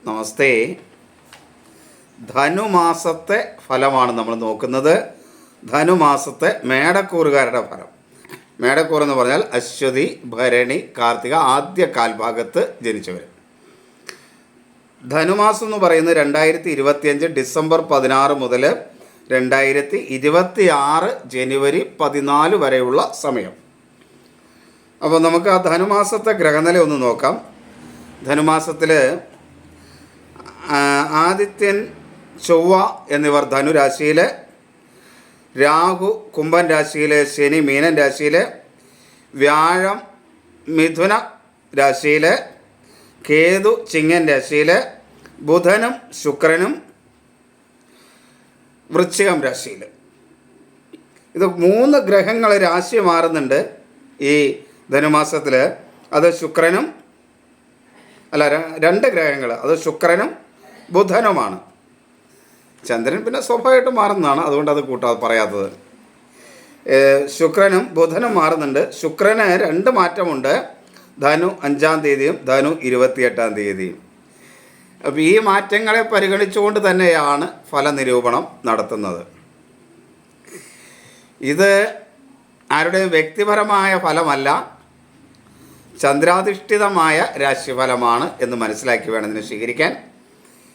നമസ്തേ. ധനുമാസത്തെ ഫലമാണ് നമ്മൾ നോക്കുന്നത്. ധനുമാസത്തെ മേടക്കൂറുകാരുടെ ഫലം. മേടക്കൂർ എന്ന് പറഞ്ഞാൽ അശ്വതി, ഭരണി, കാർത്തിക ആദ്യ കാൽഭാഗത്ത് ജനിച്ചവർ. ധനുമാസം എന്ന് പറയുന്നത് 2025 ഡിസംബർ 16 മുതൽ 2026 ജനുവരി 14 വരെയുള്ള സമയം. അപ്പോൾ നമുക്ക് ആ ധനുമാസത്തെ ഗ്രഹനില ഒന്ന് നോക്കാം. ധനുമാസത്തിൽ ആദിത്യൻ, ചൊവ്വ എന്നിവർ ധനുരാശിയിൽ, രാഹു കുംഭൻ രാശിയിൽ, ശനി മീനൻ രാശിയിൽ, വ്യാഴം മിഥുന രാശിയിൽ, കേതു ചിങ്ങൻ രാശിയിൽ, ബുധനും ശുക്രനും വൃശ്ചികം രാശിയിൽ. ഇത് 3 ഗ്രഹങ്ങൾ രാശി മാറുന്നുണ്ട് ഈ ധനുമാസത്തിൽ. അത് ശുക്രനും അല്ല 2 ഗ്രഹങ്ങൾ, അത് ശുക്രനും ബുധനുമാണ്. ചന്ദ്രൻ പിന്നെ സ്വാഭാവികമായിട്ട് മാറുന്നതാണ്, അതുകൊണ്ട് അത് പറയാത്തത്. ശുക്രനും ബുധനും മാറുന്നുണ്ട്. ശുക്രന് 2 മാറ്റമുണ്ട്. ധനു 5-ാം തീയതിയും ധനു 28-ാം തീയതിയും. അപ്പോൾ ഈ മാറ്റങ്ങളെ പരിഗണിച്ചുകൊണ്ട് തന്നെയാണ് ഫലനിരൂപണം നടത്തുന്നത്. ഇത് ആരുടെയും വ്യക്തിപരമായ ഫലമല്ല, ചന്ദ്രാധിഷ്ഠിതമായ രാശിഫലമാണ് എന്ന് മനസ്സിലാക്കി വേണം ഇതിനെ സ്വീകരിക്കാൻ.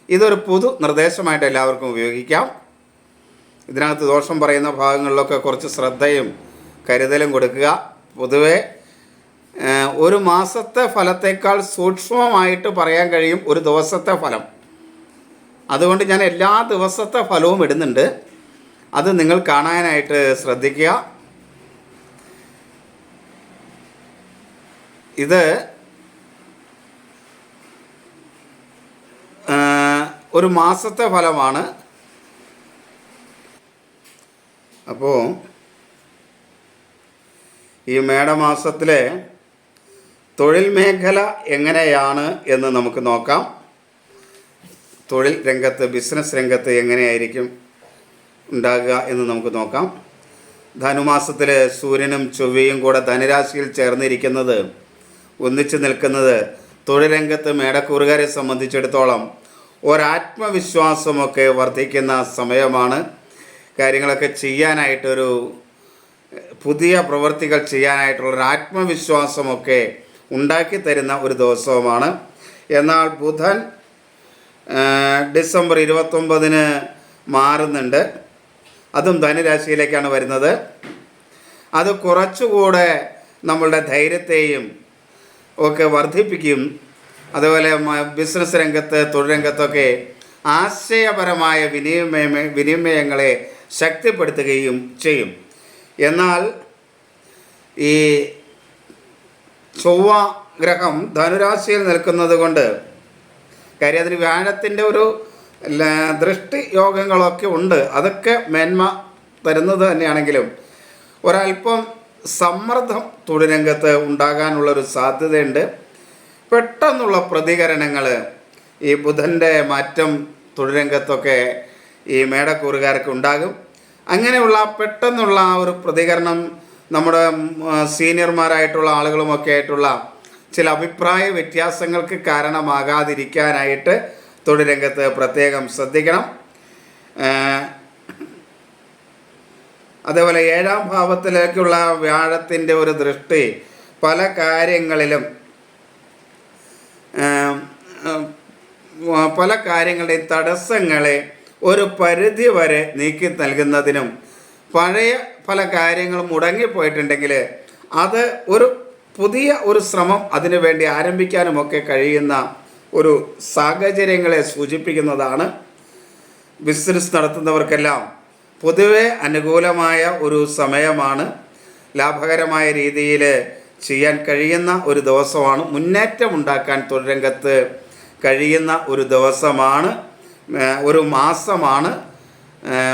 ഇതൊരു പൊതു നിർദ്ദേശമായിട്ട് എല്ലാവർക്കും ഉപയോഗിക്കാം. ഇതിനകത്ത് ദോഷം പറയുന്ന ഭാഗങ്ങളിലൊക്കെ കുറച്ച് ശ്രദ്ധയും കരുതലും കൊടുക്കുക. പൊതുവെ ഒരു മാസത്തെ ഫലത്തേക്കാൾ സൂക്ഷ്മമായിട്ട് പറയാൻ കഴിയും ഒരു ദിവസത്തെ ഫലം. അതുകൊണ്ട് ഞാൻ എല്ലാ ദിവസത്തെ ഫലവും ഇടുന്നുണ്ട്. അത് നിങ്ങൾ കാണാനായിട്ട് ശ്രദ്ധിക്കുക. ഇത് ഒരു മാസത്തെ ഫലമാണ്. അപ്പോൾ ഈ മേടമാസത്തിലെ തൊഴിൽ മേഖല എങ്ങനെയാണ് എന്ന് നമുക്ക് നോക്കാം. തൊഴിൽ രംഗത്ത്, ബിസിനസ് രംഗത്ത് എങ്ങനെയായിരിക്കും ഉണ്ടാകുക എന്ന് നമുക്ക് നോക്കാം. ധനുമാസത്തിൽ സൂര്യനും ചൊവ്വയും കൂടെ ധനുരാശിയിൽ ചേർന്നിരിക്കുന്നത്, ഒന്നിച്ചു നിൽക്കുന്നത് തൊഴിൽ രംഗത്ത് മേടക്കൂറുകാരെ സംബന്ധിച്ചിടത്തോളം ഒരാത്മവിശ്വാസമൊക്കെ വർദ്ധിക്കുന്ന സമയമാണ്. കാര്യങ്ങളൊക്കെ ചെയ്യാനായിട്ടൊരു പുതിയ പ്രവൃത്തികൾ ചെയ്യാനായിട്ടുള്ളൊരു ആത്മവിശ്വാസമൊക്കെ ഉണ്ടാക്കി തരുന്ന ഒരു ദിവസവുമാണ്. എന്നാൽ ബുധൻ ഡിസംബർ 29 മാറുന്നുണ്ട്. അതും ധനുരാശിയിലേക്കാണ് വരുന്നത്. അത് കുറച്ചുകൂടെ നമ്മളുടെ ധൈര്യത്തെയും ഒക്കെ വർദ്ധിപ്പിക്കും. അതുപോലെ ബിസിനസ് രംഗത്ത്, തൊഴിൽ രംഗത്തൊക്കെ ആശയപരമായ വിനിമയങ്ങളെ ശക്തിപ്പെടുത്തുകയും ചെയ്യും. എന്നാൽ ഈ ചൊവ്വ ഗ്രഹം ധനുരാശിയിൽ നിൽക്കുന്നത് കൊണ്ട് കാര്യം അതിന് വ്യാഴത്തിൻ്റെ ഒരു ദൃഷ്ടി യോഗങ്ങളൊക്കെ ഉണ്ട്. അതൊക്കെ മേന്മ തരുന്നത് തന്നെയാണെങ്കിലും ഒരല്പം സമ്മർദ്ദം തൊഴിൽ രംഗത്ത് ഉണ്ടാകാനുള്ളൊരു സാധ്യതയുണ്ട്. പെട്ടെന്നുള്ള പ്രതികരണങ്ങൾ ഈ ബുധൻ്റെ മാറ്റം തൊഴിൽ രംഗത്തൊക്കെ ഈ മേടക്കൂറുകാർക്ക് ഉണ്ടാകും. അങ്ങനെയുള്ള പെട്ടെന്നുള്ള ഒരു പ്രതികരണം നമ്മുടെ സീനിയർമാരായിട്ടുള്ള ആളുകളുമൊക്കെ ആയിട്ടുള്ള ചില അഭിപ്രായ വ്യത്യാസങ്ങൾക്ക് കാരണമാകാതിരിക്കാനായിട്ട് തൊഴിൽ രംഗത്ത് പ്രത്യേകം ശ്രദ്ധിക്കണം. അതേപോലെ 7-ാം ഭാവത്തിലേക്കുള്ള വ്യാഴത്തിൻ്റെ ഒരു ദൃഷ്ടി പല കാര്യങ്ങളിലും പല കാര്യങ്ങളുടെയും തടസ്സങ്ങളെ ഒരു പരിധി വരെ നീക്കി നൽകുന്നതിനും പഴയ പല കാര്യങ്ങളും മുടങ്ങിപ്പോയിട്ടുണ്ടെങ്കിൽ അത് ഒരു പുതിയ ഒരു ശ്രമം അതിനു വേണ്ടി ആരംഭിക്കാനുമൊക്കെ കഴിയുന്ന ഒരു സാഹചര്യങ്ങളെ സൂചിപ്പിക്കുന്നതാണ്. ബിസിനസ് നടത്തുന്നവർക്കെല്ലാം പൊതുവെ അനുകൂലമായ ഒരു സമയമാണ്. ലാഭകരമായ രീതിയിൽ ചെയ്യാൻ കഴിയുന്ന ഒരു ദിവസമാണ്. മുന്നേറ്റം ഉണ്ടാക്കാൻ തൊഴിൽ രംഗത്ത് കഴിയുന്ന ഒരു ദിവസമാണ്, ഒരു മാസമാണ്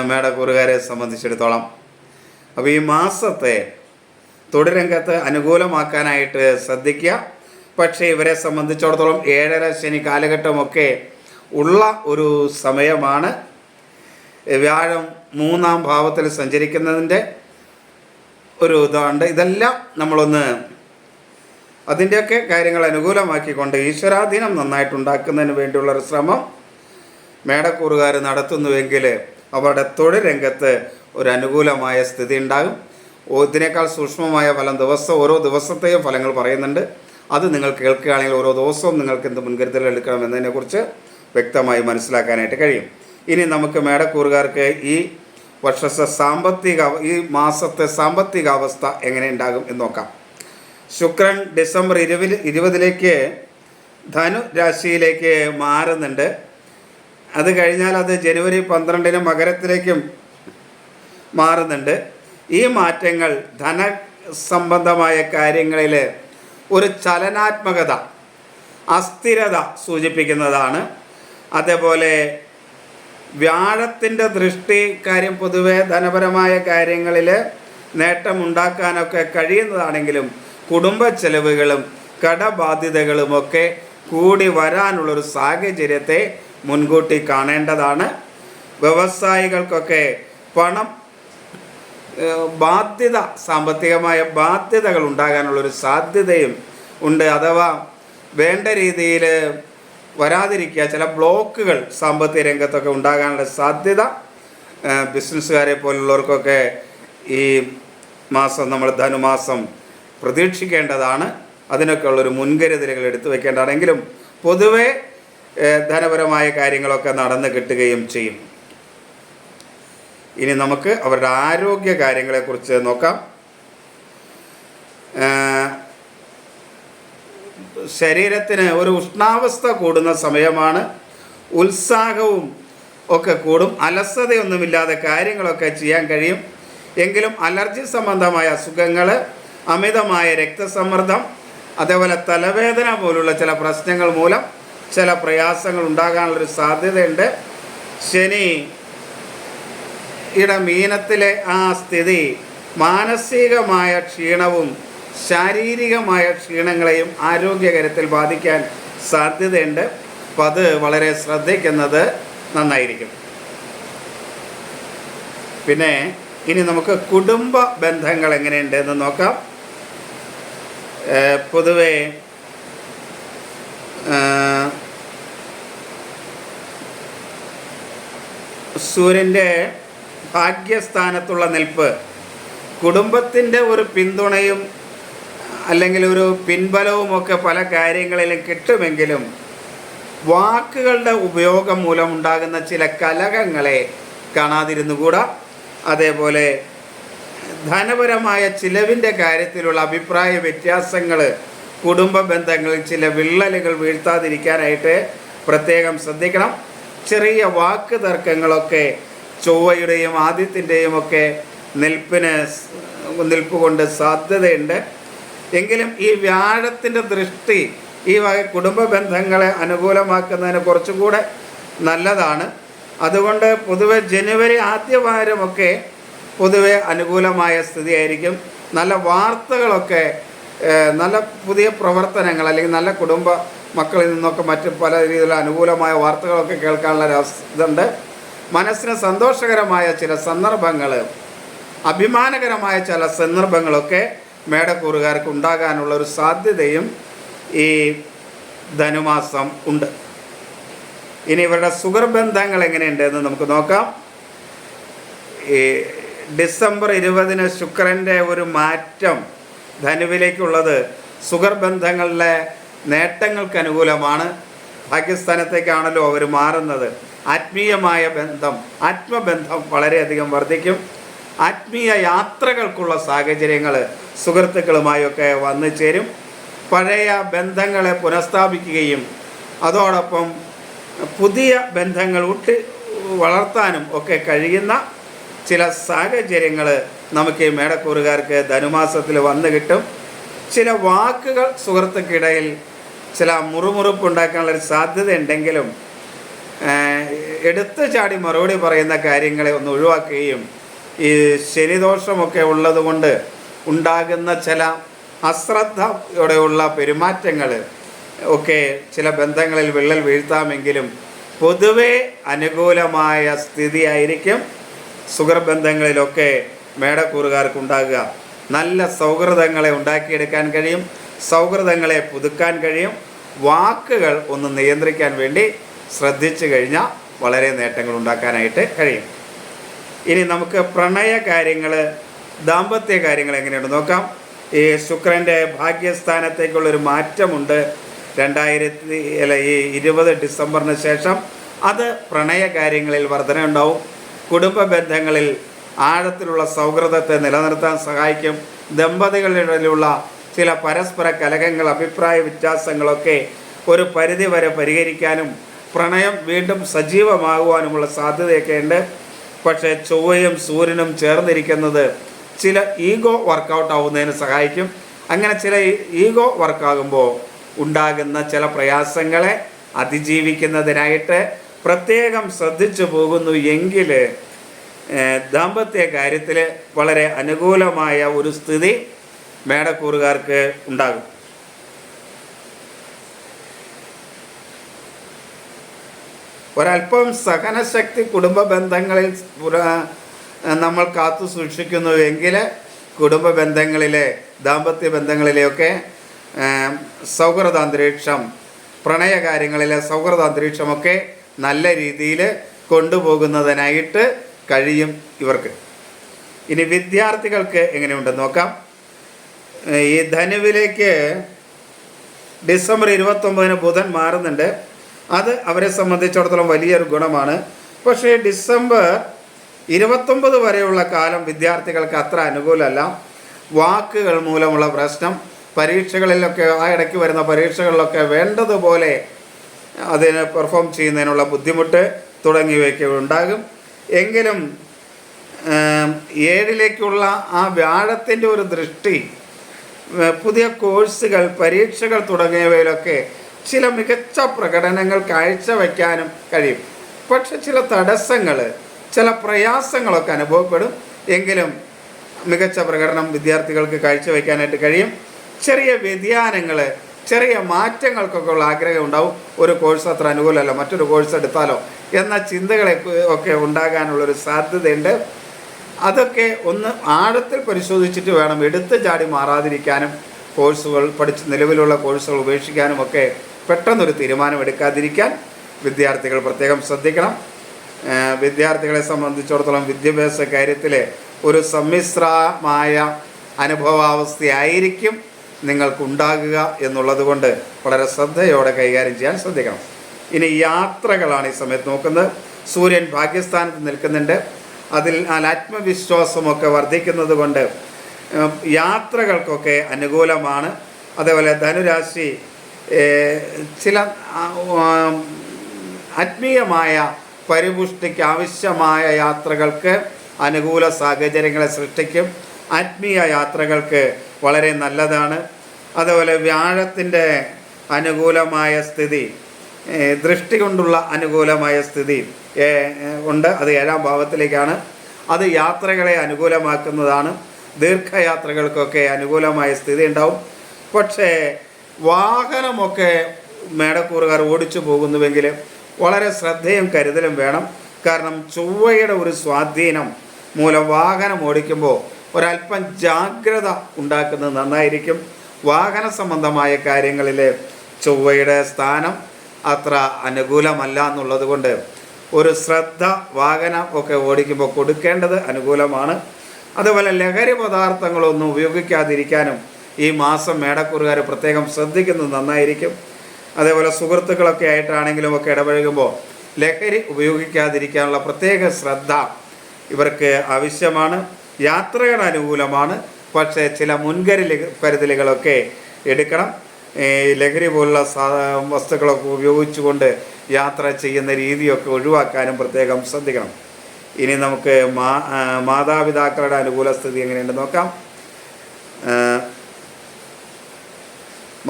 മേടക്കൂറുകാരെ സംബന്ധിച്ചിടത്തോളം. അപ്പോൾ ഈ മാസത്തെ തൊഴിൽ രംഗത്ത് അനുകൂലമാക്കാനായിട്ട് ശ്രദ്ധിക്കുക. പക്ഷേ ഇവരെ സംബന്ധിച്ചിടത്തോളം 7.5 ശനി കാലഘട്ടമൊക്കെ ഉള്ള ഒരു സമയമാണ്. വ്യാഴം 3-ാം ഭാവത്തിൽ സഞ്ചരിക്കുന്നതിൻ്റെ ഒരു ഇതുണ്ട്. ഇതെല്ലാം നമ്മളൊന്ന് അതിൻ്റെയൊക്കെ കാര്യങ്ങൾ അനുകൂലമാക്കിക്കൊണ്ട് ഈശ്വരാധീനം നന്നായിട്ടുണ്ടാക്കുന്നതിന് വേണ്ടിയുള്ളൊരു ശ്രമം മേടക്കൂറുകാർ നടത്തുന്നുവെങ്കിൽ അവരുടെ തൊഴിൽ രംഗത്ത് ഒരു അനുകൂലമായ സ്ഥിതി ഉണ്ടാകും. ഇതിനേക്കാൾ സൂക്ഷ്മമായ ഫലം ഓരോ ദിവസത്തെയും ഫലങ്ങൾ പറയുന്നുണ്ട്. അത് നിങ്ങൾ കേൾക്കുകയാണെങ്കിൽ ഓരോ ദിവസവും നിങ്ങൾക്ക് എന്ത് മുൻകരുതൽ എടുക്കണം എന്നതിനെക്കുറിച്ച് വ്യക്തമായി മനസ്സിലാക്കാനായിട്ട് കഴിയും. ഇനി നമുക്ക് മേടക്കൂറുകാർക്ക് ഈ ഈ മാസത്തെ സാമ്പത്തിക അവസ്ഥ എങ്ങനെ ഉണ്ടാകും എന്ന് നോക്കാം. ശുക്രൻ ഡിസംബർ 20 ധനു രാശിയിലേക്ക് മാറുന്നുണ്ട്. അത് കഴിഞ്ഞാൽ അത് ജനുവരി 12 മകരത്തിലേക്കും മാറുന്നുണ്ട്. ഈ മാറ്റങ്ങൾ ധനസംബന്ധമായ കാര്യങ്ങളിൽ ഒരു ചലനാത്മകത, അസ്ഥിരത സൂചിപ്പിക്കുന്നതാണ്. അതേപോലെ വ്യാഴത്തിൻ്റെ ദൃഷ്ടി കാര്യം പൊതുവെ ധനപരമായ കാര്യങ്ങളിൽ നേട്ടമുണ്ടാക്കാനൊക്കെ കഴിയുന്നതാണെങ്കിലും കുടുംബ ചെലവുകളും കടബാധ്യതകളുമൊക്കെ കൂടി വരാനുള്ളൊരു സാഹചര്യത്തെ മുൻകൂട്ടി കാണേണ്ടതാണ്. വ്യവസായികൾക്കൊക്കെ പണം ബാധ്യത, സാമ്പത്തികമായ ബാധ്യതകൾ ഉണ്ടാകാനുള്ളൊരു സാധ്യതയും ഉണ്ട്. അഥവാ വേണ്ട രീതിയിൽ വരാതിരിക്കുക, ചില ബ്ലോക്കുകൾ സാമ്പത്തിക രംഗത്തൊക്കെ ഉണ്ടാകാനുള്ള സാധ്യത ബിസിനസ്സുകാരെ പോലുള്ളവർക്കൊക്കെ ഈ മാസം നമ്മൾ ധനുമാസം പ്രതീക്ഷിക്കേണ്ടതാണ്. അതിനൊക്കെ ഉള്ളൊരു മുൻകരുതലുകൾ എടുത്തു വയ്ക്കേണ്ടതാണെങ്കിലും പൊതുവെ ധനപരമായ കാര്യങ്ങളൊക്കെ നടന്നു കിട്ടുകയും ചെയ്യും. ഇനി നമുക്ക് അവരുടെ ആരോഗ്യ കാര്യങ്ങളെക്കുറിച്ച് നോക്കാം. ശരീരത്തിന് ഒരു ഉഷ്ണാവസ്ഥ കൂടുന്ന സമയമാണ്. ഉത്സാഹവും ഒക്കെ കൂടും. അലസതയൊന്നുമില്ലാതെ കാര്യങ്ങളൊക്കെ ചെയ്യാൻ കഴിയും. എങ്കിലും അലർജി സംബന്ധമായ അസുഖങ്ങൾ, അമിതമായ രക്തസമ്മർദ്ദം, അതേപോലെ തലവേദന പോലുള്ള ചില പ്രശ്നങ്ങൾ മൂലം ചില പ്രയാസങ്ങൾ ഉണ്ടാകാനുള്ളൊരു സാധ്യതയുണ്ട്. ശനി മീനത്തിലെ ആ സ്ഥിതി മാനസികമായ ക്ഷീണവും ശാരീരികമായ ക്ഷീണങ്ങളെയും ആരോഗ്യകരത്തിൽ ബാധിക്കാൻ സാധ്യതയുണ്ട്. അപ്പം അത് വളരെ ശ്രദ്ധിക്കുന്നത് നന്നായിരിക്കും. പിന്നെ ഇനി നമുക്ക് കുടുംബ ബന്ധങ്ങൾ എങ്ങനെയുണ്ട് എന്ന് നോക്കാം. പൊതുവെ സൂര്യൻ്റെ ഭാഗ്യസ്ഥാനത്തുള്ള നിൽപ്പ് കുടുംബത്തിൻ്റെ ഒരു പിന്തുണയും അല്ലെങ്കിൽ ഒരു പിൻബലവുമൊക്കെ പല കാര്യങ്ങളിലും കിട്ടുമെങ്കിലും വാക്കുകളുടെ ഉപയോഗം മൂലം ഉണ്ടാകുന്ന ചില കലഹങ്ങളെ കാണാതിരുന്നുകൂടാ. അതേപോലെ ധനപരമായ ചിലവിൻ്റെ കാര്യത്തിലുള്ള അഭിപ്രായ വ്യത്യാസങ്ങൾ കുടുംബ ബന്ധങ്ങളിൽ ചില വിള്ളലുകൾ വീഴ്ത്താതിരിക്കാനായിട്ട് പ്രത്യേകം ശ്രദ്ധിക്കണം. ചെറിയ വാക്ക് തർക്കങ്ങളൊക്കെ ചൊവ്വയുടെയും ആദിത്യൻ്റെയും ഒക്കെ നിൽപ്പ് കൊണ്ട് സാധ്യതയുണ്ട്. എങ്കിലും ഈ വ്യാഴത്തിൻ്റെ ദൃഷ്ടി ഈ കുടുംബ ബന്ധങ്ങളെ അനുകൂലമാക്കുന്നതിന് കുറച്ചുകൂടെ നല്ലതാണ്. അതുകൊണ്ട് പൊതുവെ ജനുവരി ആദ്യവാരമൊക്കെ പൊതുവെ അനുകൂലമായ സ്ഥിതിയായിരിക്കും. നല്ല വാർത്തകളൊക്കെ, നല്ല പുതിയ പ്രവർത്തനങ്ങൾ അല്ലെങ്കിൽ നല്ല കുടുംബ മക്കളിൽ നിന്നൊക്കെ മറ്റ് പല രീതിയിലുള്ള അനുകൂലമായ വാർത്തകളൊക്കെ കേൾക്കാനുള്ള ഇതുണ്ട്. മനസ്സിന് സന്തോഷകരമായ ചില സന്ദർഭങ്ങൾ, അഭിമാനകരമായ ചില സന്ദർഭങ്ങളൊക്കെ മേടക്കൂറുകാർക്ക് ഉണ്ടാകാനുള്ള ഒരു സാധ്യതയും ഈ ധനുമാസം ഉണ്ട്. ഇനി ഇവരുടെ സുഖബന്ധങ്ങൾ എങ്ങനെയുണ്ടെന്ന് നമുക്ക് നോക്കാം. ഈ ഡിസംബർ 20 ശുക്രൻ്റെ ഒരു മാറ്റം ധനുവിലേക്കുള്ളത് സുഖബന്ധങ്ങളിലെ നേട്ടങ്ങൾക്ക് അനുകൂലമാണ്. ഭാഗ്യസ്ഥാനത്തേക്കാണല്ലോ അവർ മാറുന്നത്. ആത്മീയമായ ബന്ധം, ആത്മബന്ധം വളരെയധികം വർദ്ധിക്കും. ആത്മീയ യാത്രകൾക്കുള്ള സാഹചര്യങ്ങൾ സുഹൃത്തുക്കളുമായൊക്കെ വന്നു ചേരും. പഴയ ബന്ധങ്ങളെ പുനഃസ്ഥാപിക്കുകയും അതോടൊപ്പം പുതിയ ബന്ധങ്ങൾ വളർത്താനും ഒക്കെ കഴിയുന്ന ചില സാഹചര്യങ്ങൾ നമുക്ക് ഈ മേടക്കൂറുകാർക്ക് ധനുമാസത്തിൽ വന്നു കിട്ടും. ചില വാക്കുകൾ സുഹൃത്തുക്കിടയിൽ ചില മുറുമുറുപ്പുണ്ടാക്കാനുള്ളൊരു സാധ്യത ഉണ്ടെങ്കിലും എടുത്തു ചാടി മറുപടി പറയുന്ന കാര്യങ്ങളെ ഒന്ന് ഒഴിവാക്കുകയും ഈ ശനിദോഷമൊക്കെ ഉള്ളതുകൊണ്ട് ഉണ്ടാകുന്ന ചില അശ്രദ്ധയോടെയുള്ള പെരുമാറ്റങ്ങൾ ഒക്കെ ചില ബന്ധങ്ങളിൽ വിള്ളൽ വീഴ്ത്താമെങ്കിലും പൊതുവെ അനുകൂലമായ സ്ഥിതിയായിരിക്കും സുഹൃബന്ധങ്ങളിലൊക്കെ മേടക്കൂറുകാർക്കുണ്ടാകുക. നല്ല സൗഹൃദങ്ങളെ ഉണ്ടാക്കിയെടുക്കാൻ കഴിയും. സൗഹൃദങ്ങളെ പുതുക്കാൻ കഴിയും. വാക്കുകൾ ഒന്ന് നിയന്ത്രിക്കാൻ വേണ്ടി ശ്രദ്ധിച്ചു കഴിഞ്ഞാൽ വളരെ നേട്ടങ്ങൾ ഉണ്ടാക്കാനായിട്ട് കഴിയും. ഇനി നമുക്ക് പ്രണയ കാര്യങ്ങൾ, ദാമ്പത്യ കാര്യങ്ങൾ എങ്ങനെയുണ്ട് നോക്കാം. ഈ ശുക്രൻ്റെ ഭാഗ്യസ്ഥാനത്തേക്കുള്ളൊരു മാറ്റമുണ്ട് 2020 ഡിസംബറിന് ശേഷം. അത് പ്രണയ കാര്യങ്ങളിൽ വർധനയുണ്ടാവും. കുടുംബ ബന്ധങ്ങളിൽ ആഴത്തിലുള്ള സൗഹൃദത്തെ നിലനിർത്താൻ സഹായിക്കും. ദമ്പതികളിലുള്ള ചില പരസ്പര കലഹങ്ങൾ, അഭിപ്രായ വ്യത്യാസങ്ങളൊക്കെ ഒരു പരിധി വരെ പരിഹരിക്കാനും പ്രണയം വീണ്ടും സജീവമാകുവാനുമുള്ള സാധ്യതയൊക്കെ ഉണ്ട്. പക്ഷേ ചൊവ്വയും സൂര്യനും ചേർന്നിരിക്കുന്നത് ചില ഈഗോ വർക്കൗട്ട് ആവുന്നതിന് സഹായിക്കും. അങ്ങനെ ചില ഈഗോ വർക്കാകുമ്പോൾ ഉണ്ടാകുന്ന ചില പ്രയാസങ്ങളെ അതിജീവിക്കുന്നതിനായിട്ട് പ്രത്യേകം ശ്രദ്ധിച്ചു പോകുന്നു എങ്കിൽ ദാമ്പത്യ കാര്യത്തിൽ വളരെ അനുകൂലമായ ഒരു സ്ഥിതി മേടക്കൂറുകാർക്ക് ഉണ്ടാകും. ഒരല്പം സഹനശക്തി കുടുംബ ബന്ധങ്ങളിൽ നമ്മൾ കാത്തു സൂക്ഷിക്കുന്നുവെങ്കിൽ കുടുംബ ബന്ധങ്ങളിലെ, ദാമ്പത്യ ബന്ധങ്ങളിലെയൊക്കെ സൗഹൃദാന്തരീക്ഷം, പ്രണയകാര്യങ്ങളിലെ സൗഹൃദാന്തരീക്ഷമൊക്കെ നല്ല രീതിയിൽ കൊണ്ടുപോകുന്നതിനായിട്ട് കഴിയും ഇവർക്ക്. ഇനി വിദ്യാർത്ഥികൾക്ക് എങ്ങനെയുണ്ടെന്ന് നോക്കാം. ഈ ധനുവിലേക്ക് ഡിസംബർ 29 ബുധൻ മാറുന്നുണ്ട്. അത് അവരെ സംബന്ധിച്ചിടത്തോളം വലിയൊരു ഗുണമാണ്. പക്ഷേ ഡിസംബർ 29 വരെയുള്ള കാലം വിദ്യാർത്ഥികൾക്ക് അത്ര അനുകൂലമല്ല. വാക്കുകൾ മൂലമുള്ള പ്രശ്നം, പരീക്ഷകളിലൊക്കെ ആ ഇടയ്ക്ക് വരുന്ന പരീക്ഷകളിലൊക്കെ വേണ്ടതുപോലെ അതിന് പെർഫോം ചെയ്യുന്നതിനുള്ള ബുദ്ധിമുട്ട് തുടങ്ങിയവയൊക്കെ ഉണ്ടാകും. എങ്കിലും 7ലേക്കുള്ള ആ വ്യാഴത്തിൻ്റെ ഒരു ദൃഷ്ടി പുതിയ കോഴ്സുകൾ, പരീക്ഷകൾ തുടങ്ങിയവയിലൊക്കെ ചില മികച്ച പ്രകടനങ്ങൾ കാഴ്ചവെക്കാനും കഴിയും. പക്ഷെ ചില തടസ്സങ്ങൾ, ചില പ്രയാസങ്ങളൊക്കെ അനുഭവപ്പെടും. എങ്കിലും മികച്ച പ്രകടനം വിദ്യാർത്ഥികൾക്ക് കാഴ്ചവെക്കാനായിട്ട് കഴിയും. ചെറിയ വ്യതിയാനങ്ങൾ, ചെറിയ മാറ്റങ്ങൾക്കൊക്കെ ഉള്ള ആഗ്രഹം ഉണ്ടാവും. ഒരു കോഴ്സ് അത്ര അനുകൂലമല്ല, മറ്റൊരു കോഴ്സ് എടുത്താലോ എന്ന ചിന്തകളെ ഒക്കെ ഉണ്ടാകാനുള്ളൊരു സാധ്യതയുണ്ട്. അതൊക്കെ ഒന്ന് ആഴത്തിൽ പരിശോധിച്ചിട്ട് വേണം എടുത്ത് ചാടി മാറാതിരിക്കാനും കോഴ്സുകൾ നിലവിലുള്ള കോഴ്സുകൾ ഉപേക്ഷിക്കാനും ഒക്കെ പെട്ടെന്നൊരു തീരുമാനം എടുക്കാതിരിക്കാൻ വിദ്യാർത്ഥികൾ പ്രത്യേകം ശ്രദ്ധിക്കണം. വിദ്യാർത്ഥികളെ സംബന്ധിച്ചിടത്തോളം വിദ്യാഭ്യാസ കാര്യത്തിൽ ഒരു സമ്മിശ്രമായ അനുഭവാവസ്ഥയായിരിക്കും നിങ്ങൾക്കുണ്ടാകുക എന്നുള്ളത് കൊണ്ട് വളരെ ശ്രദ്ധയോടെ കൈകാര്യം ചെയ്യാൻ ശ്രദ്ധിക്കണം. ഇനി യാത്രകളാണ് ഈ സമയത്ത് നോക്കുന്നത്. സൂര്യൻ ഭാഗ്യസ്ഥാനത്ത് നിൽക്കുന്നുണ്ട്. അതിൽ ആത്മവിശ്വാസമൊക്കെ വർദ്ധിക്കുന്നത് കൊണ്ട് യാത്രകൾക്കൊക്കെ അനുകൂലമാണ്. അതേപോലെ ധനുരാശി ചില ആത്മീയമായ പരിപുഷ്ടിക്ക് ആവശ്യമായ യാത്രകൾക്ക് അനുകൂല സാഹചര്യങ്ങളെ സൃഷ്ടിക്കും. ആത്മീയ യാത്രകൾക്ക് വളരെ നല്ലതാണ്. അതുപോലെ വ്യാഴത്തിൻ്റെ അനുകൂലമായ സ്ഥിതി, ദൃഷ്ടി കൊണ്ടുള്ള അനുകൂലമായ സ്ഥിതി ഉണ്ട്. അത് 7ാം ഭാവത്തിലേക്കാണ്. അത് യാത്രകളെ അനുകൂലമാക്കുന്നതാണ്. ദീർഘയാത്രകൾക്കൊക്കെ അനുകൂലമായ സ്ഥിതി ഉണ്ടാവും. പക്ഷേ വാഹനമൊക്കെ മേടക്കൂറുകാർ ഓടിച്ചു പോകുന്നുവെങ്കിൽ വളരെ ശ്രദ്ധയും കരുതലും വേണം. കാരണം ചൊവ്വയുടെ ഒരു സ്വാധീനം മൂലം വാഹനം ഓടിക്കുമ്പോൾ ഒരല്പം ജാഗ്രത ഉണ്ടാക്കുന്നത് നന്നായിരിക്കും. വാഹന സംബന്ധമായ കാര്യങ്ങളിൽ ചൊവ്വയുടെ സ്ഥാനം അത്ര അനുകൂലമല്ല എന്നുള്ളത് കൊണ്ട് ഒരു ശ്രദ്ധ വാഹനം ഒക്കെ ഓടിക്കുമ്പോൾ കൊടുക്കേണ്ടത് അനുകൂലമാണ്. അതുപോലെ ലഹരി പദാർത്ഥങ്ങളൊന്നും ഉപയോഗിക്കാതിരിക്കാനും ഈ മാസം മേടക്കൂറുകാർ പ്രത്യേകം ശ്രദ്ധിക്കുന്നത് നന്നായിരിക്കും. അതേപോലെ സുഹൃത്തുക്കളൊക്കെ ആയിട്ടാണെങ്കിലും ഒക്കെ ഇടപഴകുമ്പോൾ ലഹരി ഉപയോഗിക്കാതിരിക്കാനുള്ള പ്രത്യേക ശ്രദ്ധ ഇവർക്ക് ആവശ്യമാണ്. യാത്രകൾ അനുകൂലമാണ്. പക്ഷേ ചില കരുതലുകളൊക്കെ എടുക്കണം. ലഹരി പോലുള്ള വസ്തുക്കളൊക്കെ ഉപയോഗിച്ചുകൊണ്ട് യാത്ര ചെയ്യുന്ന രീതിയൊക്കെ ഒഴിവാക്കാനും പ്രത്യേകം ശ്രദ്ധിക്കണം. ഇനി നമുക്ക് മാതാപിതാക്കളുടെ അനുകൂല സ്ഥിതി എങ്ങനെയുണ്ട് നോക്കാം.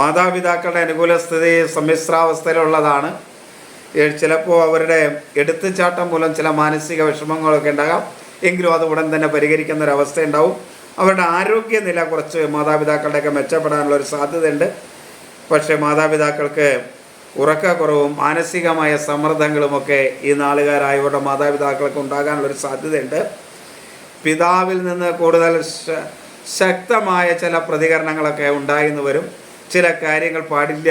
മാതാപിതാക്കളുടെ അനുകൂല സ്ഥിതി സമ്മിശ്രാവസ്ഥയിലുള്ളതാണ്. ചിലപ്പോൾ അവരുടെ എടുത്തുചാട്ടം മൂലം ചില മാനസിക വിഷമങ്ങളൊക്കെ ഉണ്ടാകാം. എങ്കിലും അത് ഉടൻ തന്നെ പരിഹരിക്കുന്ന ഒരവസ്ഥ ഉണ്ടാവും. അവരുടെ ആരോഗ്യനില കുറച്ച് മാതാപിതാക്കളുടെയൊക്കെ മെച്ചപ്പെടാനുള്ളൊരു സാധ്യതയുണ്ട്. പക്ഷേ മാതാപിതാക്കൾക്ക് ഉറക്കക്കുറവും മാനസികമായ സമ്മർദ്ദങ്ങളുമൊക്കെ ഈ നാളുകാരായവരുടെ മാതാപിതാക്കൾക്ക് ഉണ്ടാകാനുള്ളൊരു സാധ്യതയുണ്ട്. പിതാവിൽ നിന്ന് കൂടുതൽ ശക്തമായ ചില പ്രതികരണങ്ങളൊക്കെ ഉണ്ടായിന്ന് വരും. ചില കാര്യങ്ങൾ പാടില്ല,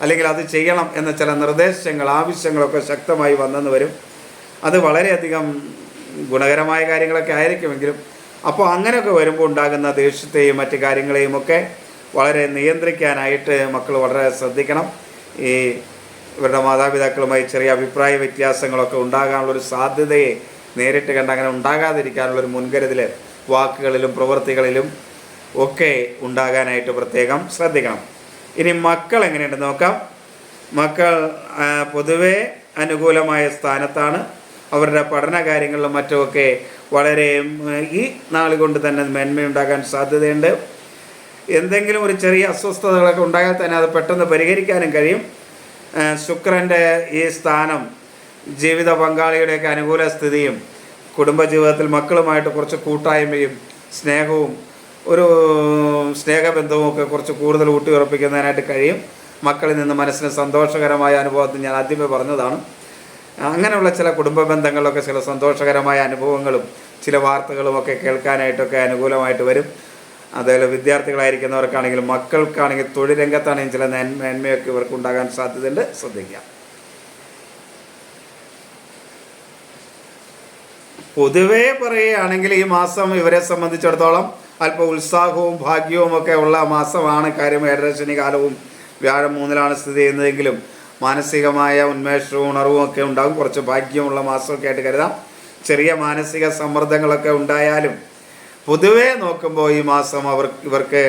അല്ലെങ്കിൽ അത് ചെയ്യണം എന്ന ചില നിർദ്ദേശങ്ങൾ, ആവശ്യങ്ങളൊക്കെ ശക്തമായി വന്നെന്ന് വരും. അത് വളരെയധികം ഗുണകരമായ കാര്യങ്ങളൊക്കെ ആയിരിക്കുമെങ്കിലും അപ്പോൾ അങ്ങനെയൊക്കെ വരുമ്പോൾ ഉണ്ടാകുന്ന ദേഷ്യത്തെയും മറ്റു കാര്യങ്ങളെയും ഒക്കെ വളരെ നിയന്ത്രിക്കാനായിട്ട് മക്കൾ വളരെ ശ്രദ്ധിക്കണം. ഈ ഇവരുടെ മാതാപിതാക്കളുമായി ചെറിയ അഭിപ്രായ വ്യത്യാസങ്ങളൊക്കെ ഉണ്ടാകാനുള്ളൊരു സാധ്യതയെ നേരിട്ട് കണ്ട് അങ്ങനെ ഉണ്ടാകാതിരിക്കാനുള്ളൊരു മുൻകരുതൽ വാക്കുകളിലും പ്രവൃത്തികളിലും ഒക്കെ ഉണ്ടാകാനായിട്ട് പ്രത്യേകം ശ്രദ്ധിക്കണം. ഇനി മക്കൾ എങ്ങനെയുണ്ടെന്ന് നോക്കാം. മക്കൾ പൊതുവെ അനുകൂലമായ സ്ഥാനത്താണ്. അവരുടെ പഠന കാര്യങ്ങളിലും മറ്റുമൊക്കെ വളരെ ഈ നാൾ കൊണ്ട് തന്നെ മേന്മയുണ്ടാകാൻ സാധ്യതയുണ്ട്. എന്തെങ്കിലും ഒരു ചെറിയ അസ്വസ്ഥതകളൊക്കെ ഉണ്ടായാൽ തന്നെ അത് പെട്ടെന്ന് പരിഹരിക്കാനും കഴിയും. ശുക്രൻ്റെ ഈ സ്ഥാനം ജീവിത പങ്കാളിയുടെയൊക്കെ അനുകൂല സ്ഥിതിയും കുടുംബജീവിതത്തിൽ മക്കളുമായിട്ട് കുറച്ച് കൂട്ടായ്മയും സ്നേഹവും ഒരു സ്നേഹബന്ധവും ഒക്കെ കുറച്ച് കൂടുതൽ ഊട്ടിയുറപ്പിക്കുന്നതിനായിട്ട് കഴിയും. മക്കളിൽ നിന്ന് മനസ്സിന് സന്തോഷകരമായ അനുഭവത്തിൽ ഞാൻ ആദ്യമേ പറഞ്ഞതാണ്. അങ്ങനെയുള്ള ചില കുടുംബ ബന്ധങ്ങളിലൊക്കെ ചില സന്തോഷകരമായ അനുഭവങ്ങളും ചില വാർത്തകളുമൊക്കെ കേൾക്കാനായിട്ടൊക്കെ അനുകൂലമായിട്ട് വരും. അതേപോലെ വിദ്യാർത്ഥികളായിരിക്കുന്നവർക്കാണെങ്കിലും മക്കൾക്കാണെങ്കിൽ തൊഴിൽ രംഗത്താണെങ്കിലും ചില നന്മയൊക്കെ ഇവർക്ക് ഉണ്ടാകാൻ സാധ്യതയുണ്ട്. ശ്രദ്ധിക്കാം. പൊതുവേ പറയുകയാണെങ്കിൽ ഈ മാസം ഇവരെ സംബന്ധിച്ചിടത്തോളം അല്പം ഉത്സാഹവും ഭാഗ്യവും ഒക്കെ ഉള്ള മാസമാണ്. കാര്യം ഏഴരശനി കാലവും വ്യാഴം 3-ലാണ് സ്ഥിതി ചെയ്യുന്നതെങ്കിലും മാനസികമായ ഉന്മേഷവും ഉണർവും ഒക്കെ ഉണ്ടാകും. കുറച്ച് ഭാഗ്യമുള്ള മാസമൊക്കെ ആയിട്ട് കരുതാം. ചെറിയ മാനസിക സമ്മർദ്ദങ്ങളൊക്കെ ഉണ്ടായാലും പൊതുവേ നോക്കുമ്പോൾ ഈ മാസം ഇവർക്ക്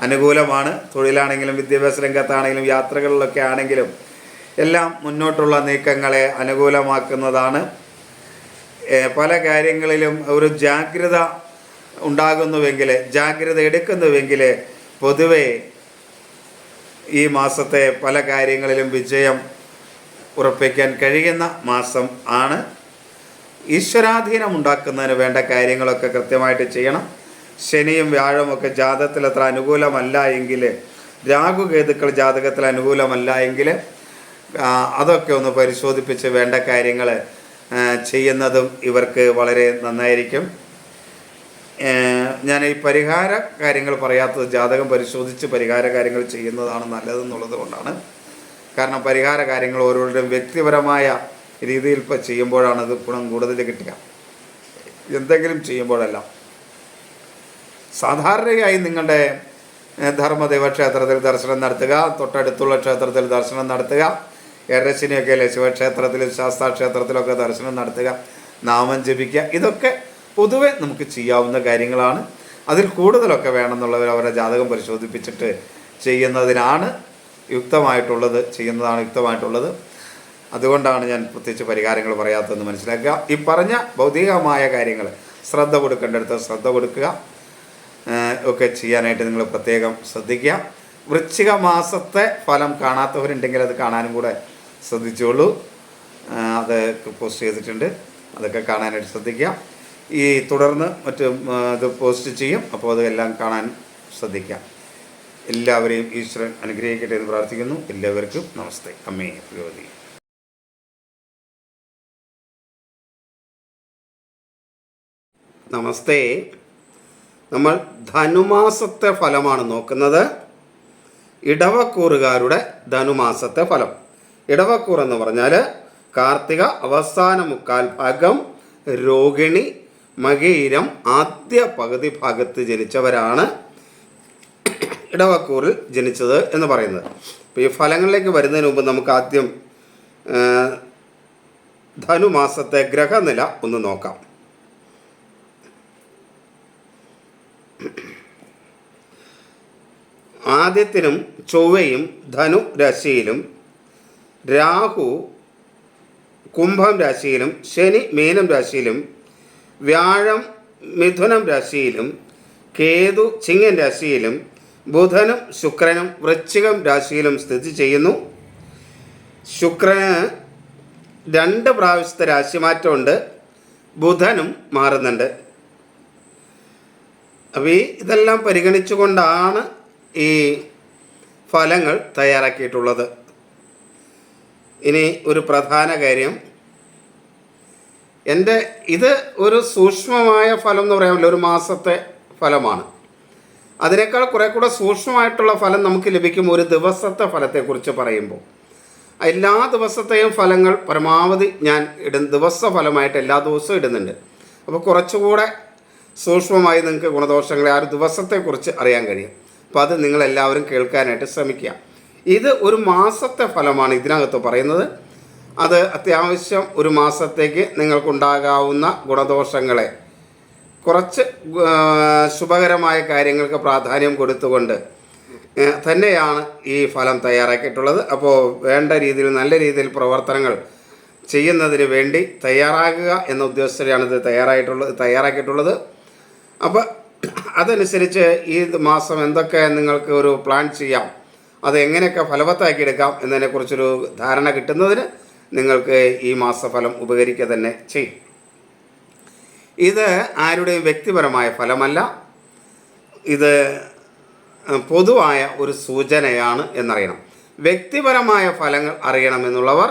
അനുകൂലമാണ്. തൊഴിലാണെങ്കിലും വിദ്യാഭ്യാസ രംഗത്താണെങ്കിലും യാത്രകളിലൊക്കെ ആണെങ്കിലും എല്ലാം മുന്നോട്ടുള്ള നീക്കങ്ങളെ അനുകൂലമാക്കുന്നതാണ്. പല കാര്യങ്ങളിലും ഒരു ജാഗ്രത ഉണ്ടാകുന്നുവെങ്കിൽ, ജാഗ്രത എടുക്കുന്നുവെങ്കിൽ പൊതുവേ ഈ മാസത്തെ പല കാര്യങ്ങളിലും വിജയം ഉറപ്പിക്കാൻ കഴിയുന്ന മാസം ആണ്. ഈശ്വരാധീനം ഉണ്ടാക്കുന്നതിന് വേണ്ട കാര്യങ്ങളൊക്കെ കൃത്യമായിട്ട് ചെയ്യണം. ശനിയും വ്യാഴവും ഒക്കെ ജാതകത്തിൽ അത്ര അനുകൂലമല്ല എങ്കിൽ, രാഹുകേതുക്കൾ ജാതകത്തിൽ അനുകൂലമല്ല എങ്കിൽ അതൊക്കെ ഒന്ന് പരിശോധിപ്പിച്ച് വേണ്ട കാര്യങ്ങൾ ചെയ്യുന്നതും ഇവർക്ക് വളരെ നന്നായിരിക്കും. ഞാൻ ഈ പരിഹാര കാര്യങ്ങൾ പറയാത്തത് ജാതകം പരിശോധിച്ച് പരിഹാര കാര്യങ്ങൾ ചെയ്യുന്നതാണ് നല്ലതെന്നുള്ളത് കൊണ്ടാണ്. കാരണം പരിഹാര കാര്യങ്ങൾ ഓരോരുത്തരും വ്യക്തിപരമായ രീതിയിൽ ഇപ്പോൾ ചെയ്യുമ്പോഴാണ് അത് ഗുണം കൂടുതൽ കിട്ടുക. എന്തെങ്കിലും ചെയ്യുമ്പോഴല്ല. സാധാരണയായി നിങ്ങളുടെ ധർമ്മദൈവ ക്ഷേത്രത്തിൽ ദർശനം നടത്തുക, തൊട്ടടുത്തുള്ള ക്ഷേത്രത്തിൽ ദർശനം നടത്തുക, ഏഴരശനിയൊക്കെ അല്ലേ ശിവക്ഷേത്രത്തിലും ശാസ്താക്ഷേത്രത്തിലൊക്കെ ദർശനം നടത്തുക, നാമം ജപിക്കുക, ഇതൊക്കെ പൊതുവെ നമുക്ക് ചെയ്യാവുന്ന കാര്യങ്ങളാണ്. അതിൽ കൂടുതലൊക്കെ വേണമെന്നുള്ളവർ അവരുടെ ജാതകം പരിശോധിപ്പിച്ചിട്ട് ചെയ്യുന്നതാണ് യുക്തമായിട്ടുള്ളത്. അതുകൊണ്ടാണ് ഞാൻ പ്രത്യേകിച്ച് പരിഹാരങ്ങൾ പറയാത്തതെന്ന് മനസ്സിലാക്കുക. ഈ പറഞ്ഞ ഭൗതികമായ കാര്യങ്ങൾ ശ്രദ്ധ കൊടുക്കേണ്ടടുത്ത് ശ്രദ്ധ കൊടുക്കുക ഒക്കെ ചെയ്യാനായിട്ട് നിങ്ങൾ പ്രത്യേകം ശ്രദ്ധിക്കുക. വൃശ്ചിക മാസത്തെ ഫലം കാണാത്തവരുണ്ടെങ്കിൽ അത് കാണാനും കൂടെ ശ്രദ്ധിച്ചോളൂ. അത് പോസ്റ്റ് ചെയ്തിട്ടുണ്ട്, അതൊക്കെ കാണാനായിട്ട് ശ്രദ്ധിക്കുക. ഈ തുടർന്ന് ഇത് പോസ്റ്റ് ചെയ്യും, അപ്പോൾ അതെല്ലാം കാണാൻ ശ്രദ്ധിക്കാം. എല്ലാവരെയും ഈശ്വരൻ അനുഗ്രഹിക്കട്ടെ എന്ന് പ്രാർത്ഥിക്കുന്നു. എല്ലാവർക്കും നമസ്തേ. അമ്മേ ഭഗവതി. നമസ്തേ. നമ്മൾ ധനുമാസത്തെ ഫലമാണ് നോക്കുന്നത്. ഇടവക്കൂറുകാരുടെ ധനുമാസത്തെ ഫലം. ഇടവക്കൂർ എന്ന് പറഞ്ഞാൽ കാർത്തിക അവസാന 1/4 ഭാഗം, രോഹിണി, മകയിരം ആദ്യ പകുതി ഭാഗത്ത് ജനിച്ചവരാണ് ഇടവക്കൂറിൽ ജനിച്ചത് എന്ന് പറയുന്നത്. അപ്പോൾ ഈ ഫലങ്ങളിലേക്ക് വരുന്നതിന് മുമ്പ് നമുക്ക് ആദ്യം ധനുമാസത്തെ ഗ്രഹനില ഒന്ന് നോക്കാം. ആദ്യത്തിനും ചൊവ്വയും ധനു രാശിയിലും, രാഹു കുംഭം രാശിയിലും, ശനി മീനം രാശിയിലും, വ്യാഴം മിഥുനം രാശിയിലും, കേതു ചിങ്ങൻ രാശിയിലും, ബുധനും ശുക്രനും വൃശ്ചികം രാശിയിലും സ്ഥിതി ചെയ്യുന്നു. ശുക്രന് 2 പ്രാവശ്യത്തെ രാശിമാറ്റമുണ്ട്, ബുധനും മാറുന്നുണ്ട്. അപ്പോൾ ഇതെല്ലാം പരിഗണിച്ചുകൊണ്ടാണ് ഈ ഫലങ്ങൾ തയ്യാറാക്കിയിട്ടുള്ളത്. ഇനി ഒരു പ്രധാന കാര്യം, ഇത് ഒരു സൂക്ഷ്മമായ ഫലം എന്ന് പറയാമല്ലോ, ഒരു മാസത്തെ ഫലമാണ്. അതിനേക്കാൾ കുറെ കൂടെ സൂക്ഷ്മമായിട്ടുള്ള ഫലം നമുക്ക് ലഭിക്കും ഒരു ദിവസത്തെ ഫലത്തെക്കുറിച്ച് പറയുമ്പോൾ. എല്ലാ ദിവസത്തെയും ഫലങ്ങൾ പരമാവധി ഞാൻ ദിവസ ഫലമായിട്ട് എല്ലാ ദിവസവും ഇടുന്നുണ്ട്. അപ്പോൾ കുറച്ചുകൂടെ സൂക്ഷ്മമായി നിങ്ങൾക്ക് ഗുണദോഷങ്ങളെ ആ ഒരു ദിവസത്തെക്കുറിച്ച് അറിയാൻ കഴിയും. അപ്പോൾ അത് നിങ്ങളെല്ലാവരും കേൾക്കാനായിട്ട് ശ്രമിക്കുക. ഇത് ഒരു മാസത്തെ ഫലമാണ് ഇതിനകത്ത് പറയുന്നത്. അത് അത്യാവശ്യം ഒരു മാസത്തേക്ക് നിങ്ങൾക്കുണ്ടാകാവുന്ന ഗുണദോഷങ്ങളെ കുറച്ച് ശുഭകരമായ കാര്യങ്ങൾക്ക് പ്രാധാന്യം കൊടുത്തുകൊണ്ട് തന്നെയാണ് ഈ ഫലം തയ്യാറാക്കിയിട്ടുള്ളത്. അപ്പോൾ വേണ്ട രീതിയിൽ നല്ല രീതിയിൽ പ്രവർത്തനങ്ങൾ ചെയ്യുന്നതിന് വേണ്ടി തയ്യാറാകുക എന്ന ഉദ്ദേശത്തിലാണ് ഇത് തയ്യാറാക്കിയിട്ടുള്ളത്. അപ്പോൾ അതനുസരിച്ച് ഈ മാസം എന്തൊക്കെ നിങ്ങൾക്ക് ഒരു പ്ലാൻ ചെയ്യാം, അത് എങ്ങനെയൊക്കെ ഫലവത്താക്കിയെടുക്കാം എന്നതിനെക്കുറിച്ചൊരു ധാരണ കിട്ടുന്നതിന് നിങ്ങൾക്ക് ഈ മാസഫലം ഉപകരിക്കുക തന്നെ ചെയ്യും. ഇത് ആരുടെയും വ്യക്തിപരമായ ഫലമല്ല, ഇത് പൊതുവായ ഒരു സൂചനയാണ് എന്നറിയണം. വ്യക്തിപരമായ ഫലങ്ങൾ അറിയണമെന്നുള്ളവർ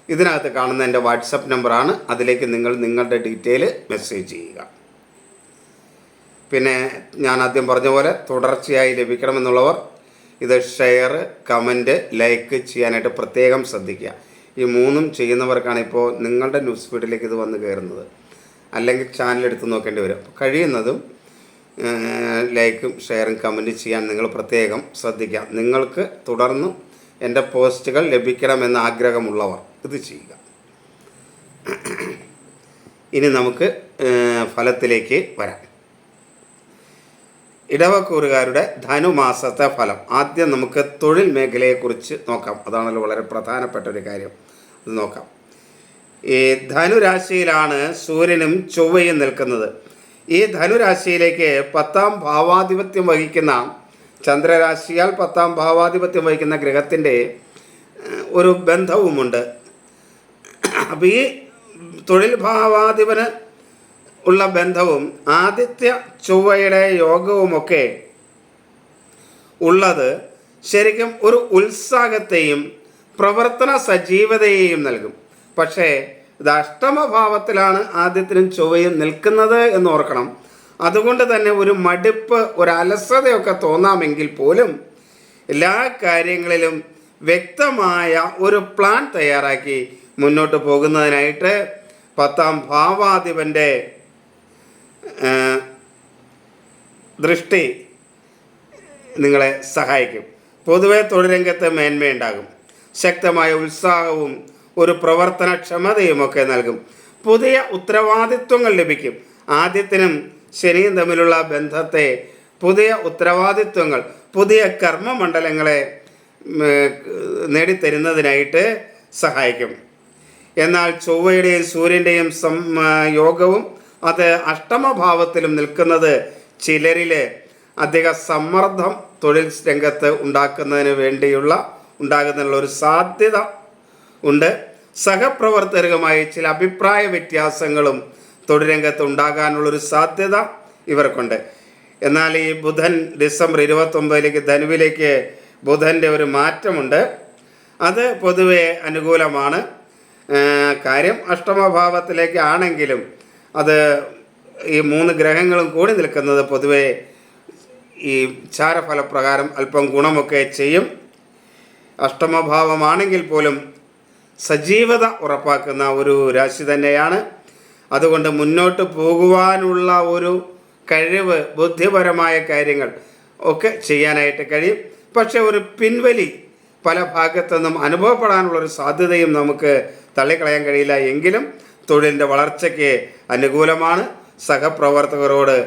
ഇതിനകത്ത് കാണുന്ന എൻ്റെ വാട്സപ്പ് നമ്പറാണ്. അതിലേക്ക് നിങ്ങളുടെ ഡീറ്റെയിൽ മെസ്സേജ് ചെയ്യുക. പിന്നെ ഞാൻ ആദ്യം പറഞ്ഞ പോലെ തുടർച്ചയായി ലഭിക്കണമെന്നുള്ളവർ ഇത് ഷെയർ, കമൻറ്റ്, ലൈക്ക് ചെയ്യാനായിട്ട് പ്രത്യേകം ശ്രദ്ധിക്കുക. ഈ മൂന്നും ചെയ്യുന്നവർക്കാണ് ഇപ്പോൾ നിങ്ങളുടെ ന്യൂസ് ഫീഡിലേക്ക് ഇത് വന്ന് കയറുന്നത്. അല്ലെങ്കിൽ ചാനൽ എടുത്ത് നോക്കേണ്ടി വരും. അപ്പോൾ കഴിയുന്നതും ലൈക്കും ഷെയറും കമൻറ്റ് ചെയ്യാൻ നിങ്ങൾ പ്രത്യേകം ശ്രദ്ധിക്കുക. നിങ്ങൾക്ക് തുടർന്നും എൻ്റെ പോസ്റ്റുകൾ ലഭിക്കണമെന്ന ആഗ്രഹമുള്ളവർ ഇത് ചെയ്യുക. ഇനി നമുക്ക് ഫലത്തിലേക്ക് വരാം. ഇടവക്കൂറുകാരുടെ ധനുമാസത്തെ ഫലം. ആദ്യം നമുക്ക് തൊഴിൽ മേഖലയെക്കുറിച്ച് നോക്കാം. അതാണല്ലോ വളരെ പ്രധാനപ്പെട്ട ഒരു കാര്യം. അത് നോക്കാം. ഈ ധനുരാശിയിലാണ് സൂര്യനും ചൊവ്വയും നിൽക്കുന്നത്. ഈ ധനുരാശിയിലേക്ക് 10ാം ഭാവാധിപത്യം വഹിക്കുന്ന ചന്ദ്രരാശിയാൽ 10ാം ഭാവാധിപത്യം വഹിക്കുന്ന ഗ്രഹത്തിൻ്റെ ഒരു ബന്ധവുമുണ്ട്. അപ്പോൾ ഈ തൊഴിൽ ഭാവാധിപന് ഉള്ള ബന്ധവും ആദിത്യ ചൊവ്വയുടെ യോഗവുമൊക്കെ ഉള്ളത് ശരിക്കും ഒരു ഉത്സാഹത്തെയും പ്രവർത്തന സജീവതയെയും നൽകും. പക്ഷേ ഇത് അഷ്ടമഭാവത്തിലാണ് ആദിത്യനും ചൊവ്വയും നിൽക്കുന്നത് എന്ന് ഓർക്കണം. അതുകൊണ്ട് തന്നെ ഒരു മടുപ്പ്, ഒരു അലസതയൊക്കെ തോന്നാമെങ്കിൽ പോലും എല്ലാ കാര്യങ്ങളിലും വ്യക്തമായ ഒരു പ്ലാൻ തയ്യാറാക്കി മുന്നോട്ട് പോകുന്നതിനായിട്ട് 10ാം ഭാവാധിപൻ്റെ ദൃഷ്ടി നിങ്ങളെ സഹായിക്കും. പൊതുവെ തൊഴിൽ രംഗത്ത് മേന്മയുണ്ടാകും. ശക്തമായ ഉത്സാഹവും ഒരു പ്രവർത്തനക്ഷമതയുമൊക്കെ നൽകും. പുതിയ ഉത്തരവാദിത്വങ്ങൾ ലഭിക്കും. ആദ്യത്തിനും ശനിയും തമ്മിലുള്ള ബന്ധത്തെ പുതിയ ഉത്തരവാദിത്വങ്ങൾ, പുതിയ കർമ്മമണ്ഡലങ്ങളെ നേടിത്തരുന്നതിനായിട്ട് സഹായിക്കും. എന്നാൽ ചൊവ്വയുടെയും സൂര്യൻ്റെയും യോഗവും അത് അഷ്ടമഭാവത്തിലും നിൽക്കുന്നത് ചിലരിൽ അധിക സമ്മർദ്ദം തൊഴിൽ രംഗത്ത് ഉണ്ടാകുന്നതിനുള്ള ഒരു സാധ്യത ഉണ്ട്. സഹപ്രവർത്തകരുമായി ചില അഭിപ്രായ വ്യത്യാസങ്ങളും തൊഴിൽ രംഗത്ത് ഉണ്ടാകാനുള്ളൊരു സാധ്യത ഇവർക്കുണ്ട്. എന്നാൽ ഈ ബുധൻ ഡിസംബർ 29 ധനുവിലേക്ക് ബുധൻ്റെ ഒരു മാറ്റമുണ്ട്. അത് പൊതുവെ അനുകൂലമാണ്. കാര്യം അഷ്ടമഭാവത്തിലേക്ക് ആണെങ്കിലും അത് ഈ 3 ഗ്രഹങ്ങളും കൂടി നിൽക്കുന്നത് പൊതുവെ ഈ ചാരഫലപ്രകാരം അല്പം ഗുണമൊക്കെ ചെയ്യും. അഷ്ടമഭാവമാണെങ്കിൽ പോലും സജീവത ഉറപ്പാക്കുന്ന ഒരു രാശി തന്നെയാണ്. അതുകൊണ്ട് മുന്നോട്ട് പോകുവാനുള്ള ഒരു കഴിവ്, ബുദ്ധിപരമായ കാര്യങ്ങൾ ഒക്കെ ചെയ്യാനായിട്ട് കഴിയും. പക്ഷെ ഒരു പിൻവലി പല ഭാഗത്തുനിന്നും അനുഭവപ്പെടാനുള്ളൊരു സാധ്യതയും നമുക്ക് തള്ളിക്കളയാൻ കഴിയില്ല. എങ്കിലും തൊഴിലിൻ്റെ വളർച്ചയ്ക്ക് അനുകൂലമാണ്. സഹപ്രവർത്തകരോട്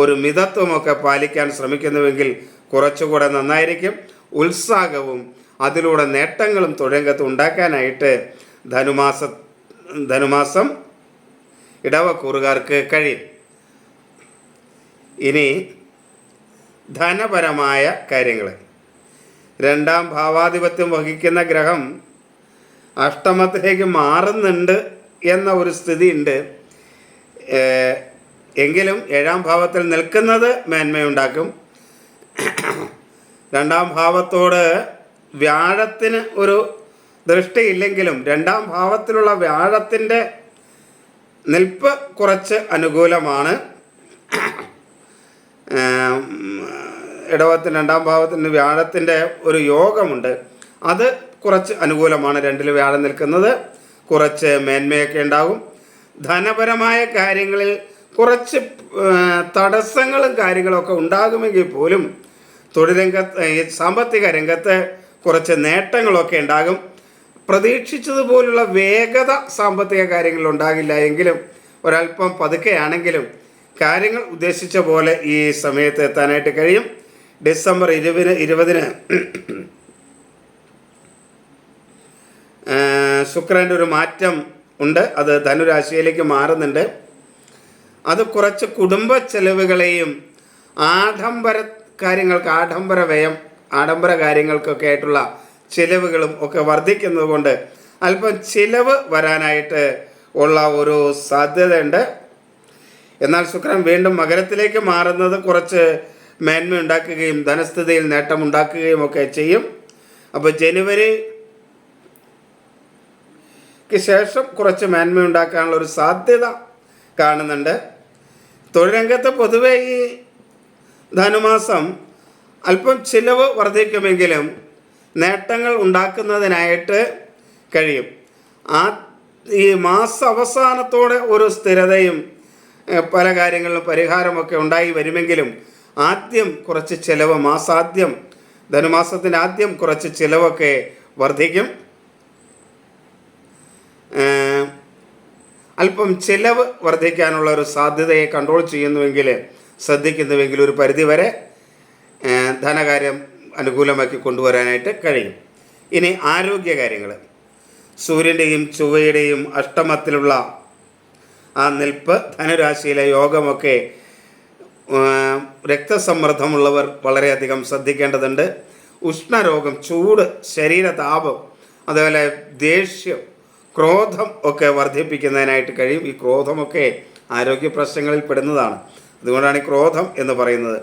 ഒരു മിതത്വമൊക്കെ പാലിക്കാൻ ശ്രമിക്കുന്നുവെങ്കിൽ കുറച്ചുകൂടെ നന്നായിരിക്കും. ഉത്സാഹവും അതിലൂടെ നേട്ടങ്ങളും തൊഴിൽ രംഗത്ത് ഉണ്ടാക്കാനായിട്ട് ധനുമാസം ഇടവക്കൂറുകാർക്ക് കഴിയും. ഇനി ധനപരമായ കാര്യങ്ങൾ. 2ാം ഭാവാധിപത്യം വഹിക്കുന്ന ഗ്രഹം അഷ്ടമത്തിലേക്ക് മാറുന്നുണ്ട് എന്ന ഒരു സ്ഥിതിയുണ്ട്. എങ്കിലും 7ാം ഭാവത്തിൽ നിൽക്കുന്നത് മേന്മയുണ്ടാക്കും. 2ാം ഭാവത്തോട് വ്യാഴത്തിന് ഒരു ദൃഷ്ടിയില്ലെങ്കിലും 2ാം ഭാവത്തിലുള്ള വ്യാഴത്തിൻ്റെ നിൽപ്പ് കുറച്ച് അനുകൂലമാണ്. ഇടവത്തിന് 2-ാം ഭാവത്തിന് വ്യാഴത്തിൻ്റെ ഒരു യോഗമുണ്ട്. അത് കുറച്ച് അനുകൂലമാണ്. 2-ൽ വ്യാഴം നിൽക്കുന്നത് കുറച്ച് മേന്മയൊക്കെ ഉണ്ടാകും. ധനപരമായ കാര്യങ്ങളിൽ കുറച്ച് തടസ്സങ്ങളും കാര്യങ്ങളൊക്കെ ഉണ്ടാകുമെങ്കിൽ പോലും തൊഴിൽ രംഗത്ത്, സാമ്പത്തിക രംഗത്ത് കുറച്ച് നേട്ടങ്ങളൊക്കെ ഉണ്ടാകും. പ്രതീക്ഷിച്ചതുപോലുള്ള വേഗത സാമ്പത്തിക കാര്യങ്ങളിൽ ഉണ്ടാകില്ല എങ്കിലും ഒരല്പം പതുക്കെയാണെങ്കിലും കാര്യങ്ങൾ ഉദ്ദേശിച്ച പോലെ ഈ സമയത്ത് എത്താനായിട്ട് കഴിയും. ഡിസംബർ 20-ന് ശുക്രൻ്റെ ഒരു മാറ്റം ഉണ്ട്. അത് ധനുരാശിയിലേക്ക് മാറുന്നുണ്ട്. അത് കുറച്ച് കുടുംബ ചെലവുകളെയും ആഡംബര കാര്യങ്ങൾക്കൊക്കെ ആയിട്ടുള്ള ചിലവുകളും ഒക്കെ വർദ്ധിക്കുന്നത് കൊണ്ട് അല്പം ചിലവ് വരാനായിട്ട് ഉള്ള ഒരു സാധ്യതയുണ്ട്. എന്നാൽ ശുക്രൻ വീണ്ടും മകരത്തിലേക്ക് മാറുന്നത് കുറച്ച് മേന്മ ഉണ്ടാക്കുകയും ധനസ്ഥിതിയിൽ നേട്ടമുണ്ടാക്കുകയും ഒക്കെ ചെയ്യും. അപ്പോൾ ജനുവരിക്ക് ശേഷം കുറച്ച് മേന്മ ഉണ്ടാക്കാനുള്ള ഒരു സാധ്യത കാണുന്നുണ്ട്. തൊഴിൽ രംഗത്ത് പൊതുവെ ഈ ധനുമാസം അല്പം ചിലവ് വർദ്ധിക്കുമെങ്കിലും നേട്ടങ്ങൾ ഉണ്ടാക്കുന്നതിനായിട്ട് കഴിയും. ഈ മാസ അവസാനത്തോടെ ഒരു സ്ഥിരതയും പല കാര്യങ്ങളിലും പരിഹാരമൊക്കെ ഉണ്ടായി വരുമെങ്കിലും ആദ്യം കുറച്ച് ചിലവ്, ധനുമാസത്തിൻ്റെ ആദ്യം കുറച്ച് ചിലവൊക്കെ വർദ്ധിക്കും. അല്പം ചിലവ് വർദ്ധിക്കാനുള്ള ഒരു സാധ്യതയെ കൺട്രോൾ ശ്രദ്ധിക്കുന്നുവെങ്കിൽ ഒരു പരിധിവരെ ധനകാര്യം അനുകൂലമാക്കി കൊണ്ടുവരാനായിട്ട് കഴിയും. ഇനി ആരോഗ്യകാര്യങ്ങൾ. സൂര്യൻ്റെയും ചൊവ്വയുടെയും അഷ്ടമത്തിലുള്ള ആ നിൽപ്പ്, ധനുരാശിയിലെ യോഗമൊക്കെ രക്തസമ്മർദ്ദമുള്ളവർ വളരെയധികം ശ്രദ്ധിക്കേണ്ടതുണ്ട്. ഉഷ്ണരോഗം, ചൂട്, ശരീരതാപം, അതുപോലെ ദേഷ്യം, ക്രോധം ഒക്കെ വർദ്ധിപ്പിക്കുന്നതിനായിട്ട് കഴിയും. ഈ ക്രോധമൊക്കെ ആരോഗ്യ പ്രശ്നങ്ങളിൽ പെടുന്നതാണ്. അതുകൊണ്ടാണ് ഈ ക്രോധം എന്ന് പറയുന്നത്.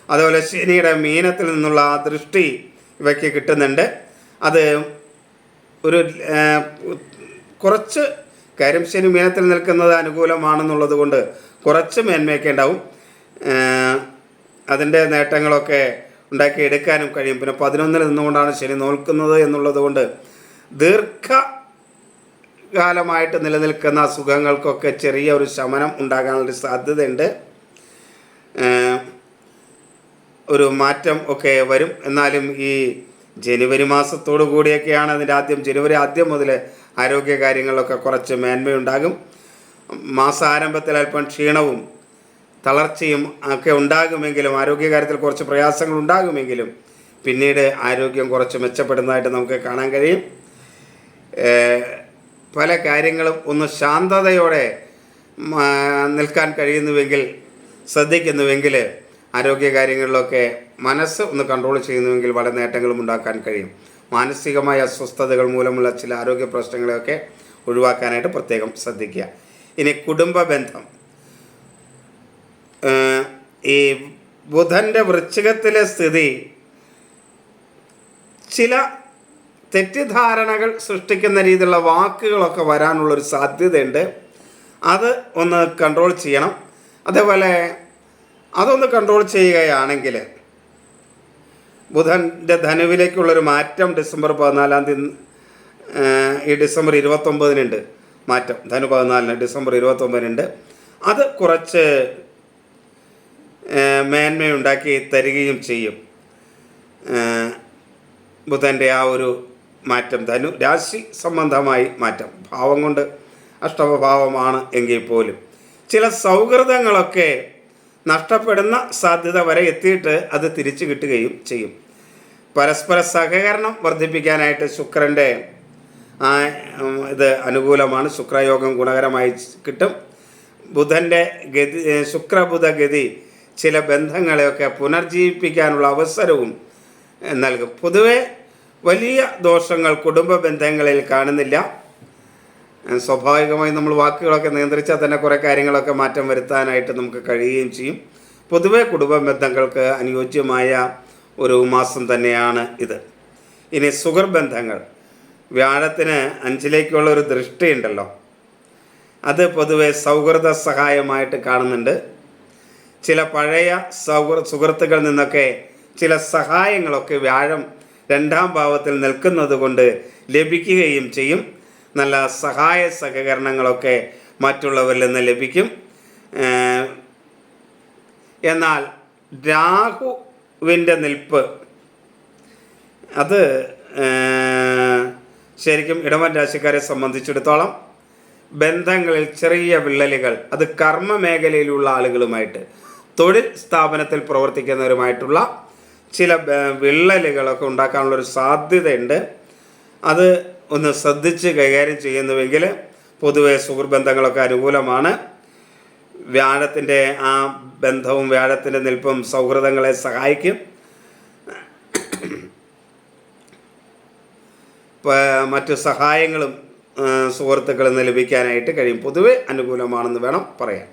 അതുപോലെ ശനിയുടെ മീനത്തിൽ നിന്നുള്ള ആ ദൃഷ്ടി ഇവയ്ക്ക് കിട്ടുന്നുണ്ട്. അത് ഒരു കുറച്ച് കാര്യം ശനി മീനത്തിൽ നിൽക്കുന്നത് അനുകൂലമാണെന്നുള്ളത് കൊണ്ട് കുറച്ച് മേന്മയൊക്കെ ഉണ്ടാവും. അതിൻ്റെ നേട്ടങ്ങളൊക്കെ ഉണ്ടാക്കിയെടുക്കാനും കഴിയും. പിന്നെ 11-ൽ നിന്നുകൊണ്ടാണ് ശനി നോൽക്കുന്നത് എന്നുള്ളത് കൊണ്ട് ദീർഘകാലമായിട്ട് നിലനിൽക്കുന്ന അസുഖങ്ങൾക്കൊക്കെ ചെറിയ ഒരു ശമനം ഉണ്ടാകാനുള്ള സാധ്യതയുണ്ട്. ഒരു മാറ്റം ഒക്കെ വരും. എന്നാലും ഈ ജനുവരി മാസത്തോടു കൂടിയൊക്കെയാണ് ജനുവരി ആദ്യം മുതൽ ആരോഗ്യ കാര്യങ്ങളിലൊക്കെ കുറച്ച് മേന്മയുണ്ടാകും. മാസാരംഭത്തിൽ അല്പം ക്ഷീണവും തളർച്ചയും ഒക്കെ ഉണ്ടാകുമെങ്കിലും, ആരോഗ്യകാര്യത്തിൽ കുറച്ച് പ്രയാസങ്ങൾ ഉണ്ടാകുമെങ്കിലും പിന്നീട് ആരോഗ്യം കുറച്ച് മെച്ചപ്പെടുന്നതായിട്ട് നമുക്ക് കാണാൻ കഴിയും. പല കാര്യങ്ങളും ഒന്ന് ശാന്തതയോടെ നിൽക്കാൻ ശ്രദ്ധിക്കുന്നുവെങ്കിൽ ആരോഗ്യകാര്യങ്ങളിലൊക്കെ മനസ്സ് ഒന്ന് കൺട്രോൾ ചെയ്യുന്നുവെങ്കിൽ വളരെ നേട്ടങ്ങളും ഉണ്ടാക്കാൻ കഴിയും. മാനസികമായ അസ്വസ്ഥതകൾ മൂലമുള്ള ചില ആരോഗ്യ പ്രശ്നങ്ങളെയൊക്കെ ഒഴിവാക്കാനായിട്ട് പ്രത്യേകം ശ്രദ്ധിക്കുക. ഇനി കുടുംബ ബന്ധം. ഈ ബുധൻ്റെ വൃശ്ചികത്തിലെ സ്ഥിതി ചില തെറ്റിദ്ധാരണകൾ സൃഷ്ടിക്കുന്ന രീതിയിലുള്ള വാക്കുകളൊക്കെ വരാനുള്ളൊരു സാധ്യതയുണ്ട്. അത് ഒന്ന് കൺട്രോൾ ചെയ്യണം. അതേപോലെ അതൊന്ന് കൺട്രോൾ ചെയ്യുകയാണെങ്കിൽ ബുധൻ്റെ ധനുവിലേക്കുള്ളൊരു മാറ്റം ഡിസംബർ 14-ാം തീയതി, ഈ ഡിസംബർ 29-നുണ്ട് മാറ്റം. ധനു 14-ന് ഡിസംബർ 29-നുണ്ട്. അത് കുറച്ച് മേന്മയുണ്ടാക്കി തരികയും ചെയ്യും. ബുധൻ്റെ ആ ഒരു മാറ്റം ധനു രാശി സംബന്ധമായി മാറ്റം, ഭാവം കൊണ്ട് അഷ്ടമഭാവമാണ് എങ്കിൽ പോലും ചില സൗഹൃദങ്ങളൊക്കെ നഷ്ടപ്പെടുന്ന സാധ്യത വരെ എത്തിയിട്ട് അത് തിരിച്ചു കിട്ടുകയും ചെയ്യും. പരസ്പര സഹകരണം വർദ്ധിപ്പിക്കാനായിട്ട് ശുക്രൻ്റെ ഇത് അനുകൂലമാണ്. ശുക്രയോഗം ഗുണകരമായി കിട്ടും. ബുധൻ്റെ ശുക്രബുധ ഗതി ചില ബന്ധങ്ങളെയൊക്കെ പുനർജീവിപ്പിക്കാനുള്ള അവസരവും നൽകും. പൊതുവെ വലിയ ദോഷങ്ങൾ കുടുംബ ബന്ധങ്ങളിൽ കാണുന്നില്ല. സ്വാഭാവികമായി നമ്മൾ വാക്കുകളൊക്കെ നിയന്ത്രിച്ചാൽ തന്നെ കുറേ കാര്യങ്ങളൊക്കെ മാറ്റം വരുത്താനായിട്ട് നമുക്ക് കഴിയുകയും ചെയ്യും. പൊതുവെ കുടുംബ ബന്ധങ്ങൾക്ക് അനുയോജ്യമായ ഒരു മാസം തന്നെയാണ് ഇത്. ഇനി സുഹൃബന്ധങ്ങൾ. വ്യാഴത്തിന് 5-ലേക്കുള്ള ഒരു ദൃഷ്ടിയുണ്ടല്ലോ, അത് പൊതുവെ സൗഹൃദ സഹായമായിട്ട് കാണുന്നുണ്ട്. ചില പഴയ സുഹൃത്തുക്കളിൽ നിന്നൊക്കെ ചില സഹായങ്ങളൊക്കെ വ്യാഴം 2ാം ഭാവത്തിൽ നിൽക്കുന്നത് കൊണ്ട് ലഭിക്കുകയും ചെയ്യും. നല്ല സഹായ സഹകരണങ്ങളൊക്കെ മറ്റുള്ളവരിൽ നിന്ന് ലഭിക്കും. എന്നാൽ രാഹുവിൻ്റെ നിൽപ്പ് അത് ശരിക്കും ഇടവൻ രാശിക്കാരെ സംബന്ധിച്ചിടത്തോളം ബന്ധങ്ങളിൽ ചെറിയ വിള്ളലുകൾ, അത് കർമ്മ മേഖലയിലുള്ള ആളുകളുമായിട്ട്, തൊഴിൽ സ്ഥാപനത്തിൽ പ്രവർത്തിക്കുന്നവരുമായിട്ടുള്ള ചില വിള്ളലുകളൊക്കെ ഉണ്ടാക്കാനുള്ളൊരു സാധ്യതയുണ്ട്. അത് ഒന്ന് ശ്രദ്ധിച്ച് കൈകാര്യം ചെയ്യുന്നുവെങ്കിൽ പൊതുവെ സുഹൃബന്ധങ്ങളൊക്കെ അനുകൂലമാണ്. വ്യാഴത്തിൻ്റെ ആ ബന്ധവും വ്യാഴത്തിൻ്റെ നിൽപ്പും സൗഹൃദങ്ങളെ സഹായിക്കും. മറ്റു സഹായങ്ങളും സുഹൃത്തുക്കളിൽ നിന്ന് ലഭിക്കാനായിട്ട് കഴിയും. പൊതുവെ അനുകൂലമാണെന്ന് വേണം പറയാൻ.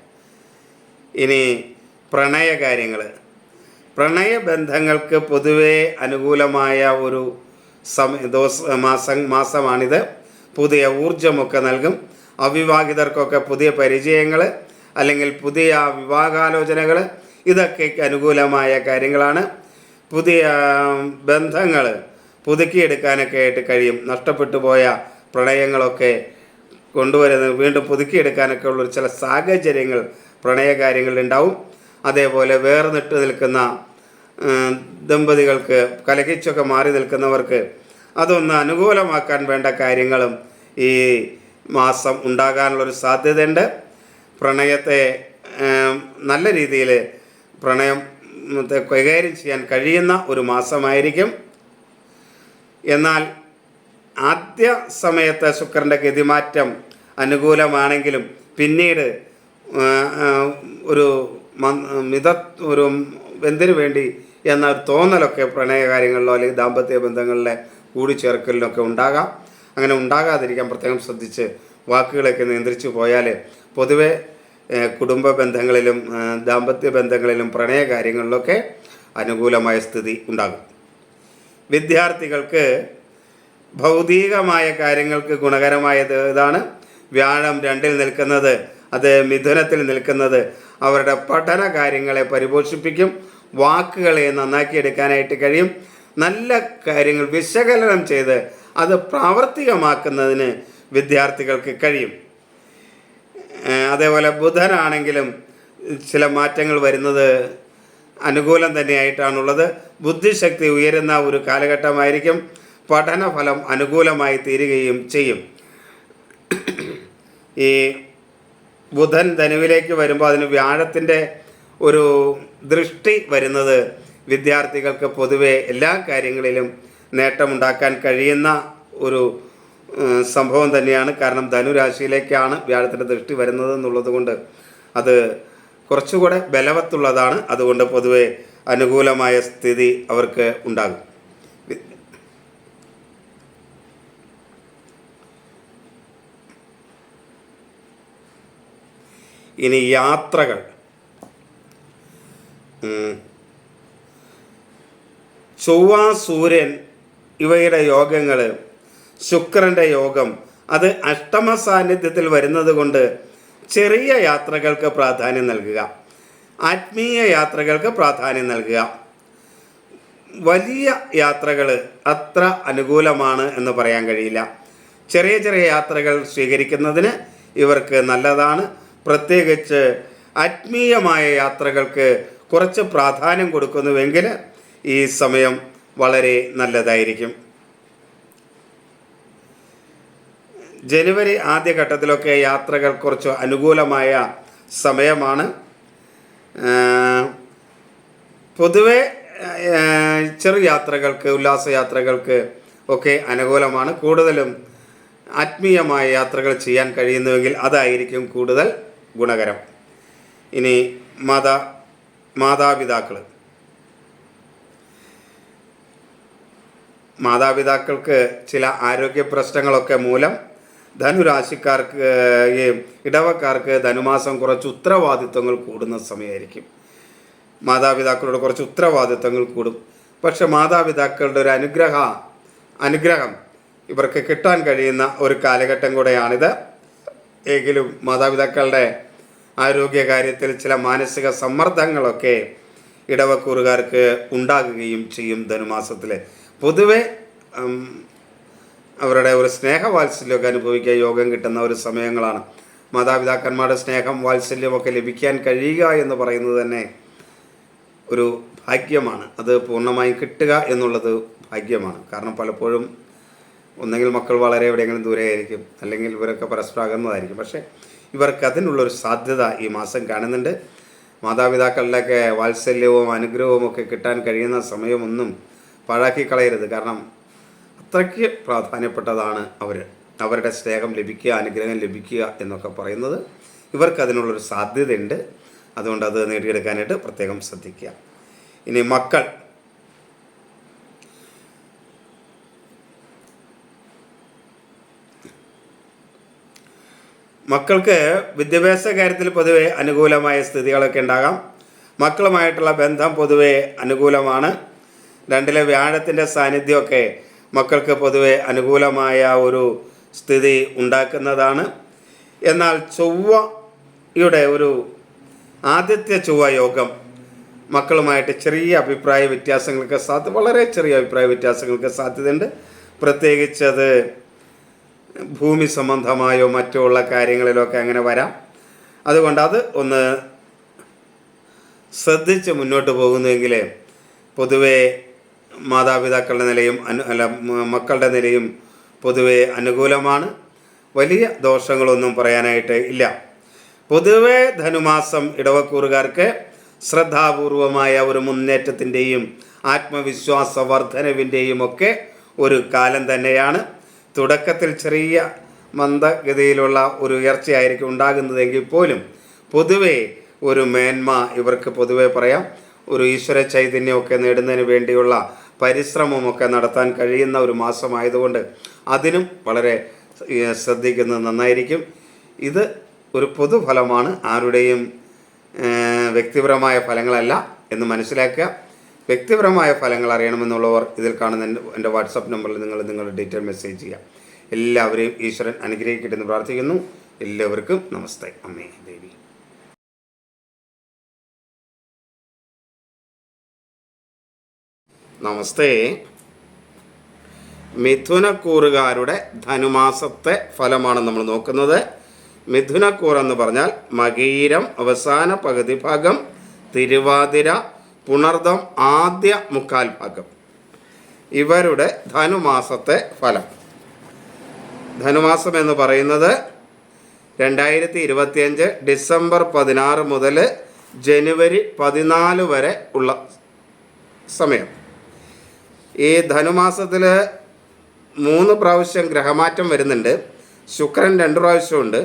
ഇനി പ്രണയകാര്യങ്ങൾ, പ്രണയബന്ധങ്ങൾക്ക് പൊതുവെ അനുകൂലമായ ഒരു മാസമാണിത്. പുതിയ ഊർജമൊക്കെ നൽകും. അവിവാഹിതർക്കൊക്കെ പുതിയ പരിചയങ്ങൾ അല്ലെങ്കിൽ പുതിയ വിവാഹാലോചനകൾ, ഇതൊക്കെ അനുകൂലമായ കാര്യങ്ങളാണ്. പുതിയ ബന്ധങ്ങൾ പുതുക്കിയെടുക്കാനൊക്കെ ആയിട്ട് കഴിയും. നഷ്ടപ്പെട്ടു പോയ പ്രണയങ്ങളൊക്കെ വീണ്ടും പുതുക്കിയെടുക്കാനൊക്കെ ഉള്ളൊരു ചില സാഹചര്യങ്ങൾ പ്രണയകാര്യങ്ങളിലുണ്ടാവും. അതേപോലെ വേർനിട്ട് നിൽക്കുന്ന ദമ്പതികൾക്ക്, കലഹിച്ചൊക്കെ മാറി നിൽക്കുന്നവർക്ക് അതൊന്ന് അനുകൂലമാക്കാൻ വേണ്ട കാര്യങ്ങളും ഈ മാസം ഉണ്ടാകാനുള്ളൊരു സാധ്യതയുണ്ട്. പ്രണയത്തെ നല്ല രീതിയിൽ പ്രണയത്തെ കൈകാര്യം ചെയ്യാൻ കഴിയുന്ന ഒരു മാസമായിരിക്കും. എന്നാൽ ആദ്യ സമയത്ത് ശുക്രൻ്റെ ഗതിമാറ്റം അനുകൂലമാണെങ്കിലും പിന്നീട് ഒരു എന്തിനു വേണ്ടി എന്ന ഒരു തോന്നലൊക്കെ പ്രണയകാര്യങ്ങളിലോ അല്ലെങ്കിൽ ദാമ്പത്യ ബന്ധങ്ങളിലെ കൂടിച്ചേർക്കലിനൊക്കെ ഉണ്ടാകാം. അങ്ങനെ ഉണ്ടാകാതിരിക്കാൻ പ്രത്യേകം ശ്രദ്ധിച്ച് വാക്കുകളൊക്കെ നിയന്ത്രിച്ചു പോയാൽ പൊതുവെ കുടുംബ ബന്ധങ്ങളിലും ദാമ്പത്യ ബന്ധങ്ങളിലും പ്രണയകാര്യങ്ങളിലൊക്കെ അനുകൂലമായ സ്ഥിതി ഉണ്ടാകും. വിദ്യാർത്ഥികൾക്ക് ഭൗതികമായ കാര്യങ്ങൾക്ക് ഗുണകരമായത് ഇതാണ്. വ്യാഴം 2ൽ നിൽക്കുന്നത്, അത് മിഥുനത്തിൽ നിൽക്കുന്നത് അവരുടെ പഠന കാര്യങ്ങളെ പരിപോഷിപ്പിക്കും. വാക്കുകളെ നന്നാക്കിയെടുക്കാനായിട്ട് കഴിയും. നല്ല കാര്യങ്ങൾ വിശകലനം ചെയ്ത് അത് പ്രാവർത്തികമാക്കുന്നതിന് വിദ്യാർത്ഥികൾക്ക് കഴിയും. അതേപോലെ ബുധനാണെങ്കിലും ചില മാറ്റങ്ങൾ വരുന്നത് അനുകൂലം തന്നെയായിട്ടാണുള്ളത്. ബുദ്ധിശക്തി ഉയരുന്ന ഒരു കാലഘട്ടമായിരിക്കും. പഠനഫലം അനുകൂലമായി തീരുകയും ചെയ്യും. ഈ ബുധൻ ധനുവിലേക്ക് വരുമ്പോൾ അതിന് വ്യാഴത്തിൻ്റെ ഒരു ദൃഷ്ടി വരുന്നത് വിദ്യാർത്ഥികൾക്ക് പൊതുവെ എല്ലാ കാര്യങ്ങളിലും നേട്ടമുണ്ടാക്കാൻ കഴിയുന്ന ഒരു സംഭവം തന്നെയാണ്. കാരണം ധനുരാശിയിലേക്കാണ് വ്യാഴത്തിൻ്റെ ദൃഷ്ടി വരുന്നത് എന്നുള്ളത് കൊണ്ട് അത് കുറച്ചുകൂടെ ബലവത്തുള്ളതാണ്. അതുകൊണ്ട് പൊതുവെ അനുകൂലമായ സ്ഥിതി അവർക്ക് ഉണ്ടാകും. ഇനി യാത്രകൾ, ചൊവ്വ, സൂര്യൻ ഇവയുടെ യോഗങ്ങൾ, ശുക്രൻ്റെ യോഗം അത് അഷ്ടമ സാന്നിധ്യത്തിൽ വരുന്നത് കൊണ്ട് ചെറിയ യാത്രകൾക്ക് പ്രാധാന്യം നൽകുക, ആത്മീയ യാത്രകൾക്ക് പ്രാധാന്യം നൽകുക. വലിയ യാത്രകൾ അത്ര അനുകൂലമാണ് എന്ന് പറയാൻ കഴിയില്ല. ചെറിയ ചെറിയ യാത്രകൾ സ്വീകരിക്കുന്നതിന് ഇവർക്ക് നല്ലതാണ്. പ്രത്യേകിച്ച് ആത്മീയമായ യാത്രകൾക്ക് കുറച്ച് പ്രാധാന്യം കൊടുക്കുന്നുവെങ്കിൽ ഈ സമയം വളരെ നല്ലതായിരിക്കും. ജനുവരി ആദ്യഘട്ടത്തിലൊക്കെ യാത്രകൾ കുറച്ച് അനുകൂലമായ സമയമാണ്. പൊതുവെ ചെറു യാത്രകൾക്ക്, ഉല്ലാസയാത്രകൾക്ക് ഒക്കെ അനുകൂലമാണ്. കൂടുതലും ആത്മീയമായ യാത്രകൾ ചെയ്യാൻ കഴിയുന്നുവെങ്കിൽ അതായിരിക്കും കൂടുതൽ ഗുണകരം. ഇനി മാതാപിതാക്കൾക്ക് ചില ആരോഗ്യ പ്രശ്നങ്ങളൊക്കെ മൂലം ധനുരാശിക്കാർക്ക് ഇടവക്കാർക്ക് ധനുമാസം കുറച്ച് ഉത്തരവാദിത്വങ്ങൾ കൂടുന്ന സമയമായിരിക്കും. മാതാപിതാക്കളോട് കുറച്ച് ഉത്തരവാദിത്വങ്ങൾ കൂടും. പക്ഷെ മാതാപിതാക്കളുടെ ഒരു അനുഗ്രഹം ഇവർക്ക് കിട്ടാൻ കഴിയുന്ന ഒരു കാലഘട്ടം കൂടെയാണിത്. എങ്കിലും മാതാപിതാക്കളുടെ ആരോഗ്യകാര്യത്തിൽ ചില മാനസിക സമ്മർദ്ദങ്ങളൊക്കെ ഇടവക്കൂറുകാർക്ക് ഉണ്ടാകുകയും ചെയ്യും. ധനുമാസത്തിൽ പൊതുവെ അവരുടെ ഒരു സ്നേഹവാത്സല്യമൊക്കെ അനുഭവിക്കാൻ യോഗം കിട്ടുന്ന ഒരു സമയങ്ങളാണ്. മാതാപിതാക്കന്മാരുടെ സ്നേഹം വാത്സല്യമൊക്കെ ലഭിക്കാൻ കഴിയുക എന്ന് പറയുന്നത് തന്നെ ഒരു ഭാഗ്യമാണ്. അത് പൂർണ്ണമായും കിട്ടുക എന്നുള്ളത് ഭാഗ്യമാണ്. കാരണം പലപ്പോഴും ഒന്നെങ്കിൽ മക്കൾ വളരെ എവിടെയെങ്കിലും ദൂരെയായിരിക്കും, അല്ലെങ്കിൽ ഇവരൊക്കെ പരസ്പരം അകന്നതായിരിക്കും. പക്ഷേ ഇവർക്ക് അതിനുള്ളൊരു സാധ്യത ഈ മാസം കാണുന്നുണ്ട്. മാതാപിതാക്കളുടെയൊക്കെ വാത്സല്യവും അനുഗ്രഹവും ഒക്കെ കിട്ടാൻ കഴിയുന്ന സമയമൊന്നും പാഴാക്കി കളയരുത്. കാരണം അത്രയ്ക്ക് പ്രാധാന്യപ്പെട്ടതാണ് അവരുടെ സ്നേഹം ലഭിക്കുക, അനുഗ്രഹം ലഭിക്കുക എന്നൊക്കെ പറയുന്നത്. ഇവർക്ക് അതിനുള്ളൊരു സാധ്യതയുണ്ട്. അതുകൊണ്ട് അത് നേടിയെടുക്കാനായിട്ട് പ്രത്യേകം ശ്രദ്ധിക്കുക. ഇനി മക്കൾക്ക് വിദ്യാഭ്യാസ കാര്യത്തിൽ പൊതുവെ അനുകൂലമായ സ്ഥിതികളൊക്കെ ഉണ്ടാകാം. മക്കളുമായിട്ടുള്ള ബന്ധം പൊതുവെ അനുകൂലമാണ്. 2 വ്യാഴത്തിൻ്റെ സാന്നിധ്യമൊക്കെ മക്കൾക്ക് പൊതുവെ അനുകൂലമായ ഒരു സ്ഥിതി ഉണ്ടാക്കുന്നതാണ്. എന്നാൽ ചൊവ്വയുടെ ഒരു ആദിത്യ ചൊവ്വ യോഗം മക്കളുമായിട്ട് ചെറിയ അഭിപ്രായ വ്യത്യാസങ്ങൾക്ക് വളരെ ചെറിയ അഭിപ്രായ വ്യത്യാസങ്ങൾക്ക് സാധ്യതയുണ്ട്. പ്രത്യേകിച്ച് അത് ഭൂമി സംബന്ധമായോ മറ്റോ ഉള്ള കാര്യങ്ങളിലൊക്കെ അങ്ങനെ വരാം. അതുകൊണ്ട് അത് ഒന്ന് ശ്രദ്ധിച്ച് മുന്നോട്ട് പോകുന്നുവെങ്കിൽ പൊതുവെ മാതാപിതാക്കളുടെ നിലയും മക്കളുടെ നിലയും പൊതുവെ അനുകൂലമാണ്. വലിയ ദോഷങ്ങളൊന്നും പറയാനായിട്ട് ഇല്ല. പൊതുവെ ധനുമാസം ഇടവക്കൂറുകാർക്ക് ശ്രദ്ധാപൂർവമായ ഒരു മുന്നേറ്റത്തിൻ്റെയും ആത്മവിശ്വാസ വർധനവിൻ്റെയും ഒക്കെ ഒരു കാലം തന്നെയാണ്. തുടക്കത്തിൽ ചെറിയ മന്ദഗതിയിലുള്ള ഒരു ഉയർച്ചയായിരിക്കും ഉണ്ടാകുന്നതെങ്കിൽ പോലും പൊതുവെ ഒരു മേന്മ ഇവർക്ക് പൊതുവെ പറയാം. ഒരു ഈശ്വര ചൈതന്യമൊക്കെ നേടുന്നതിന് വേണ്ടിയുള്ള പരിശ്രമമൊക്കെ നടത്താൻ കഴിയുന്ന ഒരു മാസമായതുകൊണ്ട് അതിനും വളരെ ശ്രദ്ധിക്കുന്നത് നന്നായിരിക്കും. ഇത് ഒരു പൊതുഫലമാണ്, ആരുടെയും വ്യക്തിപരമായ ഫലങ്ങളല്ല എന്ന് മനസ്സിലാക്കുക. വ്യക്തിപരമായ ഫലങ്ങൾ അറിയണമെന്നുള്ളവർ ഇതിൽ കാണുന്ന എൻ്റെ വാട്സപ്പ് നമ്പറിൽ നിങ്ങളുടെ ഡീറ്റെയിൽ മെസ്സേജ് ചെയ്യുക. എല്ലാവരെയും ഈശ്വരൻ അനുഗ്രഹിക്കട്ടെ എന്ന് പ്രാർത്ഥിക്കുന്നു. എല്ലാവർക്കും നമസ്തേ. അമ്മേ ദേവി. നമസ്തേ. മിഥുനക്കൂറുകാരുടെ ധനുമാസത്തെ ഫലമാണ് നമ്മൾ നോക്കുന്നത്. മിഥുനക്കൂർ എന്ന് പറഞ്ഞാൽ മകീരം അവസാന പകുതി ഭാഗം, തിരുവാതിര, പുണർദം ആദ്യ മുക്കാൽ ഭാഗം. ഇവരുടെ ധനുമാസത്തെ ഫലം. ധനുമാസം എന്ന് പറയുന്നത് 2025 ഡിസംബർ 16 മുതൽ ജനുവരി 14 വരെ ഉള്ള സമയം. ഈ ധനുമാസത്തിൽ 3 പ്രാവശ്യം ഗ്രഹമാറ്റം വരുന്നുണ്ട്. ശുക്രൻ 2 പ്രാവശ്യമുണ്ട്,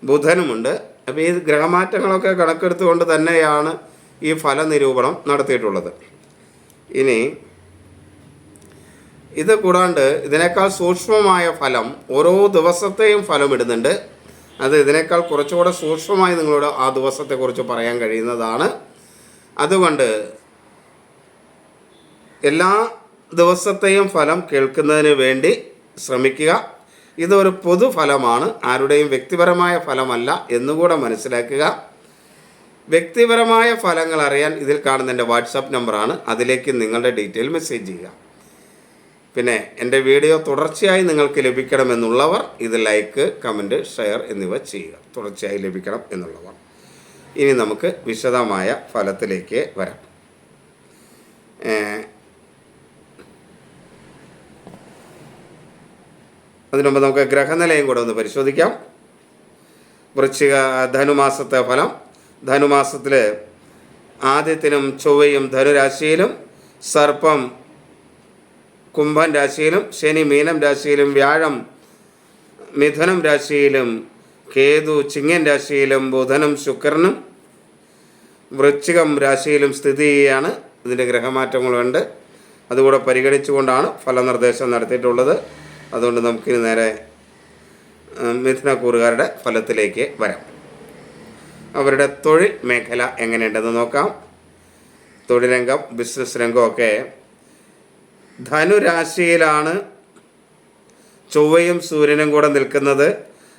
ബുധനുമുണ്ട്. അപ്പോൾ ഈ ഗ്രഹമാറ്റങ്ങളൊക്കെ കണക്കെടുത്തുകൊണ്ട് തന്നെയാണ് ഈ ഫലനിരൂപണം നടത്തിയിട്ടുള്ളത്. ഇനി ഇത് കൂടാണ്ട് ഇതിനേക്കാൾ സൂക്ഷ്മമായ ഫലം ഓരോ ദിവസത്തെയും ഫലം ഇടുന്നുണ്ട്. അത് ഇതിനേക്കാൾ കുറച്ചുകൂടെ സൂക്ഷ്മമായി നിങ്ങളോട് ആ ദിവസത്തെക്കുറിച്ച് പറയാൻ കഴിയുന്നതാണ്. അതുകൊണ്ട് എല്ലാ ദിവസത്തെയും ഫലം കേൾക്കുന്നതിന് വേണ്ടി ശ്രമിക്കുക. ഇതൊരു പൊതുഫലമാണ്, ആരുടെയും വ്യക്തിപരമായ ഫലമല്ല എന്നുകൂടെ മനസ്സിലാക്കുക. വ്യക്തിപരമായ ഫലങ്ങൾ അറിയാൻ ഇതിൽ കാണുന്ന എൻ്റെ വാട്സപ്പ് നമ്പറാണ്. അതിലേക്ക് നിങ്ങളുടെ ഡീറ്റെയിൽ മെസ്സേജ് ചെയ്യുക. പിന്നെ എൻ്റെ വീഡിയോ തുടർച്ചയായി നിങ്ങൾക്ക് ലഭിക്കണമെന്നുള്ളവർ ഇത് ലൈക്ക്, കമൻറ്റ്, ഷെയർ എന്നിവ ചെയ്യുക. തുടർച്ചയായി ലഭിക്കണം എന്നുള്ളവർ. ഇനി നമുക്ക് വിശദമായ ഫലത്തിലേക്ക് വരാം. അതിനുമുമ്പ് നമുക്ക് ഗ്രഹനിലയും കൂടെ ഒന്ന് പരിശോധിക്കാം. ധനുമാസത്തെ ഫലം. ധനുമാസത്തിൽ ആദിത്യനും ചൊവ്വയും ധനുരാശിയിലും, സർപ്പം കുംഭൻ രാശിയിലും, ശനി മീനം രാശിയിലും, വ്യാഴം മിഥുനം രാശിയിലും, കേതു ചിങ്ങൻ രാശിയിലും, ബുധനും ശുക്രനും വൃശ്ചികം രാശിയിലും സ്ഥിതി ചെയ്യുകയാണ്. ഇതിൻ്റെ ഗ്രഹമാറ്റങ്ങളുണ്ട്. അതുകൂടെ പരിഗണിച്ചുകൊണ്ടാണ് ഫലനിർദ്ദേശം നടത്തിയിട്ടുള്ളത്. അതുകൊണ്ട് നമുക്കിനി നേരെ മിഥുനക്കൂറുകാരുടെ ഫലത്തിലേക്ക് വരാം. അവരുടെ തൊഴിൽ മേഖല എങ്ങനെയുണ്ടെന്ന് നോക്കാം. തൊഴിൽ രംഗം, ബിസിനസ് രംഗമൊക്കെ ധനുരാശിയിലാണ് ചൊവ്വയും സൂര്യനും കൂടെ നിൽക്കുന്നത്.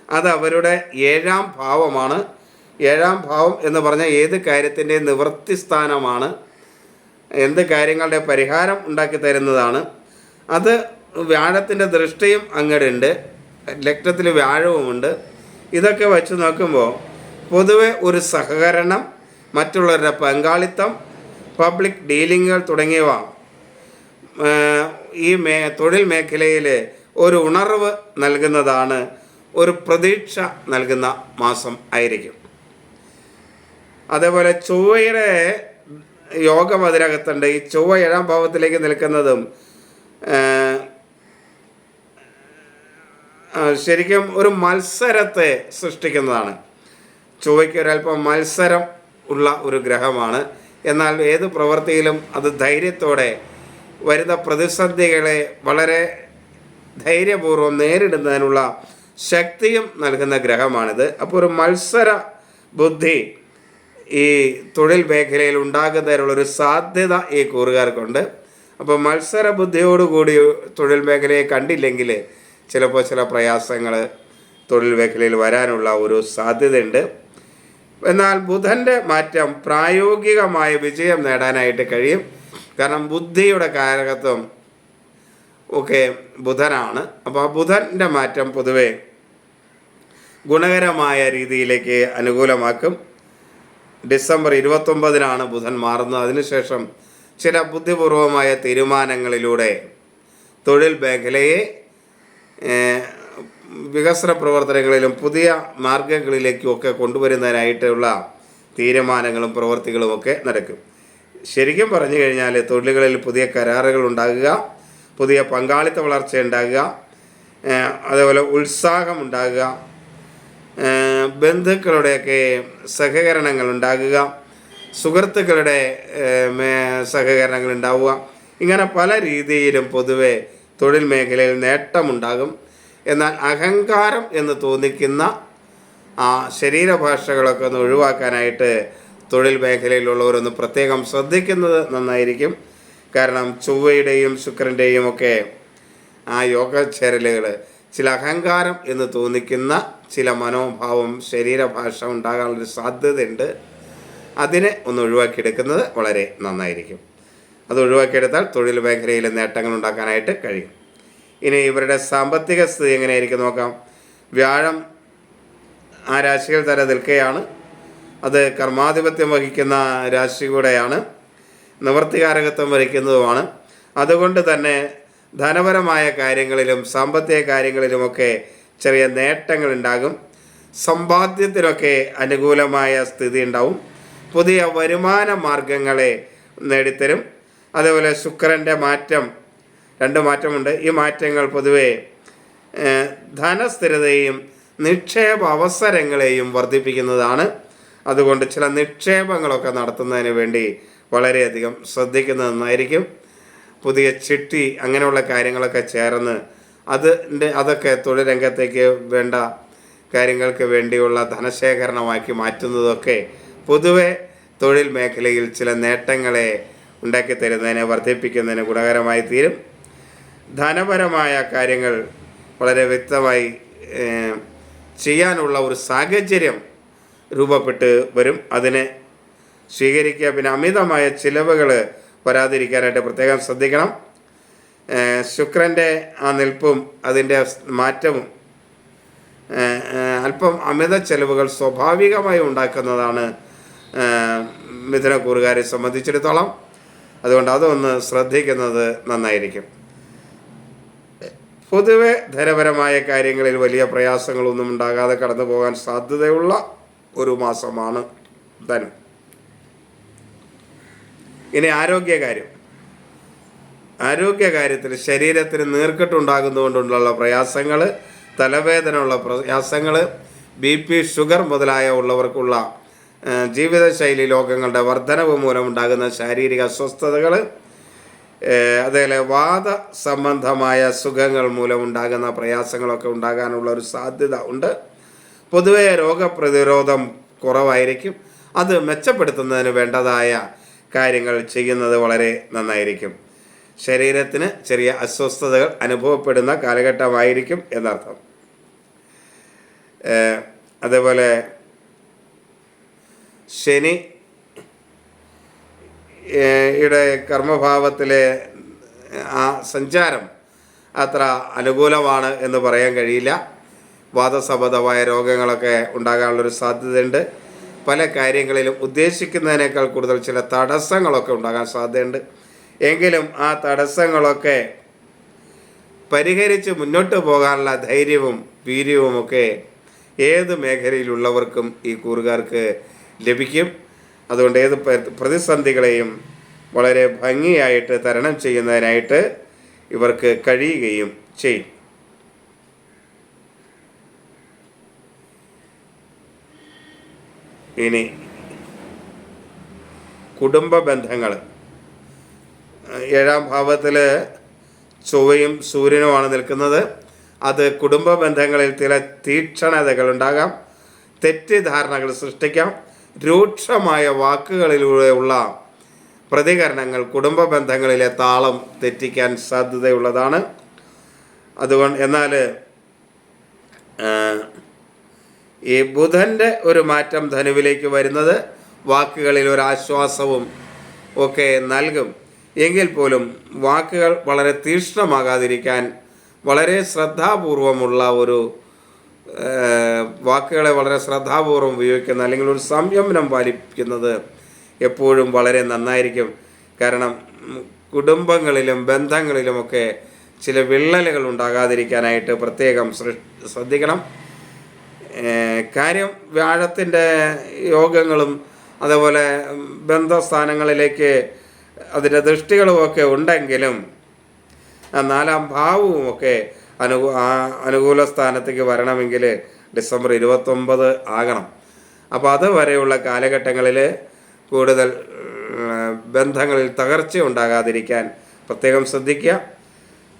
അത് അവരുടെ 7ാം ഭാവമാണ്. ഏഴാം ഭാവം എന്ന് പറഞ്ഞാൽ ഏത് കാര്യത്തിൻ്റെയും നിവൃത്തി സ്ഥാനമാണ്, എന്ത് കാര്യങ്ങളുടെ പരിഹാരം ഉണ്ടാക്കി തരുന്നതാണ്. അത് വ്യാഴത്തിൻ്റെ ദൃഷ്ടിയും അങ്ങടുണ്ട്, ലഗ്നത്തിൽ വ്യാഴവുമുണ്ട്. ഇതൊക്കെ വച്ച് നോക്കുമ്പോൾ പൊതുവെ ഒരു സഹകരണം, മറ്റുള്ളവരുടെ പങ്കാളിത്തം, പബ്ലിക് ഡീലിങ്ങുകൾ തുടങ്ങിയവ ഈ തൊഴിൽ മേഖലയിൽ ഒരു ഉണർവ് നൽകുന്നതാണ്, ഒരു പ്രതീക്ഷ നൽകുന്ന മാസം ആയിരിക്കും. അതേപോലെ ചൊവ്വയുടെ യോഗം അതിനകത്തുണ്ട്. ഈ ചൊവ്വ ഏഴാം ഭാവത്തിലേക്ക് നിൽക്കുന്നതും ശരിക്കും ഒരു മത്സരത്തെ സൃഷ്ടിക്കുന്നതാണ്. ചൊവ്വയ്ക്ക് ഒരല്പം മത്സരം ഉള്ള ഒരു ഗ്രഹമാണ്. എന്നാൽ ഏത് പ്രവൃത്തിയിലും അത് ധൈര്യത്തോടെ വരുന്ന പ്രതിസന്ധികളെ വളരെ ധൈര്യപൂർവ്വം നേരിടുന്നതിനുള്ള ശക്തിയും നൽകുന്ന ഗ്രഹമാണിത്. അപ്പോൾ ഒരു മത്സര ബുദ്ധി ഈ തൊഴിൽ മേഖലയിൽ ഉണ്ടാകുന്നതിനുള്ളൊരു സാധ്യത ഈ കൂറുകാർക്കുണ്ട്. അപ്പോൾ മത്സര ബുദ്ധിയോടുകൂടി തൊഴിൽ മേഖലയെ കണ്ടില്ലെങ്കിൽ ചിലപ്പോൾ ചില പ്രയാസങ്ങൾ തൊഴിൽ മേഖലയിൽ വരാനുള്ള ഒരു സാധ്യതയുണ്ട്. എന്നാൽ ബുധൻ്റെ മാറ്റം പ്രായോഗികമായ വിജയം നേടാനായിട്ട് കഴിയും. കാരണം ബുദ്ധിയുടെ കാരകത്വം ഒക്കെ ബുധനാണ്. അപ്പോൾ ആ ബുധൻ്റെ മാറ്റം പൊതുവെ ഗുണകരമായ രീതിയിലേക്ക് അനുകൂലമാക്കും. ഡിസംബർ 29 ബുധൻ മാറുന്നത്. അതിനുശേഷം ചില ബുദ്ധിപൂർവമായ തീരുമാനങ്ങളിലൂടെ തൊഴിൽ മേഖലയെ വികസന പ്രവർത്തനങ്ങളിലും പുതിയ മാർഗങ്ങളിലേക്കും ഒക്കെ കൊണ്ടുവരുന്നതിനായിട്ടുള്ള തീരുമാനങ്ങളും പ്രവൃത്തികളുമൊക്കെ നടക്കും. ശരിക്കും പറഞ്ഞു കഴിഞ്ഞാൽ തൊഴിലുകളിൽ പുതിയ കരാറുകൾ ഉണ്ടാകുക, പുതിയ പങ്കാളിത്ത വളർച്ച ഉണ്ടാകുക, അതേപോലെ ഉത്സാഹം ഉണ്ടാകുക, ബന്ധുക്കളുടെയൊക്കെ സഹകരണങ്ങൾ ഉണ്ടാകുക, സുഹൃത്തുക്കളുടെ സഹകരണങ്ങൾ ഉണ്ടാവുക, ഇങ്ങനെ പല രീതിയിലും പൊതുവെ തൊഴിൽ മേഖലയിൽ നേട്ടമുണ്ടാകും. എന്നാൽ അഹങ്കാരം എന്ന് തോന്നിക്കുന്ന ആ ശരീരഭാഷകളൊക്കെ ഒന്ന് ഒഴിവാക്കാനായിട്ട് തൊഴിൽ മേഖലയിലുള്ളവരൊന്ന് പ്രത്യേകം ശ്രദ്ധിക്കുന്നത് നന്നായിരിക്കും. കാരണം ചൊവ്വയുടെയും ശുക്രൻ്റെയും ഒക്കെ ആ യോഗചേരലുകൾ ചില അഹങ്കാരം എന്ന് തോന്നിക്കുന്ന ചില മനോഭാവം, ശരീരഭാഷ ഉണ്ടാകാനുള്ളൊരു സാധ്യതയുണ്ട്. അതിനെ ഒന്ന് ഒഴിവാക്കിയെടുക്കുന്നത് വളരെ നന്നായിരിക്കും. അത് ഒഴിവാക്കിയെടുത്താൽ തൊഴിൽ മേഖലയിൽ നേട്ടങ്ങൾ ഉണ്ടാക്കാനായിട്ട് കഴിയും. ഇനി ഇവരുടെ സാമ്പത്തിക സ്ഥിതി എങ്ങനെയായിരിക്കും നോക്കാം. വ്യാഴം ആ രാശികൾ തന്നെ നിൽക്കുകയാണ്. അത് കർമാധിപത്യം വഹിക്കുന്ന രാശി കൂടെയാണ്, നിവൃത്തികാരകത്വം വഹിക്കുന്നതുമാണ്. അതുകൊണ്ട് തന്നെ ധനപരമായ കാര്യങ്ങളിലും സാമ്പത്തിക കാര്യങ്ങളിലുമൊക്കെ ചെറിയ നേട്ടങ്ങൾ ഉണ്ടാകും. സമ്പാദ്യത്തിനൊക്കെ അനുകൂലമായ സ്ഥിതി ഉണ്ടാവും. പുതിയ വരുമാന മാർഗങ്ങളെ നേടിത്തരും. അതേപോലെ ശുക്രൻ്റെ മാറ്റം, 2 മാറ്റമുണ്ട്. ഈ മാറ്റങ്ങൾ പൊതുവെ ധനസ്ഥിരതയും നിക്ഷേപ അവസരങ്ങളെയും വർദ്ധിപ്പിക്കുന്നതാണ്. അതുകൊണ്ട് ചില നിക്ഷേപങ്ങളൊക്കെ നടത്തുന്നതിന് വേണ്ടി വളരെയധികം ശ്രദ്ധിക്കുന്നത് നന്നായിരിക്കും. പുതിയ ചിട്ടി അങ്ങനെയുള്ള കാര്യങ്ങളൊക്കെ ചേർന്ന് അതൊക്കെ തൊഴിൽ രംഗത്തേക്ക് വേണ്ട കാര്യങ്ങൾക്ക് വേണ്ടിയുള്ള ധനശേഖരണമാക്കി മാറ്റുന്നതൊക്കെ പൊതുവെ തൊഴിൽ മേഖലയിൽ ചില നേട്ടങ്ങളെ ഉണ്ടാക്കി തരുന്നതിന്, വർദ്ധിപ്പിക്കുന്നതിന് ഗുണകരമായി തീരും. ധനപരമായ കാര്യങ്ങൾ വളരെ വ്യക്തമായി ചെയ്യാനുള്ള ഒരു സാഹചര്യം രൂപപ്പെട്ട് വരും. അതിനെ സ്വീകരിക്കുക. പിന്നെ അമിതമായ ചിലവുകൾ വരാതിരിക്കാനായിട്ട് പ്രത്യേകം ശ്രദ്ധിക്കണം. ശുക്രൻ്റെ ആ നിൽപ്പും അതിൻ്റെ മാറ്റവും അല്പം അമിത ചെലവുകൾ സ്വാഭാവികമായി ഉണ്ടാക്കുന്നതാണ് മിഥുനക്കൂറുകാരെ സംബന്ധിച്ചിടത്തോളം. അതുകൊണ്ട് അതൊന്ന് ശ്രദ്ധിക്കുന്നത് നന്നായിരിക്കും. പൊതുവെ ധനപരമായ കാര്യങ്ങളിൽ വലിയ പ്രയാസങ്ങളൊന്നും ഉണ്ടാകാതെ കടന്നു പോകാൻ സാധ്യതയുള്ള ഒരു മാസമാണ് ധനം. ഇനി ആരോഗ്യകാര്യത്തിൽ ശരീരത്തിന് നീർക്കെട്ടുണ്ടാകുന്നതുകൊണ്ടുള്ള പ്രയാസങ്ങൾ, തലവേദനയുള്ള പ്രയാസങ്ങൾ, BP, ഷുഗർ മുതലായ ഉള്ളവർക്കുള്ള ജീവിതശൈലി രോഗങ്ങളുടെ വർധനവ് മൂലമുണ്ടാകുന്ന ശാരീരിക അസ്വസ്ഥതകൾ, അതേപോലെ വാദ സംബന്ധമായ സുഖങ്ങൾ മൂലമുണ്ടാകുന്ന പ്രയാസങ്ങളൊക്കെ ഉണ്ടാകാനുള്ള ഒരു സാധ്യത ഉണ്ട്. പൊതുവെ രോഗപ്രതിരോധം കുറവായിരിക്കും. അത് മെച്ചപ്പെടുത്തുന്നതിന് വേണ്ടതായ കാര്യങ്ങൾ ചെയ്യുന്നത് വളരെ നന്നായിരിക്കും. ശരീരത്തിന് ചെറിയ അസ്വസ്ഥതകൾ അനുഭവപ്പെടുന്ന കാലഘട്ടമായിരിക്കും എന്നർത്ഥം. അതേപോലെ ശനി യുടെ കർമ്മഭാവത്തിലെ ആ സഞ്ചാരം അത്ര അനുകൂലമാണ് എന്ന് പറയാൻ കഴിയില്ല. വാദസംബന്ധമായ രോഗങ്ങളൊക്കെ ഉണ്ടാകാനുള്ളൊരു സാധ്യതയുണ്ട്. പല കാര്യങ്ങളിലും ഉദ്ദേശിക്കുന്നതിനേക്കാൾ കൂടുതൽ ചില തടസ്സങ്ങളൊക്കെ ഉണ്ടാകാൻ സാധ്യതയുണ്ട്. എങ്കിലും ആ തടസ്സങ്ങളൊക്കെ പരിഹരിച്ച് മുന്നോട്ട് പോകാനുള്ള ധൈര്യവും വീര്യവുമൊക്കെ ഏത് മേഖലയിലുള്ളവർക്കും ഈ കൂറുകാർക്ക് ലഭിക്കും. അതുകൊണ്ട് ഏത് പ്രതിസന്ധികളെയും വളരെ ഭംഗിയായിട്ട് തരണം ചെയ്യുന്നതിനായിട്ട് ഇവർക്ക് കഴിയുകയും ചെയ്യും. ഇനി കുടുംബ ബന്ധങ്ങൾ. 7ാം ഭാവത്തിൽ ചൊവ്വയും സൂര്യനുമാണ് നിൽക്കുന്നത്. അത് കുടുംബ ബന്ധങ്ങളിൽ ചില തീക്ഷണതകൾ ഉണ്ടാകാം, തെറ്റിദ്ധാരണകൾ സൃഷ്ടിക്കാം. രൂക്ഷമായ വാക്കുകളിലൂടെയുള്ള പ്രതികരണങ്ങൾ കുടുംബ ബന്ധങ്ങളിലെ താളം തെറ്റിക്കാൻ സാധ്യതയുള്ളതാണ്. എന്നാൽ ഈ ബുധൻ്റെ ഒരു മാറ്റം ധനുവിലേക്ക് വരുന്നത് വാക്കുകളിൽ ഒരു ആശ്വാസവും ഒക്കെ നൽകും. എങ്കിൽ പോലും വാക്കുകൾ വളരെ തീക്ഷ്ണമാകാതിരിക്കാൻ വളരെ ശ്രദ്ധാപൂർവമുള്ള വാക്കുകളെ വളരെ ശ്രദ്ധാപൂർവം ഉപയോഗിക്കുന്ന അല്ലെങ്കിൽ ഒരു സംയമനം പാലിക്കുന്നത് എപ്പോഴും വളരെ നന്നായിരിക്കും. കാരണം കുടുംബങ്ങളിലും ബന്ധങ്ങളിലുമൊക്കെ ചില വിള്ളലുകൾ ഉണ്ടാകാതിരിക്കാനായിട്ട് പ്രത്യേകം ശ്രദ്ധിക്കണം. കാര്യം വ്യാഴത്തിൻ്റെ യോഗങ്ങളും അതുപോലെ ബന്ധസ്ഥാനങ്ങളിലേക്ക് അതിൻ്റെ ദൃഷ്ടികളുമൊക്കെ ഉണ്ടെങ്കിലും 4ാം ഭാവവുമൊക്കെ അനുകൂല സ്ഥാനത്തേക്ക് വരണമെങ്കിൽ ഡിസംബർ 29 ആകണം. അപ്പോൾ അതുവരെയുള്ള കാലഘട്ടങ്ങളിൽ കൂടുതൽ ബന്ധങ്ങളിൽ തകർച്ച ഉണ്ടാകാതിരിക്കാൻ പ്രത്യേകം ശ്രദ്ധിക്കുക.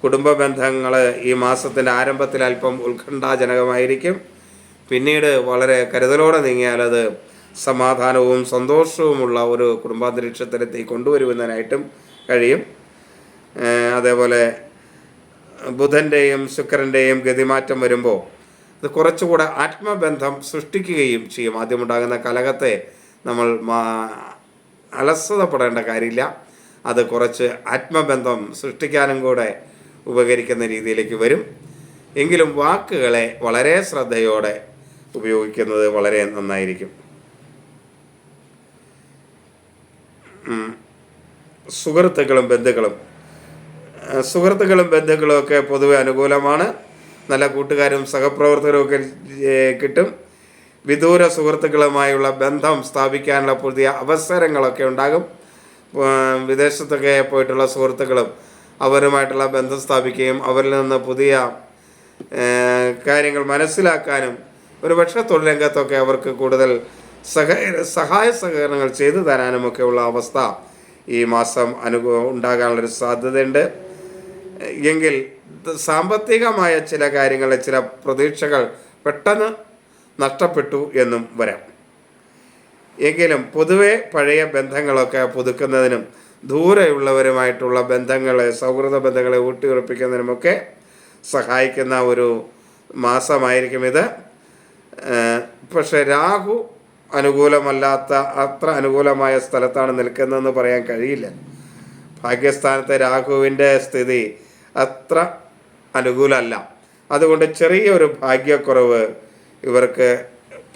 കുടുംബ ബന്ധങ്ങൾ ഈ മാസത്തിൻ്റെ ആരംഭത്തിൽ അല്പം ഉത്കണ്ഠാജനകമായിരിക്കും. പിന്നീട് വളരെ കരുതലോടെ നീങ്ങിയാൽ അത് സമാധാനവും സന്തോഷവുമുള്ള ഒരു കുടുംബാന്തരീക്ഷത്തിലെത്തി കൊണ്ടുവരുന്നതിനായിട്ടും കഴിയും. അതേപോലെ ബുധൻ്റെയും ശുക്രൻ്റെയും ഗതിമാറ്റം വരുമ്പോൾ അത് കുറച്ചുകൂടെ ആത്മബന്ധം സൃഷ്ടിക്കുകയും ചെയ്യും. ആദ്യമുണ്ടാകുന്ന കലഹത്തെ നമ്മൾ അലസതപ്പെടേണ്ട കാര്യമില്ല. അത് കുറച്ച് ആത്മബന്ധം സൃഷ്ടിക്കാനും കൂടെ ഉപകരിക്കുന്ന രീതിയിലേക്ക് വരും. എങ്കിലും വാക്കുകളെ വളരെ ശ്രദ്ധയോടെ ഉപയോഗിക്കുന്നത് വളരെ നന്നായിരിക്കും. സുഹൃത്തുക്കളും ബന്ധുക്കളും ഒക്കെ പൊതുവെ അനുകൂലമാണ്. നല്ല കൂട്ടുകാരും സഹപ്രവർത്തകരും ഒക്കെ കിട്ടും. വിദൂര സുഹൃത്തുക്കളുമായുള്ള ബന്ധം സ്ഥാപിക്കാനുള്ള പുതിയ അവസരങ്ങളൊക്കെ ഉണ്ടാകും. വിദേശത്തൊക്കെ പോയിട്ടുള്ള സുഹൃത്തുക്കളും അവരുമായിട്ടുള്ള ബന്ധം സ്ഥാപിക്കുകയും അവരിൽ നിന്ന് പുതിയ കാര്യങ്ങൾ മനസ്സിലാക്കാനും ഒരുപക്ഷെ തൊഴിൽ രംഗത്തൊക്കെ അവർക്ക് കൂടുതൽ സഹായ സഹകരണങ്ങൾ ചെയ്തു തരാനുമൊക്കെയുള്ള അവസ്ഥ ഈ മാസം ഉണ്ടാകാനുള്ളൊരു സാധ്യതയുണ്ട്. എങ്കിൽ സാമ്പത്തികമായ ചില കാര്യങ്ങളിൽ ചില പ്രതീക്ഷകൾ പെട്ടെന്ന് നഷ്ടപ്പെട്ടു എന്നും വരാം. എങ്കിലും പൊതുവെ പഴയ ബന്ധങ്ങളൊക്കെ പുതുക്കുന്നതിനും ദൂരെയുള്ളവരുമായിട്ടുള്ള സൗഹൃദ ബന്ധങ്ങളെ ഊട്ടിയുറപ്പിക്കുന്നതിനുമൊക്കെ സഹായിക്കുന്ന ഒരു മാസമായിരിക്കും ഇത്. പക്ഷെ രാഹു അനുകൂലമല്ലാത്ത അത്ര അനുകൂലമായ സ്ഥലത്താണ് നിൽക്കുന്നതെന്ന് പറയാൻ കഴിയില്ല. ഭാഗ്യസ്ഥാനത്തെ രാഹുവിൻ്റെ സ്ഥിതി അത്ര അനുകൂലമല്ല. അതുകൊണ്ട് ചെറിയൊരു ഭാഗ്യക്കുറവ് ഇവർക്ക്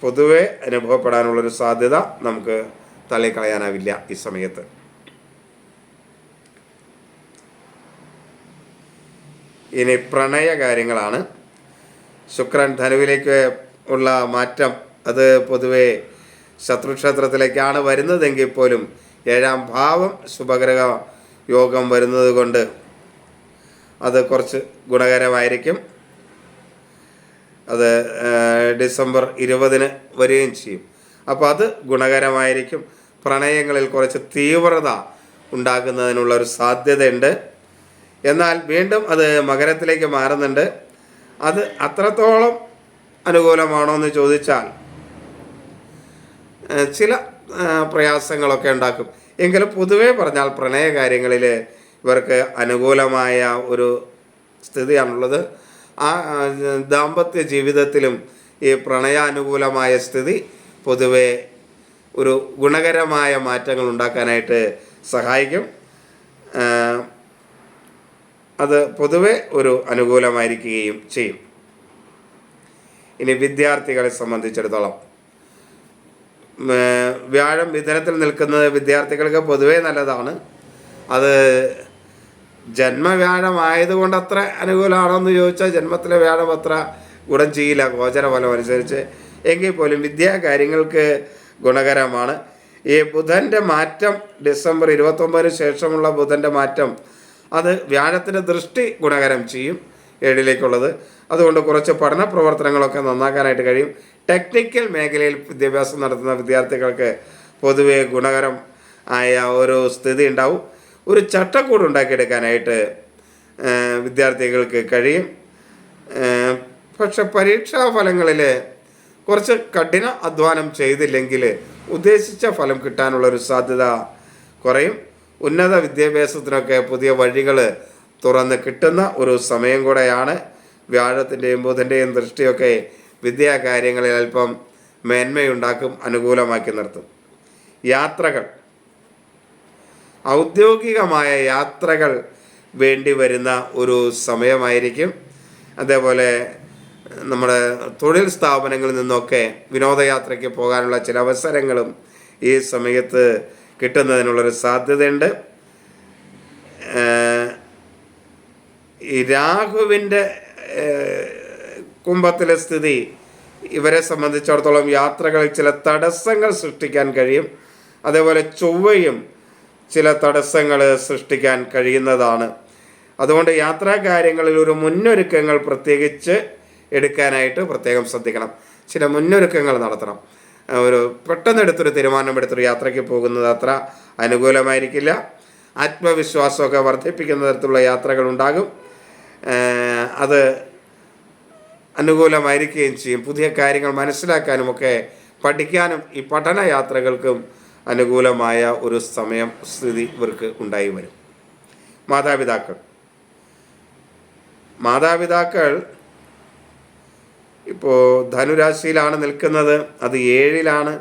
പൊതുവെ അനുഭവപ്പെടാനുള്ളൊരു സാധ്യത നമുക്ക് തള്ളിക്കളയാനാവില്ല ഈ സമയത്ത്. ഇനി പ്രണയ കാര്യങ്ങളാണ്. ശുക്രൻ ധനുവിലേക്ക് ഉള്ള മാറ്റം അത് പൊതുവെ ശത്രുക്ഷേത്രത്തിലേക്കാണ് വരുന്നതെങ്കിൽ പോലും 7ാം ഭാവം ശുഭഗ്രഹ യോഗം വരുന്നത് കൊണ്ട് അത് കുറച്ച് ഗുണകരമായിരിക്കും. അത് ഡിസംബർ 20 വരികയും ചെയ്യും. അപ്പോൾ അത് ഗുണകരമായിരിക്കും. പ്രണയങ്ങളിൽ കുറച്ച് തീവ്രത ഉണ്ടാകുന്നതിനുള്ളൊരു സാധ്യതയുണ്ട്. എന്നാൽ വീണ്ടും അത് മകരത്തിലേക്ക് മാറുന്നുണ്ട്. അത് അത്രത്തോളം അനുകൂലമാണോ എന്ന് ചോദിച്ചാൽ ചില പ്രയാസങ്ങളൊക്കെ ഉണ്ടാക്കും. എങ്കിലും പൊതുവേ പറഞ്ഞാൽ പ്രണയ കാര്യങ്ങളിൽ ഇവർക്ക് അനുകൂലമായ ഒരു സ്ഥിതിയാണുള്ളത്. ആ ദാമ്പത്യ ജീവിതത്തിലും ഈ പ്രണയാനുകൂലമായ സ്ഥിതി പൊതുവെ ഒരു ഗുണകരമായ മാറ്റങ്ങൾ ഉണ്ടാക്കാനായിട്ട് സഹായിക്കും. അത് പൊതുവെ ഒരു അനുകൂലമായിരിക്കുകയും ചെയ്യും. ഇനി വിദ്യാർത്ഥികളെ സംബന്ധിച്ചിടത്തോളം വ്യാഴം മിഥുനത്തിൽ നിൽക്കുന്നത് വിദ്യാർത്ഥികൾക്ക് പൊതുവേ നല്ലതാണ്. അത് ജന്മവ്യാഴമായതുകൊണ്ട് അത്ര അനുകൂലമാണോ എന്ന് ചോദിച്ചാൽ ജന്മത്തിലെ വ്യാഴം അത്ര ഗുണം ചെയ്യില്ല ഗോചരഫലം അനുസരിച്ച്. എങ്കിൽ പോലും വിദ്യാകാര്യങ്ങൾക്ക് ഗുണകരമാണ്. ഈ ബുധൻ്റെ മാറ്റം ഡിസംബർ 29 ശേഷമുള്ള ബുധൻ്റെ മാറ്റം അത് വ്യാഴത്തിൻ്റെ ദൃഷ്ടി ഗുണകരം ചെയ്യും 7ലേക്കുള്ളത്. അതുകൊണ്ട് കുറച്ച് പഠന പ്രവർത്തനങ്ങളൊക്കെ നന്നാക്കാനായിട്ട് കഴിയും. ടെക്നിക്കൽ മേഖലയിൽ വിദ്യാഭ്യാസം നടത്തുന്ന വിദ്യാർത്ഥികൾക്ക് പൊതുവെ ഗുണകരം ആയ ഒരു സ്ഥിതി ഉണ്ടാവും. ഒരു ചട്ടക്കൂട് ഉണ്ടാക്കിയെടുക്കാനായിട്ട് വിദ്യാർത്ഥികൾക്ക് കഴിയും. പക്ഷെ പരീക്ഷാ ഫലങ്ങളിൽ കുറച്ച് കഠിന അധ്വാനം ചെയ്തില്ലെങ്കിൽ ഉദ്ദേശിച്ച ഫലം കിട്ടാനുള്ളൊരു സാധ്യത കുറയും. ഉന്നത വിദ്യാഭ്യാസത്തിനൊക്കെ പുതിയ വഴികൾ തുറന്ന് കിട്ടുന്ന ഒരു സമയം കൂടെയാണ്. വ്യാഴത്തിൻ്റെയും ബുധൻ്റെയും ദൃഷ്ടിയൊക്കെ വിദ്യാകാര്യങ്ങളിൽ അല്പം മേന്മയുണ്ടാക്കും, അനുകൂലമാക്കി നിർത്തും. യാത്രകൾ, ഔദ്യോഗികമായ യാത്രകൾ വേണ്ടി വരുന്ന ഒരു സമയമായിരിക്കും. അതേപോലെ നമ്മുടെ തൊഴിൽ സ്ഥാപനങ്ങളിൽ നിന്നൊക്കെ വിനോദയാത്രയ്ക്ക് പോകാനുള്ള ചില അവസരങ്ങളും ഈ സമയത്ത് കിട്ടുന്നതിനുള്ളൊരു സാധ്യതയുണ്ട്. ഈ രാഹുവിൻ്റെ കുംഭത്തിലെ സ്ഥിതി ഇവരെ സംബന്ധിച്ചിടത്തോളം യാത്രകളിൽ ചില തടസ്സങ്ങൾ സൃഷ്ടിക്കാൻ കഴിയും. അതേപോലെ ചൊവ്വയും ചില തടസ്സങ്ങൾ സൃഷ്ടിക്കാൻ കഴിയുന്നതാണ്. അതുകൊണ്ട് യാത്രാ കാര്യങ്ങളിൽ ഒരു മുന്നൊരുക്കങ്ങൾ പ്രത്യേകിച്ച് എടുക്കാനായിട്ട് പ്രത്യേകം ശ്രദ്ധിക്കണം. ചില മുന്നൊരുക്കങ്ങൾ നടത്തണം. ഒരു പെട്ടെന്നെടുത്തൊരു തീരുമാനമെടുത്തൊരു യാത്രയ്ക്ക് പോകുന്നത് അത്ര അനുകൂലമായിരിക്കില്ല. ആത്മവിശ്വാസമൊക്കെ വർദ്ധിപ്പിക്കുന്ന തരത്തിലുള്ള യാത്രകൾ ഉണ്ടാകും. അത് അനുകൂലമായിരിക്കുകയും ചെയ്യും. പുതിയ കാര്യങ്ങൾ മനസ്സിലാക്കാനുമൊക്കെ പഠിക്കാനും ഈ പഠന യാത്രകൾക്കും അനുകൂലമായ ഒരു സമയം സ്ഥിതി ഇവർക്ക് ഉണ്ടായി വരും. മാതാപിതാക്കൾ ഇപ്പോൾ ധനുരാശിയിലാണ് നിൽക്കുന്നത്. അത് 7ലാണ്.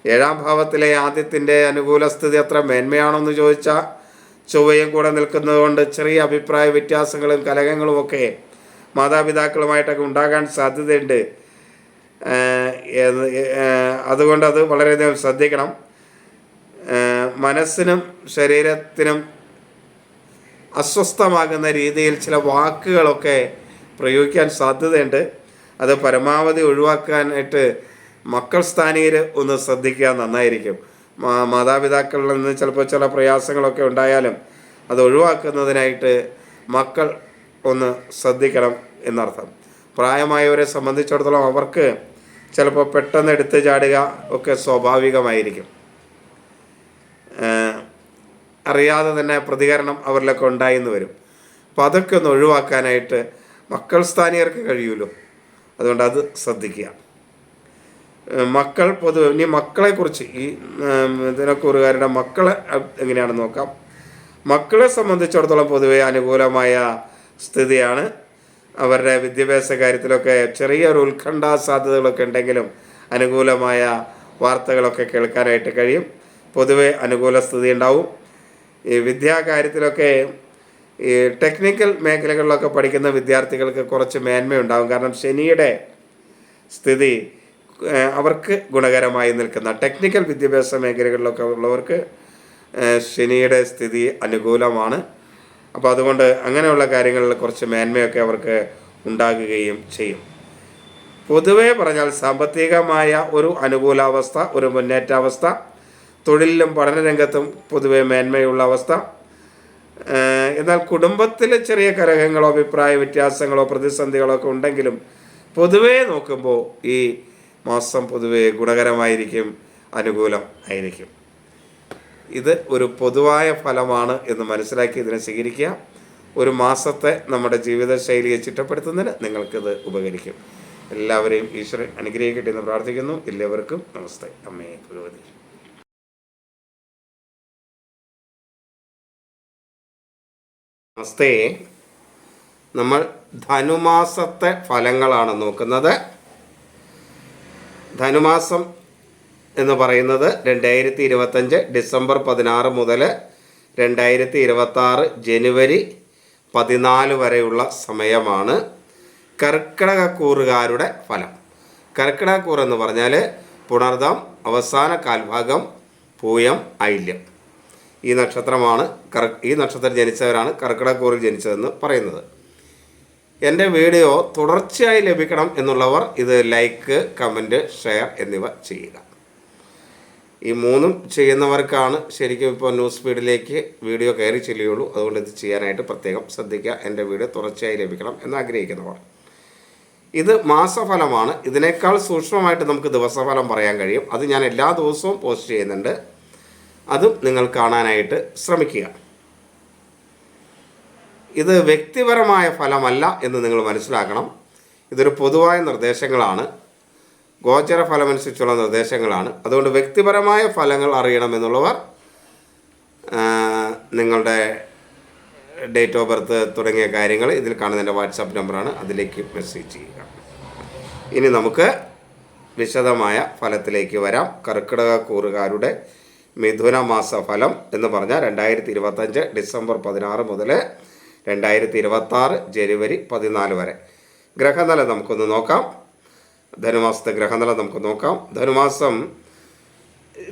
7ാം ഭാവത്തിലെ ആദ്യത്തിൻ്റെ അനുകൂല സ്ഥിതി അത്ര മേന്മയാണോയെന്ന് ചോദിച്ചാൽ ചൊവ്വയും കൂടെ നിൽക്കുന്നത് കൊണ്ട് ചെറിയ അഭിപ്രായ വ്യത്യാസങ്ങളും കലഹങ്ങളുമൊക്കെ മാതാപിതാക്കളുമായിട്ടൊക്കെ ഉണ്ടാകാൻ സാധ്യതയുണ്ട്. അതുകൊണ്ട് അത് വളരെയധികം ശ്രദ്ധിക്കണം. മനസ്സിനും ശരീരത്തിനും അസ്വസ്ഥമാകുന്ന രീതിയിൽ ചില വാക്കുകളൊക്കെ പ്രയോഗിക്കാൻ സാധ്യതയുണ്ട്. അത് പരമാവധി ഒഴിവാക്കാനായിട്ട് മക്കൾ സ്ഥാനീയർ ഒന്ന് ശ്രദ്ധിക്കുക, നന്നായിരിക്കും. മാതാപിതാക്കളിൽ നിന്ന് ചിലപ്പോൾ ചില പ്രയാസങ്ങളൊക്കെ ഉണ്ടായാലും അത് ഒഴിവാക്കുന്നതിനായിട്ട് മക്കൾ ഒന്ന് ശ്രദ്ധിക്കണം എന്നർത്ഥം. പ്രായമായവരെ സംബന്ധിച്ചിടത്തോളം അവർക്ക് ചിലപ്പോൾ പെട്ടെന്ന് എടുത്ത് ചാടുക ഒക്കെ സ്വാഭാവികമായിരിക്കും. അറിയാതെ തന്നെ പ്രതികരണം അവരിലൊക്കെ ഉണ്ടായിന്ന് വരും. അപ്പോൾ അതൊക്കെ ഒന്ന് ഒഴിവാക്കാനായിട്ട് മക്കൾ സ്ഥാനീയർക്ക് കഴിയുമല്ലോ. അതുകൊണ്ട് അത് ശ്രദ്ധിക്കുക. മക്കൾ പൊതുവെ ഇനി മക്കളെക്കുറിച്ച് ഈ ദിനക്കൂറുകാരുടെ മക്കളെ എങ്ങനെയാണെന്ന് നോക്കാം. മക്കളെ സംബന്ധിച്ചിടത്തോളം പൊതുവെ അനുകൂലമായ സ്ഥിതിയാണ്. അവരുടെ വിദ്യാഭ്യാസ കാര്യത്തിലൊക്കെ ചെറിയൊരു ഉത്കണ്ഠാ സാധ്യതകളൊക്കെ ഉണ്ടെങ്കിലും അനുകൂലമായ വാർത്തകളൊക്കെ കേൾക്കാനായിട്ട് കഴിയും. പൊതുവെ അനുകൂല സ്ഥിതി ഉണ്ടാവും. ഈ വിദ്യാകാര്യത്തിലൊക്കെ ഈ ടെക്നിക്കൽ മേഖലകളിലൊക്കെ പഠിക്കുന്ന വിദ്യാർത്ഥികൾക്ക് കുറച്ച് മേന്മയുണ്ടാകും. കാരണം ശനിയുടെ സ്ഥിതി അവർക്ക് ഗുണകരമായി നിൽക്കുന്ന ടെക്നിക്കൽ വിദ്യാഭ്യാസ മേഖലകളിലൊക്കെ ഉള്ളവർക്ക് ശനിയുടെ സ്ഥിതി അനുകൂലമാണ്. അപ്പോൾ അതുകൊണ്ട് അങ്ങനെയുള്ള കാര്യങ്ങളിൽ കുറച്ച് മേന്മയൊക്കെ അവർക്ക് ഉണ്ടാകുകയും ചെയ്യും. പൊതുവേ പറഞ്ഞാൽ സാമ്പത്തികമായ ഒരു അനുകൂലാവസ്ഥ, ഒരു മുന്നേറ്റാവസ്ഥ, തൊഴിലിലും പഠനരംഗത്തും പൊതുവെ മേന്മയുള്ള അവസ്ഥ. എന്നാൽ കുടുംബത്തിൽ ചെറിയ കലഹങ്ങളോ അഭിപ്രായ വ്യത്യാസങ്ങളോ പ്രതിസന്ധികളോ ഒക്കെ ഉണ്ടെങ്കിലും പൊതുവേ നോക്കുമ്പോൾ ഈ മാസം പൊതുവെ ഗുണകരമായിരിക്കും, അനുകൂലം ആയിരിക്കും. ഇത് ഒരു പൊതുവായ ഫലമാണ് എന്ന് മനസ്സിലാക്കി ഇതിനെ സ്വീകരിക്കുക. ഒരു മാസത്തെ നമ്മുടെ ജീവിതശൈലിയെ ചിട്ടപ്പെടുത്തുന്നതിന് നിങ്ങൾക്കിത് ഉപകരിക്കും. എല്ലാവരെയും ഈശ്വരൻ അനുഗ്രഹിക്കട്ടെ എന്ന് പ്രാർത്ഥിക്കുന്നു. എല്ലാവർക്കും നമസ്തേ. അമ്മേ ഭഗവതി. നമസ്തേ. നമ്മൾ ധനുമാസത്തെ ഫലങ്ങളാണ് നോക്കുന്നത്. ധനുമാസം എന്ന് പറയുന്നത് 2025 ഡിസംബർ 16 മുതൽ 2026 ജനുവരി 14 വരെയുള്ള സമയമാണ് കർക്കിടകക്കൂറുകാരുടെ ഫലം. കർക്കിടകക്കൂർ എന്ന് പറഞ്ഞാൽ പുണർദം, അവസാന കാൽഭാഗം, പൂയം, ഐല്യം. ഈ നക്ഷത്രമാണ് ഈ നക്ഷത്രം ജനിച്ചവരാണ് കർക്കിടകക്കൂറിൽ ജനിച്ചതെന്ന് പറയുന്നത്. എൻ്റെ വീഡിയോ തുടർച്ചയായി ലഭിക്കണം എന്നുള്ളവർ ഇത് ലൈക്ക്, കമൻറ്റ്, ഷെയർ എന്നിവ ചെയ്യുക. ഈ മൂന്നും ചെയ്യുന്നവർക്കാണ് ശരിക്കും ഇപ്പോൾ ന്യൂസ് ഫീഡിലേക്ക് വീഡിയോ കയറി ചെല്ലുകയുള്ളൂ. അതുകൊണ്ട് ഇത് ചെയ്യാനായിട്ട് പ്രത്യേകം ശ്രദ്ധിക്കുക. എൻ്റെ വീഡിയോ തുടർച്ചയായി ലഭിക്കണം എന്ന് ആഗ്രഹിക്കുന്നവർ. ഇത് മാസഫലമാണ്. ഇതിനേക്കാൾ സൂക്ഷ്മമായിട്ട് നമുക്ക് ദിവസഫലം പറയാൻ കഴിയും. അത് ഞാൻ എല്ലാ ദിവസവും പോസ്റ്റ് ചെയ്യുന്നുണ്ട്. അതും നിങ്ങൾ കാണാനായിട്ട് ശ്രമിക്കുക. ഇത് വ്യക്തിപരമായ ഫലമല്ല എന്ന് നിങ്ങൾ മനസ്സിലാക്കണം. ഇതൊരു പൊതുവായ നിർദ്ദേശങ്ങളാണ്, ഗോചര ഫലമനുസരിച്ചുള്ള നിർദ്ദേശങ്ങളാണ്. അതുകൊണ്ട് വ്യക്തിപരമായ ഫലങ്ങൾ അറിയണമെന്നുള്ളവർ നിങ്ങളുടെ ഡേറ്റ് ഓഫ് ബർത്ത് തുടങ്ങിയ കാര്യങ്ങൾ ഇതിൽ കാണുന്ന എൻ്റെ വാട്സാപ്പ് നമ്പറാണ്, അതിലേക്ക് മെസ്സേജ് ചെയ്യുക. ഇനി നമുക്ക് വിശദമായ ഫലത്തിലേക്ക് വരാം. കർക്കിടകക്കൂറുകാരുടെ മിഥുന മാസ ഫലം എന്ന് പറഞ്ഞാൽ 2025 ഡിസംബർ 16 മുതൽ 2026 ജനുവരി 14 വരെ. ഗ്രഹനില നമുക്കൊന്ന് നോക്കാം. ധനുമാസത്തെ ഗ്രഹനില നമുക്ക് നോക്കാം. ധനുമാസം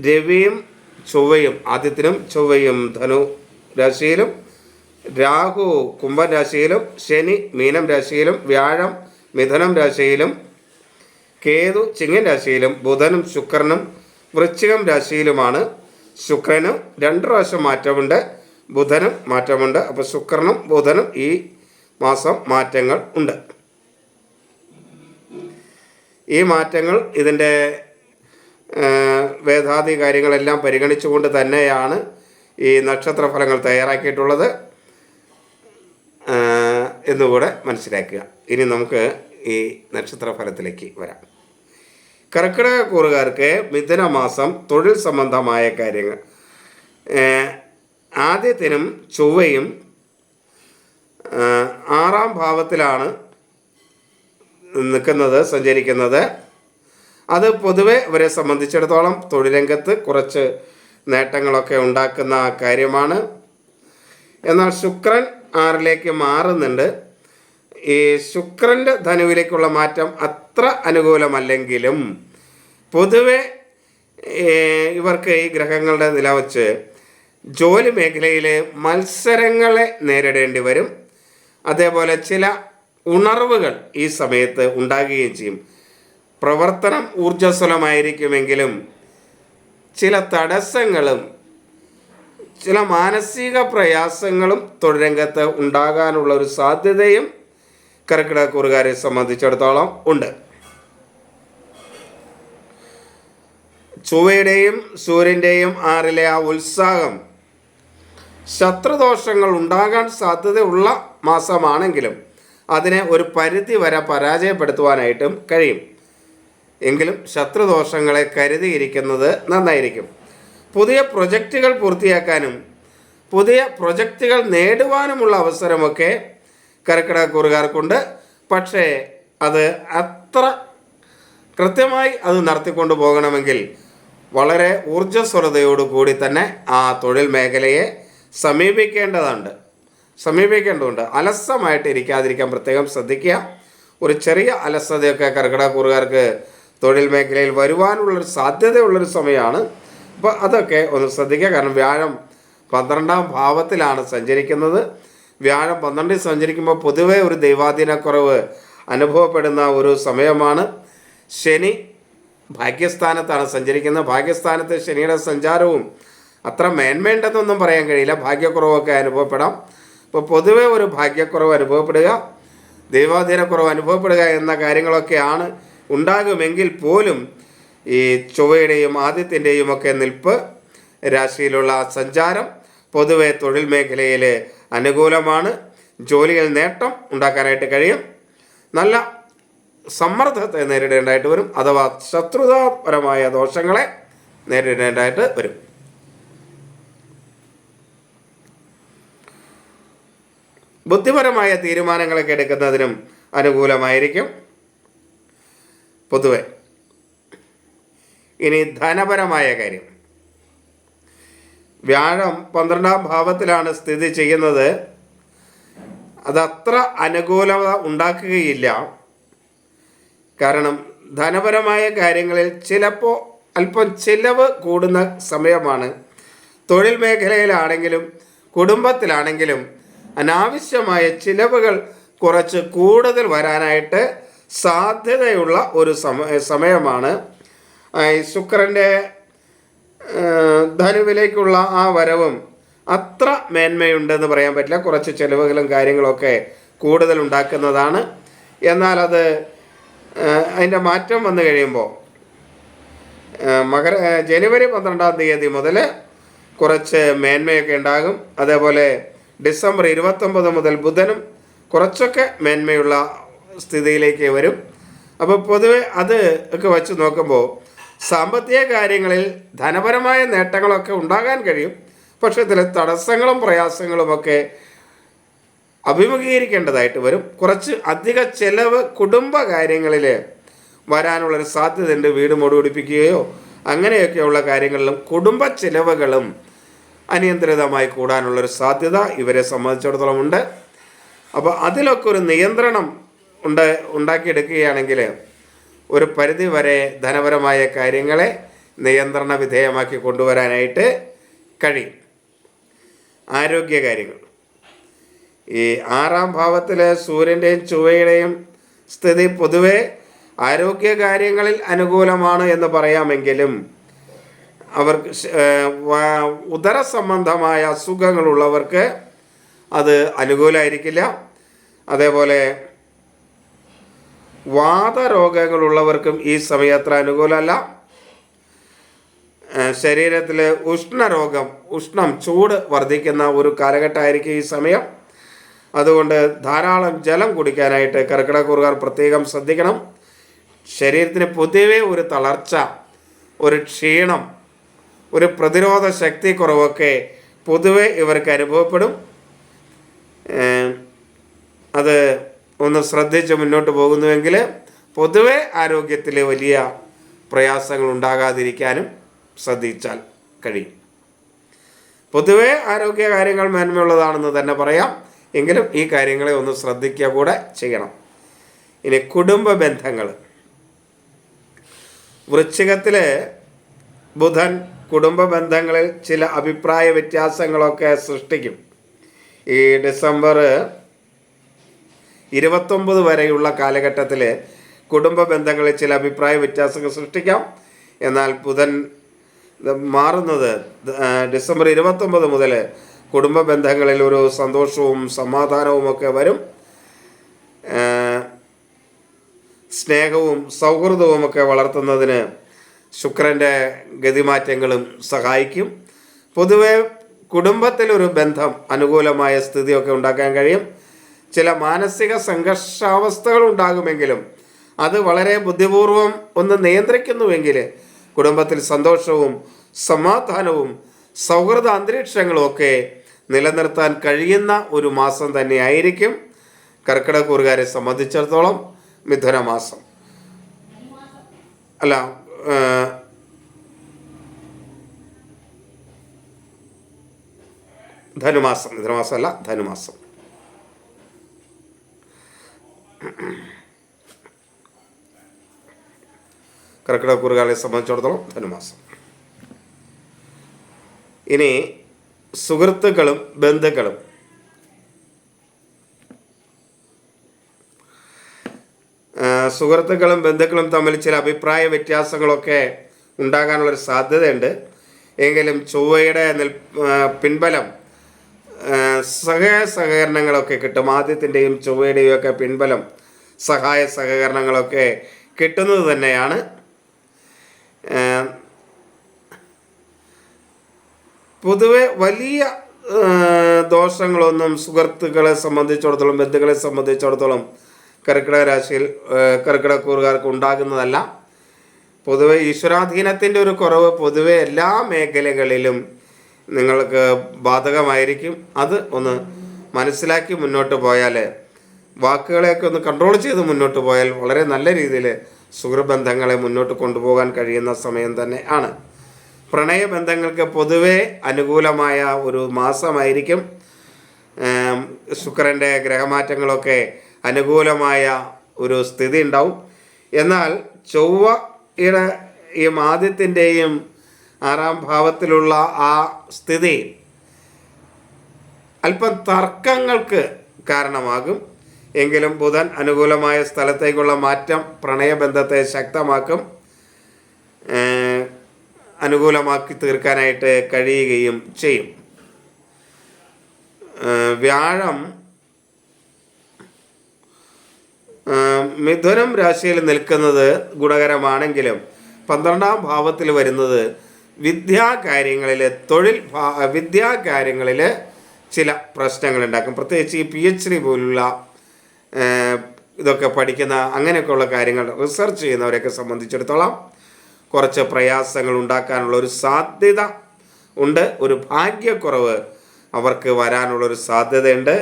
രവിയും ചൊവ്വയും, ആദിത്യനും ചൊവ്വയും ധനു രാശിയിലും, രാഹു കുംഭൻ രാശിയിലും, ശനി മീനം രാശിയിലും, വ്യാഴം മിഥുനം രാശിയിലും, കേതു ചിങ്ങൻ രാശിയിലും, ബുധനും ശുക്രനും വൃശ്ചികം രാശിയിലുമാണ്. ശുക്രനും 2 പ്രാവശ്യം മാറ്റമുണ്ട്, ബുധനും മാറ്റമുണ്ട്. അപ്പോൾ ശുക്രനും ബുധനും ഈ മാസം മാറ്റങ്ങൾ ഉണ്ട്. ഈ മാറ്റങ്ങൾ ഇതിൻ്റെ വേദാദി കാര്യങ്ങളെല്ലാം പരിഗണിച്ചുകൊണ്ട് തന്നെയാണ് ഈ നക്ഷത്രഫലങ്ങൾ തയ്യാറാക്കിയിട്ടുള്ളത് എന്നുകൂടെ മനസ്സിലാക്കുക. ഇനി നമുക്ക് ഈ നക്ഷത്രഫലത്തിലേക്ക് വരാം. കർക്കിടകക്കൂറുകാർക്ക് മിഥുന മാസം തൊഴിൽ സംബന്ധമായ കാര്യങ്ങൾ. ആദ്യത്തിനും ചൊവ്വയും 6-ാം ഭാവത്തിലാണ് നിൽക്കുന്നത്, സഞ്ചരിക്കുന്നത്. അത് പൊതുവെ അവരെ സംബന്ധിച്ചിടത്തോളം തൊഴിൽ കുറച്ച് നേട്ടങ്ങളൊക്കെ ഉണ്ടാക്കുന്ന കാര്യമാണ്. എന്നാൽ ശുക്രൻ 6-ലേക്ക് മാറുന്നുണ്ട്. ഈ ശുക്രൻ്റെ ധനുവിലേക്കുള്ള മാറ്റം അത്ര അനുകൂലമല്ലെങ്കിലും പൊതുവെ ഇവർക്ക് ഈ ഗ്രഹങ്ങളുടെ നില വച്ച് ജോലി മേഖലയിൽ മത്സരങ്ങളെ നേരിടേണ്ടി വരും. അതേപോലെ ചില ഉണർവുകൾ ഈ സമയത്ത് ഉണ്ടാകുകയും ചെയ്യും. പ്രവർത്തനം ഊർജ്ജസ്വലമായിരിക്കുമെങ്കിലും ചില തടസ്സങ്ങളും ചില മാനസിക പ്രയാസങ്ങളും തൊഴിൽ ഉണ്ടാകാനുള്ള ഒരു സാധ്യതയും കർക്കിടകക്കൂറുകാരെ സംബന്ധിച്ചിടത്തോളം ഉണ്ട്. ചൊവ്വയുടെയും സൂര്യൻ്റെയും 6-ലെ ആ ഉത്സാഹം ശത്രുദോഷങ്ങൾ ഉണ്ടാകാൻ സാധ്യതയുള്ള മാസമാണെങ്കിലും അതിനെ ഒരു പരിധി വരെ പരാജയപ്പെടുത്തുവാനായിട്ടും കഴിയും. എങ്കിലും ശത്രുദോഷങ്ങളെ കരുതിയിരിക്കുന്നത് നന്നായിരിക്കും. പുതിയ പ്രൊജക്റ്റുകൾ പൂർത്തിയാക്കാനും പുതിയ പ്രൊജക്റ്റുകൾ നേടുവാനുമുള്ള അവസരമൊക്കെ കർക്കിടകക്കൂറുകാർക്കുണ്ട്. പക്ഷേ അത് അത്ര കൃത്യമായി അത് നടത്തിക്കൊണ്ടു പോകണമെങ്കിൽ വളരെ ഊർജ്ജസ്വലതയോടുകൂടി തന്നെ ആ തൊഴിൽ മേഖലയെ സമീപിക്കേണ്ടതുണ്ട്. അലസമായിട്ട് ഇരിക്കാതിരിക്കാൻ പ്രത്യേകം ശ്രദ്ധിക്കുക. ഒരു ചെറിയ അലസതയൊക്കെ കർക്കിടകക്കൂറുകാർക്ക് തൊഴിൽ മേഖലയിൽ വരുവാനുള്ളൊരു സാധ്യതയുള്ളൊരു സമയമാണ്. അപ്പോൾ അതൊക്കെ ഒന്ന് ശ്രദ്ധിക്കുക. കാരണം വ്യാഴം 12-ാം ഭാവത്തിലാണ് സഞ്ചരിക്കുന്നത്. വ്യാഴം 12-ൽ സഞ്ചരിക്കുമ്പോൾ പൊതുവെ ഒരു ദൈവാധീനക്കുറവ് അനുഭവപ്പെടുന്ന ഒരു സമയമാണ്. ശനി ഭാഗ്യസ്ഥാനത്താണ് സഞ്ചരിക്കുന്നത്. ഭാഗ്യസ്ഥാനത്ത് ശനിയുടെ സഞ്ചാരവും അത്ര മേന്മയുണ്ടെന്നൊന്നും പറയാൻ കഴിയില്ല. ഭാഗ്യക്കുറവൊക്കെ അനുഭവപ്പെടാം. ഇപ്പോൾ പൊതുവെ ഒരു ഭാഗ്യക്കുറവ് അനുഭവപ്പെടുക, ദൈവാധീനക്കുറവ് അനുഭവപ്പെടുക എന്ന കാര്യങ്ങളൊക്കെയാണ് ഉണ്ടാകുമെങ്കിൽ പോലും ഈ ചൊവ്വയുടെയും ആദിത്യൻ്റെയും ഒക്കെ നിൽപ്പ്, രാശിയിലുള്ള സഞ്ചാരം പൊതുവെ തൊഴിൽ മേഖലയിൽ അനുകൂലമാണ്. ജോലിയിൽ നേട്ടം ഉണ്ടാക്കാനായിട്ട് കഴിയും. നല്ല സമ്മർദ്ദത്തെ നേരിടേണ്ടതായിട്ട് വരും, അഥവാ ശത്രുതാപരമായ ദോഷങ്ങളെ നേരിടേണ്ടതായിട്ട് വരും. ബുദ്ധിപരമായ തീരുമാനങ്ങളൊക്കെ എടുക്കുന്നതിനും അനുകൂലമായിരിക്കും പൊതുവെ. ഇനി ധനപരമായ കാര്യം. വ്യാഴം 12ാം ഭാവത്തിലാണ് സ്ഥിതി ചെയ്യുന്നത്. അതത്ര അനുകൂലത ഉണ്ടാക്കുകയില്ല. കാരണം ധനപരമായ കാര്യങ്ങളിൽ ചിലപ്പോൾ അല്പം ചിലവ് കൂടുന്ന സമയമാണ്. തൊഴിൽ മേഖലയിലാണെങ്കിലും കുടുംബത്തിലാണെങ്കിലും അനാവശ്യമായ ചിലവുകൾ കുറച്ച് കൂടുതൽ വരാനായിട്ട് സാധ്യതയുള്ള ഒരു സമയമാണ്. ശുക്രൻ്റെ ധനുവിലേക്കുള്ള ആ വരവും അത്ര മേന്മയുണ്ടെന്ന് പറയാൻ പറ്റില്ല. കുറച്ച് ചിലവുകളും കാര്യങ്ങളൊക്കെ കൂടുതൽ ഉണ്ടാക്കുന്നതാണ്. എന്നാൽ അത് അതിൻ്റെ മാറ്റം വന്നു കഴിയുമ്പോൾ ജനുവരി 12-ാം തീയതി മുതൽ കുറച്ച് മേന്മയൊക്കെ ഉണ്ടാകും. അതേപോലെ ഡിസംബർ 29 മുതൽ ബുധനും കുറച്ചൊക്കെ മേന്മയുള്ള സ്ഥിതിയിലേക്ക് വരും. അപ്പോൾ പൊതുവെ അത് ഒക്കെ വച്ച് നോക്കുമ്പോൾ സാമ്പത്തിക കാര്യങ്ങളിൽ ധനപരമായ നേട്ടങ്ങളൊക്കെ ഉണ്ടാകാൻ കഴിയും. പക്ഷേ ചില തടസ്സങ്ങളും പ്രയാസങ്ങളുമൊക്കെ അഭിമുഖീകരിക്കേണ്ടതായിട്ട് വരും. കുറച്ച് അധിക ചെലവ് കുടുംബ കാര്യങ്ങളിൽ വരാനുള്ളൊരു സാധ്യതയുണ്ട്. വീട് മുടിപിടിപ്പിക്കുകയോ അങ്ങനെയൊക്കെയുള്ള കാര്യങ്ങളിലും കുടുംബ ചിലവുകളും അനിയന്ത്രിതമായി കൂടാനുള്ളൊരു സാധ്യത ഇവരെ സംബന്ധിച്ചിടത്തോളം ഉണ്ട്. അപ്പോൾ അതിലൊക്കെ ഒരു നിയന്ത്രണം ഉണ്ടാക്കിയെടുക്കുകയാണെങ്കിൽ ഒരു പരിധി വരെ ധനപരമായ കാര്യങ്ങളെ നിയന്ത്രണ വിധേയമാക്കി കൊണ്ടുവരാനായിട്ട് കഴിയും. ആരോഗ്യകാര്യങ്ങൾ. ഈ 6ാം ഭാവത്തിലെ സൂര്യൻ്റെയും ചൊവ്വയുടെയും സ്ഥിതി പൊതുവെ ആരോഗ്യകാര്യങ്ങളിൽ അനുകൂലമാണ് എന്ന് പറയാമെങ്കിലും അവർക്ക് ഉദര സംബന്ധമായ അസുഖങ്ങളുള്ളവർക്ക് അത് അനുകൂലമായിരിക്കില്ല. അതേപോലെ വാതരോഗങ്ങളുള്ളവർക്കും ഈ സമയം അത്ര അനുകൂലമല്ല. ശരീരത്തിൽ ഉഷ്ണം ചൂട് വർദ്ധിക്കുന്ന ഒരു കാലഘട്ടമായിരിക്കും ഈ സമയം. അതുകൊണ്ട് ധാരാളം ജലം കുടിക്കാനായിട്ട് കർക്കിടകക്കൂറുകാർ പ്രത്യേകം ശ്രദ്ധിക്കണം. ശരീരത്തിന് പൊതുവെ ഒരു തളർച്ച, ഒരു ക്ഷീണം, ഒരു പ്രതിരോധ ശക്തി കുറവൊക്കെ പൊതുവെ ഇവർക്ക് അനുഭവപ്പെടും. അത് ഒന്ന് ശ്രദ്ധിച്ച് മുന്നോട്ട് പോകുന്നുവെങ്കിൽ പൊതുവെ ആരോഗ്യത്തിൽ വലിയ പ്രയാസങ്ങൾ ഉണ്ടാകാതിരിക്കാനും ശ്രദ്ധിച്ചാൽ കഴിയും. പൊതുവെ ആരോഗ്യ കാര്യങ്ങൾ മേന്മയുള്ളതാണെന്ന് തന്നെ പറയാം. എങ്കിലും ഈ കാര്യങ്ങളെ ഒന്ന് ശ്രദ്ധിക്കുക കൂടെ ചെയ്യണം. ഇനി കുടുംബ ബന്ധങ്ങൾ. വൃശ്ചികത്തിൽ ബുധൻ കുടുംബ ബന്ധങ്ങളിൽ ചില അഭിപ്രായ വ്യത്യാസങ്ങളൊക്കെ സൃഷ്ടിക്കും. ഈ ഡിസംബർ 29 വരെയുള്ള കാലഘട്ടത്തിൽ കുടുംബ ബന്ധങ്ങളിൽ ചില അഭിപ്രായ വ്യത്യാസങ്ങൾ സൃഷ്ടിക്കാം. എന്നാൽ ബുധൻ മാറുന്നത് ഡിസംബർ 29 മുതൽ കുടുംബ ബന്ധങ്ങളിൽ ഒരു സന്തോഷവും സമാധാനവും ഒക്കെ വരും. സ്നേഹവും സൗഹൃദവും ഒക്കെ വളർത്തുന്നതിന് ശുക്രൻ്റെ ഗതിമാറ്റങ്ങളും സഹായിക്കും. പൊതുവെ കുടുംബത്തിലൊരു ബന്ധം അനുകൂലമായ സ്ഥിതിയൊക്കെ ഉണ്ടാക്കാൻ കഴിയും. ചില മാനസിക സംഘർഷാവസ്ഥകൾ ഉണ്ടാകുമെങ്കിലും അത് വളരെ ബുദ്ധിപൂർവം ഒന്ന് നിയന്ത്രിക്കുന്നുവെങ്കിൽ കുടുംബത്തിൽ സന്തോഷവും സമാധാനവും സൗഹൃദ അന്തരീക്ഷങ്ങളും ഒക്കെ നിലനിർത്താൻ കഴിയുന്ന ഒരു മാസം തന്നെയായിരിക്കും കർക്കിടകക്കൂറുകാരെ സംബന്ധിച്ചിടത്തോളം മിഥുന മാസം. അല്ല, ധനുമാസം. മിഥുനമാസം അല്ല, ധനുമാസം. കർക്കിടകക്കൂറുകാരെ സംബന്ധിച്ചിടത്തോളം ധനുമാസം. ഇനി സുഹൃത്തുക്കളും ബന്ധുക്കളും. സുഹൃത്തുക്കളും ബന്ധുക്കളും തമ്മിൽ ചില അഭിപ്രായ വ്യത്യാസങ്ങളൊക്കെ ഉണ്ടാകാനുള്ളൊരു സാധ്യതയുണ്ട്. എങ്കിലും ചൊവ്വയുടെ പിൻബലം സഹകരണങ്ങളൊക്കെ കിട്ടും. ആദ്യത്തിൻ്റെയും ചൊവ്വയുടെയും ഒക്കെ പിൻബലം സഹായ സഹകരണങ്ങളൊക്കെ കിട്ടുന്നത് തന്നെയാണ്. പൊതുവെ വലിയ ദോഷങ്ങളൊന്നും സുഹൃത്തുക്കളെ സംബന്ധിച്ചിടത്തോളം ബന്ധുക്കളെ സംബന്ധിച്ചിടത്തോളം കർക്കിടക രാശിയിൽ കർക്കിടകക്കൂറുകാർക്ക് ഉണ്ടാകുന്നതല്ല. പൊതുവെ ഈശ്വരാധീനത്തിൻ്റെ ഒരു കുറവ് പൊതുവെ എല്ലാ മേഖലകളിലും നിങ്ങൾക്ക് ബാധകമായിരിക്കും. അത് ഒന്ന് മനസ്സിലാക്കി മുന്നോട്ട് പോയാൽ, വാക്കുകളെയൊക്കെ ഒന്ന് കൺട്രോൾ ചെയ്ത് മുന്നോട്ട് പോയാൽ വളരെ നല്ല രീതിയിൽ സുഹൃബന്ധങ്ങളെ മുന്നോട്ട് കൊണ്ടുപോകാൻ കഴിയുന്ന സമയം തന്നെ ആണ്. പ്രണയബന്ധങ്ങൾക്ക് പൊതുവെ അനുകൂലമായ ഒരു മാസമായിരിക്കും. ശുക്രൻ്റെ ഗ്രഹമാറ്റങ്ങളൊക്കെ അനുകൂലമായ ഒരു സ്ഥിതി ഉണ്ടാവും. എന്നാൽ ചൊവ്വയുടെ ഈ ആദ്യത്തിൻ്റെയും 6ാം ഭാവത്തിലുള്ള ആ സ്ഥിതി അല്പം തർക്കങ്ങൾക്ക് കാരണമാകും. എങ്കിലും ബുധൻ അനുകൂലമായ സ്ഥലത്തേക്കുള്ള മാറ്റം പ്രണയബന്ധത്തെ ശക്തമാക്കും, അനുകൂലമാക്കി തീർക്കാനായിട്ട് കഴിയുകയും ചെയ്യും. വ്യാഴം മിഥുനം രാശിയിൽ നിൽക്കുന്നത് ഗുണകരമാണെങ്കിലും 12ാം ഭാവത്തിൽ വരുന്നത് വിദ്യാകാര്യങ്ങളിൽ വിദ്യാകാര്യങ്ങളിൽ ചില പ്രശ്നങ്ങളുണ്ടാക്കും. പ്രത്യേകിച്ച് ഈ PhD പോലുള്ള ഇതൊക്കെ പഠിക്കുന്ന അങ്ങനെയൊക്കെയുള്ള കാര്യങ്ങൾ റിസർച്ച് ചെയ്യുന്നവരെയൊക്കെ സംബന്ധിച്ചിടത്തോളം കുറച്ച് പ്രയാസങ്ങൾ ഉണ്ടാക്കാനുള്ള ഒരു സാധ്യത ഉണ്ട്. ഒരു ഭാഗ്യക്കുറവ് അവർക്ക് വരാനുള്ളൊരു സാധ്യതയുണ്ട്.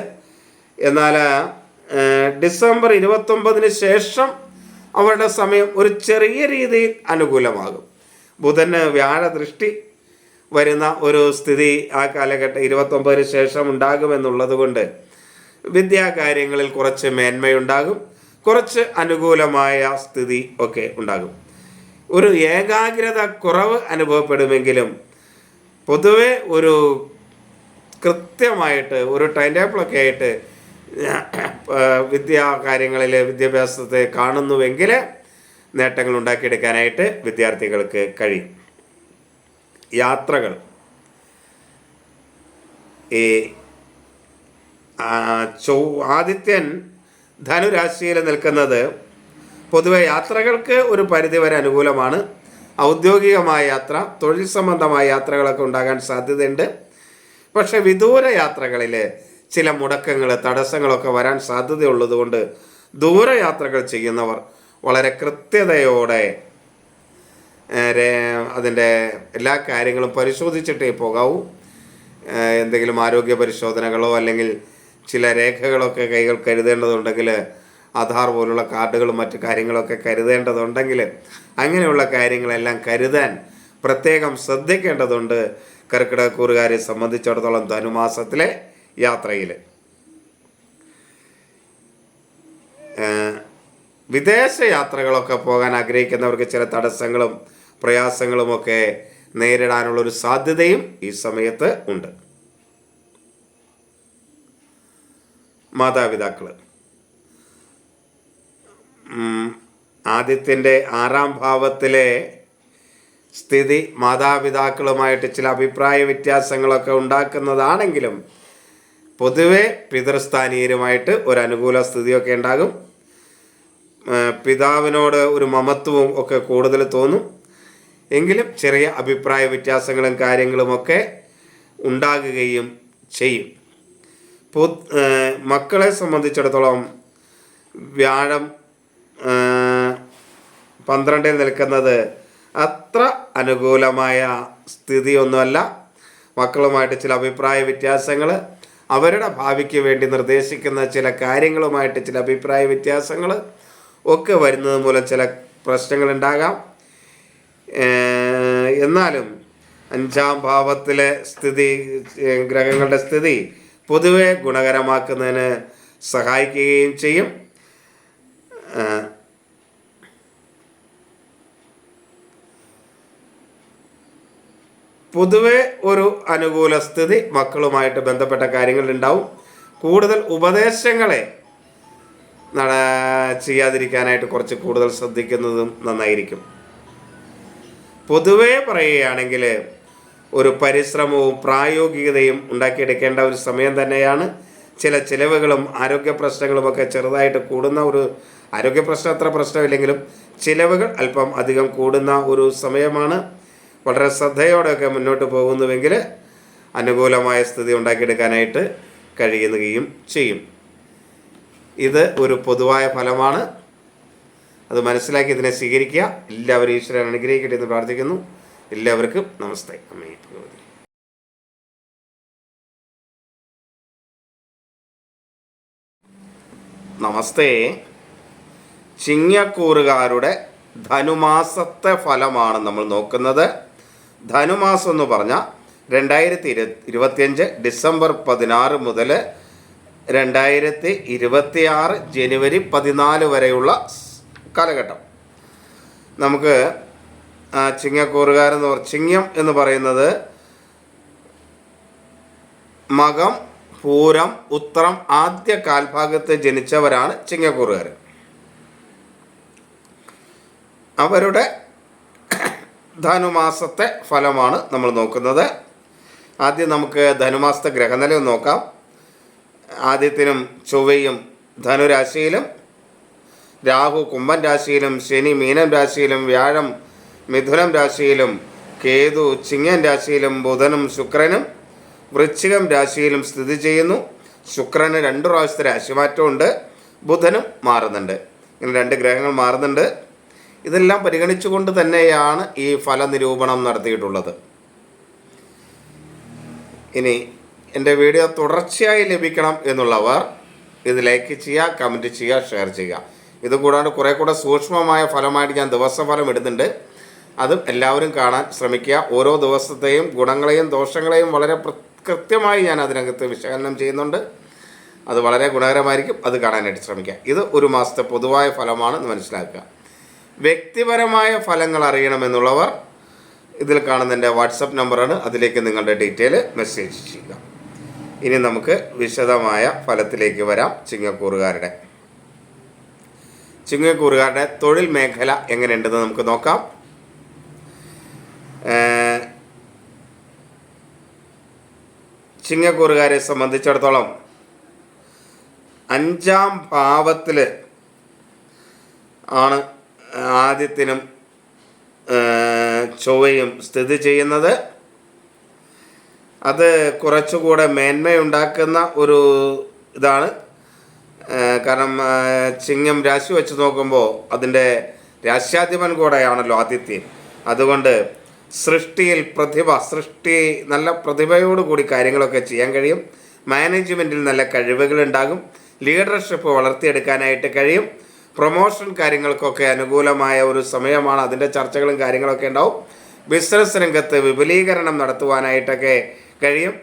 എന്നാൽ ഡിസംബർ 29 ശേഷം അവരുടെ സമയം ഒരു ചെറിയ രീതിയിൽ അനുകൂലമാകും. ബുധന് വ്യാഴ ദൃഷ്ടി വരുന്ന ഒരു സ്ഥിതി ആ കാലഘട്ടം 29 ശേഷം ഉണ്ടാകുമെന്നുള്ളത് കൊണ്ട് വിദ്യാകാര്യങ്ങളിൽ കുറച്ച് മേന്മയുണ്ടാകും, കുറച്ച് അനുകൂലമായ സ്ഥിതി ഒക്കെ ഉണ്ടാകും. ഒരു ഏകാഗ്രത കുറവ് അനുഭവപ്പെടുമെങ്കിലും പൊതുവെ ഒരു കൃത്യമായിട്ട് ഒരു ടൈം ടേബിളൊക്കെ ആയിട്ട് വിദ്യാകാര്യങ്ങളിൽ വിദ്യാഭ്യാസത്തെ കാണുന്നുവെങ്കിൽ നേട്ടങ്ങൾ ഉണ്ടാക്കിയെടുക്കാനായിട്ട് വിദ്യാർത്ഥികൾക്ക് കഴിയും. യാത്രകൾ, ഈ ആദിത്യൻ ധനുരാശിയിൽ നിൽക്കുന്നത് പൊതുവെ യാത്രകൾക്ക് ഒരു പരിധിവരെ അനുകൂലമാണ്. ഔദ്യോഗികമായ യാത്ര, തൊഴിൽ സംബന്ധമായ യാത്രകളൊക്കെ ഉണ്ടാകാൻ സാധ്യതയുണ്ട്. പക്ഷേ വിദൂര യാത്രകളിൽ ചില മുടക്കങ്ങൾ, തടസ്സങ്ങളൊക്കെ വരാൻ സാധ്യതയുള്ളതുകൊണ്ട് ദൂരയാത്രകൾ ചെയ്യുന്നവർ വളരെ കൃത്യതയോടെ അതിൻ്റെ എല്ലാ കാര്യങ്ങളും പരിശോധിച്ചിട്ടേ പോകാവൂ. എന്തെങ്കിലും ആരോഗ്യ പരിശോധനകളോ അല്ലെങ്കിൽ ചില രേഖകളൊക്കെ കൈകൾ കരുതേണ്ടതുണ്ടെങ്കിൽ, ആധാർ പോലുള്ള കാർഡുകളും മറ്റു കാര്യങ്ങളൊക്കെ കരുതേണ്ടതുണ്ടെങ്കിൽ അങ്ങനെയുള്ള കാര്യങ്ങളെല്ലാം കരുതാൻ പ്രത്യേകം ശ്രദ്ധിക്കേണ്ടതുണ്ട്. കർക്കിടകക്കൂറുകാരെ സംബന്ധിച്ചിടത്തോളം ധനുമാസത്തിലെ യാത്രയിൽ വിദേശ യാത്രകളൊക്കെ പോകാൻ ആഗ്രഹിക്കുന്നവർക്ക് ചില തടസ്സങ്ങളും പ്രയാസങ്ങളുമൊക്കെ നേരിടാനുള്ളൊരു സാധ്യതയും ഈ സമയത്ത് ഉണ്ട്. മാതാപിതാക്കൾ, ആദിത്യൻ്റെ 6ാം ഭാവത്തിലെ സ്ഥിതി മാതാപിതാക്കളുമായിട്ട് ചില അഭിപ്രായ വ്യത്യാസങ്ങളൊക്കെ ഉണ്ടാക്കുന്നതാണെങ്കിലും പൊതുവെ പിതൃസ്ഥാനീയരുമായിട്ട് ഒരു അനുകൂല സ്ഥിതിയൊക്കെ ഉണ്ടാകും. പിതാവിനോട് ഒരു മമത്വവും ഒക്കെ കൂടുതൽ തോന്നും. എങ്കിലും ചെറിയ അഭിപ്രായ വ്യത്യാസങ്ങളും കാര്യങ്ങളുമൊക്കെ ഉണ്ടാകുകയും ചെയ്യും. മക്കളെ സംബന്ധിച്ചിടത്തോളം വ്യാഴം 12 നിൽക്കുന്നത് അത്ര അനുകൂലമായ സ്ഥിതിയൊന്നുമല്ല. മക്കളുമായിട്ട് ചില അഭിപ്രായ വ്യത്യാസങ്ങൾ, അവരുടെ ഭാവിക്ക് വേണ്ടി നിർദ്ദേശിക്കുന്ന ചില കാര്യങ്ങളുമായിട്ട് ചില അഭിപ്രായ വ്യത്യാസങ്ങൾ ഒക്കെ വരുന്നത് മൂലം ചില പ്രശ്നങ്ങളുണ്ടാകാം. എന്നാലും 5ാം ഭാവത്തിലെ സ്ഥിതി, ഗ്രഹങ്ങളുടെ സ്ഥിതി പൊതുവെ ഗുണകരമാക്കുന്നതിന് സഹായിക്കുകയും ചെയ്യും. പൊതുവെ ഒരു അനുകൂല സ്ഥിതി മക്കളുമായിട്ട് ബന്ധപ്പെട്ട കാര്യങ്ങളുണ്ടാവും. കൂടുതൽ ഉപദേശങ്ങളെ ചെയ്യാതിരിക്കാനായിട്ട് കുറച്ച് കൂടുതൽ ശ്രദ്ധിക്കുന്നതും നന്നായിരിക്കും. പൊതുവേ പറയുകയാണെങ്കിൽ ഒരു പരിശ്രമവും പ്രായോഗികതയും ഉണ്ടാക്കിയെടുക്കേണ്ട ഒരു സമയം തന്നെയാണ്. ചില ചിലവുകളും ആരോഗ്യ പ്രശ്നങ്ങളുമൊക്കെ ചെറുതായിട്ട് കൂടുന്ന ഒരു, ആരോഗ്യ പ്രശ്നം അത്ര പ്രശ്നമില്ലെങ്കിലും ചിലവുകൾ അല്പം അധികം കൂടുന്ന ഒരു സമയമാണ്. വളരെ ശ്രദ്ധയോടെയൊക്കെ മുന്നോട്ട് പോകുന്നുവെങ്കിൽ അനുകൂലമായ സ്ഥിതി ഉണ്ടാക്കിയെടുക്കാനായിട്ട് കഴിയുകയും ചെയ്യും. ഇത് ഒരു പൊതുവായ ഫലമാണ്. അത് മനസ്സിലാക്കി ഇതിനെ സ്വീകരിക്കുക. എല്ലാവരും ഈശ്വരൻ അനുഗ്രഹിക്കട്ടെ എന്ന് പ്രാർത്ഥിക്കുന്നു. എല്ലാവർക്കും നമസ്തേ. അമ്മേ ഭഗവതി. നമസ്തേ. ചിങ്ങക്കൂറുകാരുടെ ധനുമാസത്തെ ഫലമാണ് നമ്മൾ നോക്കുന്നത്. ധനുമാസം എന്ന് പറഞ്ഞാൽ 2025 ഡിസംബർ 16 മുതൽ 2026 ജനുവരി 14 വരെയുള്ള കാലഘട്ടം. നമുക്ക് ചിങ്ങക്കൂറുകാരെന്ന് ചിങ്ങം എന്ന് പറയുന്നത് മകം, പൂരം, ഉത്രം ആദ്യ കാൽഭാഗത്ത് ജനിച്ചവരാണ് ചിങ്ങക്കൂറുകാർ. അവരുടെ ധനുമാസത്തെ ഫലമാണ് നമ്മൾ നോക്കുന്നത്. ആദ്യം നമുക്ക് ധനുമാസത്തെ ഗ്രഹനില നോക്കാം. ആദ്യത്തിനും ചൊവ്വയും ധനുരാശിയിലും, രാഹു കുംഭൻ രാശിയിലും, ശനി മീനം രാശിയിലും, വ്യാഴം മിഥുനം രാശിയിലും, കേതു ചിങ്ങൻ രാശിയിലും, ബുധനും ശുക്രനും വൃശ്ചികം രാശിയിലും സ്ഥിതി ചെയ്യുന്നു. ശുക്രന് 2 പ്രാവശ്യത്തെ രാശിമാറ്റമുണ്ട്, ബുധനും മാറുന്നുണ്ട്. ഇങ്ങനെ 2 ഗ്രഹങ്ങൾ മാറുന്നുണ്ട്. ഇതെല്ലാം പരിഗണിച്ചുകൊണ്ട് തന്നെയാണ് ഈ ഫലനിരൂപണം നടത്തിയിട്ടുള്ളത്. ഇനി എൻ്റെ വീഡിയോ തുടർച്ചയായി ലഭിക്കണം എന്നുള്ളവർ ഇത് ലൈക്ക് ചെയ്യുക, കമൻറ്റ് ചെയ്യുക, ഷെയർ ചെയ്യുക. ഇത് കൂടാണ്ട് കുറേ കൂടെ സൂക്ഷ്മമായ ഫലമായിട്ട് ഞാൻ ദിവസഫലം ഇടുന്നുണ്ട്. അതും എല്ലാവരും കാണാൻ ശ്രമിക്കുക. ഓരോ ദിവസത്തെയും ഗുണങ്ങളെയും ദോഷങ്ങളെയും വളരെ കൃത്യമായി ഞാൻ അതിനകത്ത് വിശകലനം ചെയ്യുന്നുണ്ട്. അത് വളരെ ഗുണകരമായിരിക്കും. അത് കാണാനായിട്ട് ശ്രമിക്കുക. ഇത് ഒരു മാസത്തെ പൊതുവായ ഫലമാണെന്ന് മനസ്സിലാക്കുക. വ്യക്തിപരമായ ഫലങ്ങൾ അറിയണമെന്നുള്ളവർ ഇതിൽ കാണുന്ന എൻ്റെ വാട്സപ്പ് നമ്പറാണ്. അതിലേക്ക് നിങ്ങളുടെ ഡീറ്റെയിൽ മെസ്സേജ് ചെയ്യുക. ഇനി നമുക്ക് വിശദമായ ഫലത്തിലേക്ക് വരാം. ചിങ്ങക്കൂറുകാരുടെ തൊഴിൽ മേഖല എങ്ങനെയുണ്ടെന്ന് നമുക്ക് നോക്കാം. ചിങ്ങക്കൂറുകാരെ സംബന്ധിച്ചിടത്തോളം 5ാം ഭാവത്തിൽ ആണ് ആദ്യത്തിനും ചൊവ്വയും സ്ഥിതി ചെയ്യുന്നത്. അത് കുറച്ചുകൂടെ മേന്മയുണ്ടാക്കുന്ന ഒരു ഇതാണ്. കാരണം ചിങ്ങം രാശി വെച്ച് നോക്കുമ്പോൾ അതിൻ്റെ രാശ്യാധിപൻ കൂടെയാണല്ലോ ആദിത്യൻ. അതുകൊണ്ട് സൃഷ്ടിയിൽ സൃഷ്ടി നല്ല പ്രതിഭയോടുകൂടി കാര്യങ്ങളൊക്കെ ചെയ്യാൻ കഴിയും. മാനേജ്മെൻറ്റിൽ നല്ല കഴിവുകളുണ്ടാകും. ലീഡർഷിപ്പ് വളർത്തിയെടുക്കാനായിട്ട് കഴിയും. പ്രൊമോഷൻ കാര്യങ്ങൾക്കൊക്കെ അനുകൂലമായ ഒരു സമയമാണ്. അതിൻ്റെ ചർച്ചകളും കാര്യങ്ങളൊക്കെ ഉണ്ടാവും. ബിസിനസ് രംഗത്ത് വിപുലീകരണം നടത്തുവാനായിട്ടൊക്കെ കഴിയും.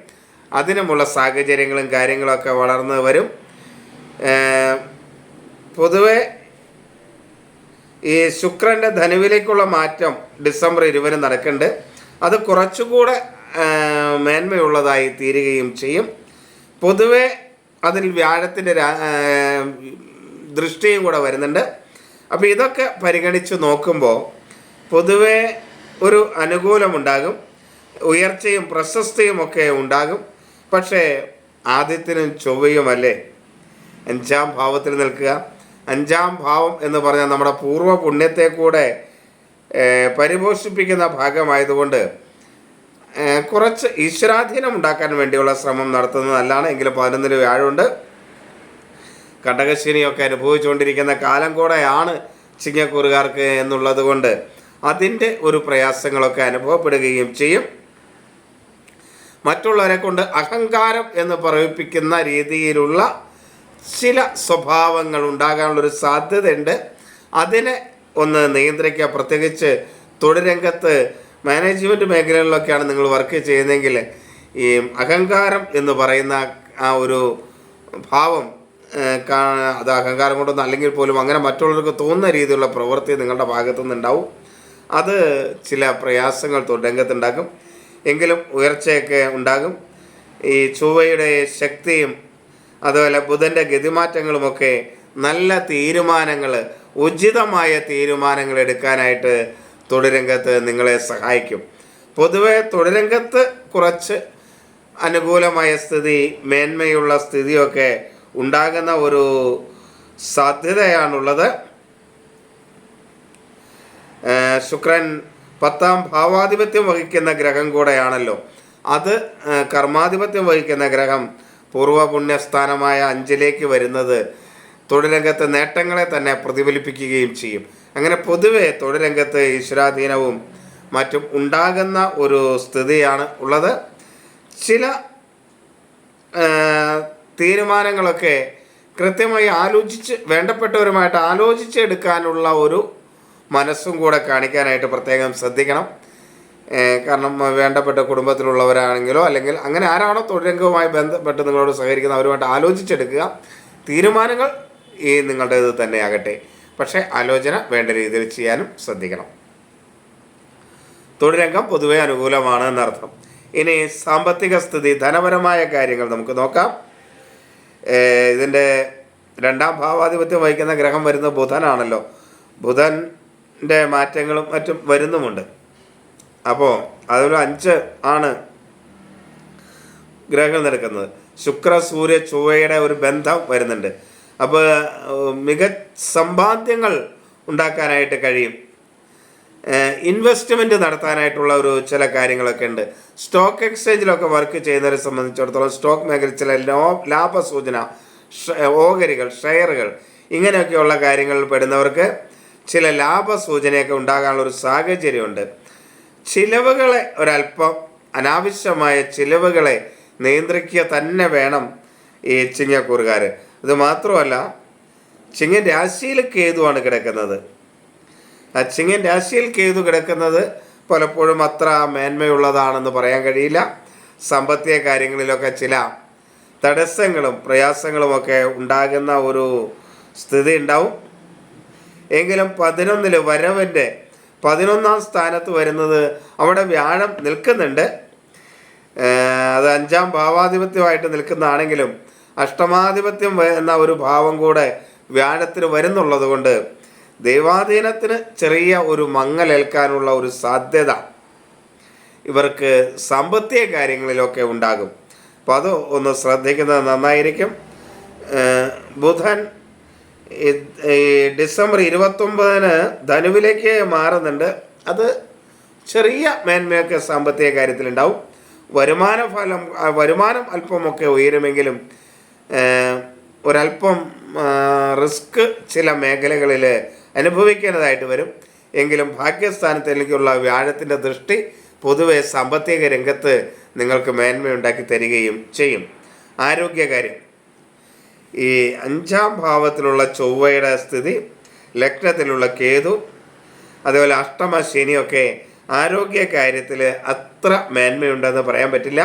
അതിനുമുള്ള സാഹചര്യങ്ങളും കാര്യങ്ങളൊക്കെ വളർന്നു വരും. പൊതുവെ ഈ ശുക്രൻ്റെ ധനുവിലേക്കുള്ള മാറ്റം ഡിസംബർ 20 നടക്കുന്നുണ്ട്. അത് കുറച്ചുകൂടെ മേന്മയുള്ളതായി തീരുകയും ചെയ്യും. പൊതുവെ അതിൽ വ്യാഴത്തിൻ്റെ ദൃഷ്ടിയും കൂടെ വരുന്നുണ്ട്. അപ്പോൾ ഇതൊക്കെ പരിഗണിച്ച് നോക്കുമ്പോൾ പൊതുവെ ഒരു അനുകൂലമുണ്ടാകും. ഉയർച്ചയും പ്രശസ്തിയും ഒക്കെ ഉണ്ടാകും. പക്ഷേ ആദിത്യനും ചൊവ്വയുമല്ലേ 5ാം ഭാവത്തിൽ നിൽക്കുക. 5ാം ഭാവം എന്ന് പറഞ്ഞാൽ നമ്മുടെ പൂർവ്വ പുണ്യത്തെ കൂടെ പരിപോഷിപ്പിക്കുന്ന ഭാഗമായതുകൊണ്ട് കുറച്ച് ഈശ്വരാധീനം ഉണ്ടാക്കാൻ വേണ്ടിയുള്ള ശ്രമം നടത്തുന്നത് നല്ലതാണ്. എങ്കിലും 11 വ്യാഴമുണ്ട്. കണ്ടകശനിയൊക്കെ അനുഭവിച്ചുകൊണ്ടിരിക്കുന്ന കാലം കൂടെയാണ് ചിങ്ങക്കൂറുകാർക്ക് എന്നുള്ളത് കൊണ്ട് അതിൻ്റെ ഒരു പ്രയാസങ്ങളൊക്കെ അനുഭവപ്പെടുകയും ചെയ്യും. മറ്റുള്ളവരെ കൊണ്ട് അഹങ്കാരം എന്ന് പറയിപ്പിക്കുന്ന രീതിയിലുള്ള ചില സ്വഭാവങ്ങൾ ഉണ്ടാകാനുള്ളൊരു സാധ്യതയുണ്ട്. അതിനെ ഒന്ന് നിയന്ത്രിക്കുക. പ്രത്യേകിച്ച് തൊഴിൽ രംഗത്ത് മാനേജ്മെൻറ്റ് മേഖലകളിലൊക്കെയാണ് നിങ്ങൾ വർക്ക് ചെയ്യുന്നതെങ്കിൽ ഈ അഹങ്കാരം എന്ന് പറയുന്ന ആ ഒരു ഭാവം അത് അഹങ്കാരം കൊണ്ടൊന്നും അല്ലെങ്കിൽ പോലും അങ്ങനെ മറ്റുള്ളവർക്ക് തോന്നുന്ന രീതിയിലുള്ള പ്രവൃത്തി നിങ്ങളുടെ ഭാഗത്തു നിന്നുണ്ടാവും. അത് ചില പ്രയാസങ്ങൾ തൊഴിൽ രംഗത്തുണ്ടാക്കും. എങ്കിലും ഉയർച്ചയൊക്കെ ഉണ്ടാകും. ഈ ചൊവ്വയുടെ ശക്തിയും അതുപോലെ ബുധൻ്റെ ഗതിമാറ്റങ്ങളുമൊക്കെ നല്ല തീരുമാനങ്ങൾ, ഉചിതമായ തീരുമാനങ്ങൾ എടുക്കാനായിട്ട് തൊഴിൽ രംഗത്ത് നിങ്ങളെ സഹായിക്കും. പൊതുവെ തൊഴിൽ രംഗത്ത് കുറച്ച് അനുകൂലമായ സ്ഥിതി, മേന്മയുള്ള സ്ഥിതിയൊക്കെ ഉണ്ടാകുന്ന ഒരു സാധ്യതയാണുള്ളത്. ശുക്രൻ 10ാം ഭാവാധിപത്യം വഹിക്കുന്ന ഗ്രഹം കൂടെയാണല്ലോ. അത് കർമാധിപത്യം വഹിക്കുന്ന ഗ്രഹം പൂർവ്വ പുണ്യസ്ഥാനമായ 5ലേക്ക് വരുന്നത് തൊഴിൽ രംഗത്തെ നേട്ടങ്ങളെ തന്നെ പ്രതിഫലിപ്പിക്കുകയും ചെയ്യും. അങ്ങനെ പൊതുവെ തൊഴിൽ രംഗത്ത് ഈശ്വരാധീനവും മറ്റും ഉണ്ടാകുന്ന ഒരു സ്ഥിതിയാണ് ഉള്ളത്. ചില തീരുമാനങ്ങളൊക്കെ കൃത്യമായി ആലോചിച്ച് വേണ്ടപ്പെട്ടവരുമായിട്ട് ആലോചിച്ചെടുക്കാനുള്ള ഒരു മനസ്സും കൂടെ കാണിക്കാനായിട്ട് പ്രത്യേകം ശ്രദ്ധിക്കണം. കാരണം വേണ്ടപ്പെട്ട കുടുംബത്തിലുള്ളവരാണെങ്കിലോ അല്ലെങ്കിൽ അങ്ങനെ ആരാണോ തൊഴിലംഗവുമായി ബന്ധപ്പെട്ട് നിങ്ങളോട് സഹകരിക്കുന്ന അവരുമായിട്ട് ആലോചിച്ചെടുക്കുക. തീരുമാനങ്ങൾ നിങ്ങളുടേത് തന്നെയാകട്ടെ, പക്ഷേ ആലോചന വേണ്ട രീതിയിൽ ചെയ്യാനും ശ്രദ്ധിക്കണം. തൊഴിലംഗം പൊതുവെ അനുകൂലമാണ് എന്നർത്ഥം. ഇനി സാമ്പത്തിക സ്ഥിതി, ധനപരമായ കാര്യങ്ങൾ നമുക്ക് നോക്കാം. ഇതിൻ്റെ 2ാം ഭാവാധിപത്യം വഹിക്കുന്ന ഗ്രഹം വരുന്ന ബുധനാണല്ലോ. ബുധൻ്റെ മാറ്റങ്ങളും മറ്റും വരുന്നുമുണ്ട്. അപ്പോൾ അതിൽ 5 ആണ് ഗ്രഹങ്ങൾ നടക്കുന്നത്. ശുക്ര സൂര്യ ചൊവ്വയുടെ ഒരു ബന്ധം വരുന്നുണ്ട്. അപ്പോൾ സമ്പാദ്യങ്ങൾ ഉണ്ടാക്കാനായിട്ട് കഴിയും. ഇൻവെസ്റ്റ്മെൻറ്റ് നടത്താനായിട്ടുള്ള ചില കാര്യങ്ങളൊക്കെ ഉണ്ട്. സ്റ്റോക്ക് എക്സ്ചേഞ്ചിലൊക്കെ വർക്ക് ചെയ്യുന്നവരെ സംബന്ധിച്ചിടത്തോളം സ്റ്റോക്ക് മേഖല ചില ലാഭസൂചന, ഓഹരികൾ, ഷെയറുകൾ ഇങ്ങനെയൊക്കെയുള്ള കാര്യങ്ങളിൽ പെടുന്നവർക്ക് ചില ലാഭസൂചനയൊക്കെ ഉണ്ടാകാനുള്ളൊരു സാഹചര്യമുണ്ട്. ചിലവുകളെ ഒരല്പം അനാവശ്യമായ ചിലവുകളെ നിയന്ത്രിക്കുക തന്നെ വേണം ഈ ചിങ്ങക്കൂറുകാർ. ഇത് മാത്രമല്ല, ചിങ്ങൻ രാശിയിൽ കേതുവാണ് കിടക്കുന്നത്. ആ ചിങ്ങൻ രാശിയിൽ കേതു കിടക്കുന്നത് പലപ്പോഴും അത്ര മേന്മയുള്ളതാണെന്ന് പറയാൻ കഴിയില്ല. സാമ്പത്തിക കാര്യങ്ങളിലൊക്കെ ചില തടസ്സങ്ങളും പ്രയാസങ്ങളുമൊക്കെ ഉണ്ടാകുന്ന ഒരു സ്ഥിതി ഉണ്ടാവും. എങ്കിലും 11 വരവിൻ്റെ 11ാം സ്ഥാനത്ത് വരുന്നത് അവിടെ വ്യാഴം നിൽക്കുന്നുണ്ട്. അത് 5ാം ഭാവാധിപത്യമായിട്ട് നിൽക്കുന്നതാണെങ്കിലും അഷ്ടമാധിപത്യം എന്ന ഒരു ഭാവം കൂടെ വ്യാഴത്തിന് വരുന്നുള്ളത് കൊണ്ട് ദൈവാധീനത്തിന് ചെറിയ ഒരു മങ്ങലേൽക്കാനുള്ള ഒരു സാധ്യത ഇവർക്ക് സാമ്പത്തിക കാര്യങ്ങളിലൊക്കെ ഉണ്ടാകും. അപ്പോൾ അത് ഒന്ന് ശ്രദ്ധിക്കുന്നത് നന്നായിരിക്കും. ബുധൻ ഡിസംബർ 29 ധനുവിലേക്ക് മാറുന്നുണ്ട്. അത് ചെറിയ മേന്മയൊക്കെ സാമ്പത്തിക കാര്യത്തിലുണ്ടാവും. വരുമാനം അല്പമൊക്കെ ഉയരുമെങ്കിലും ഒരല്പം റിസ്ക് ചില മേഖലകളിൽ അനുഭവിക്കേണ്ടതായിട്ട് വരും. എങ്കിലും ഭാഗ്യസ്ഥാനത്തിലേക്കുള്ള വ്യാഴത്തിൻ്റെ ദൃഷ്ടി പൊതുവെ സാമ്പത്തിക രംഗത്ത് നിങ്ങൾക്ക് മേന്മയുണ്ടാക്കി തരികയും ചെയ്യും. ആരോഗ്യകാര്യം, ഈ 5ാം ഭാവത്തിലുള്ള ചൊവ്വയുടെ സ്ഥിതി, ലഗ്നത്തിലുള്ള കേതു, അതുപോലെ അഷ്ടമ ശനിയൊക്കെ ആരോഗ്യ കാര്യത്തിൽ അത്ര മേന്മയുണ്ടെന്ന് പറയാൻ പറ്റില്ല.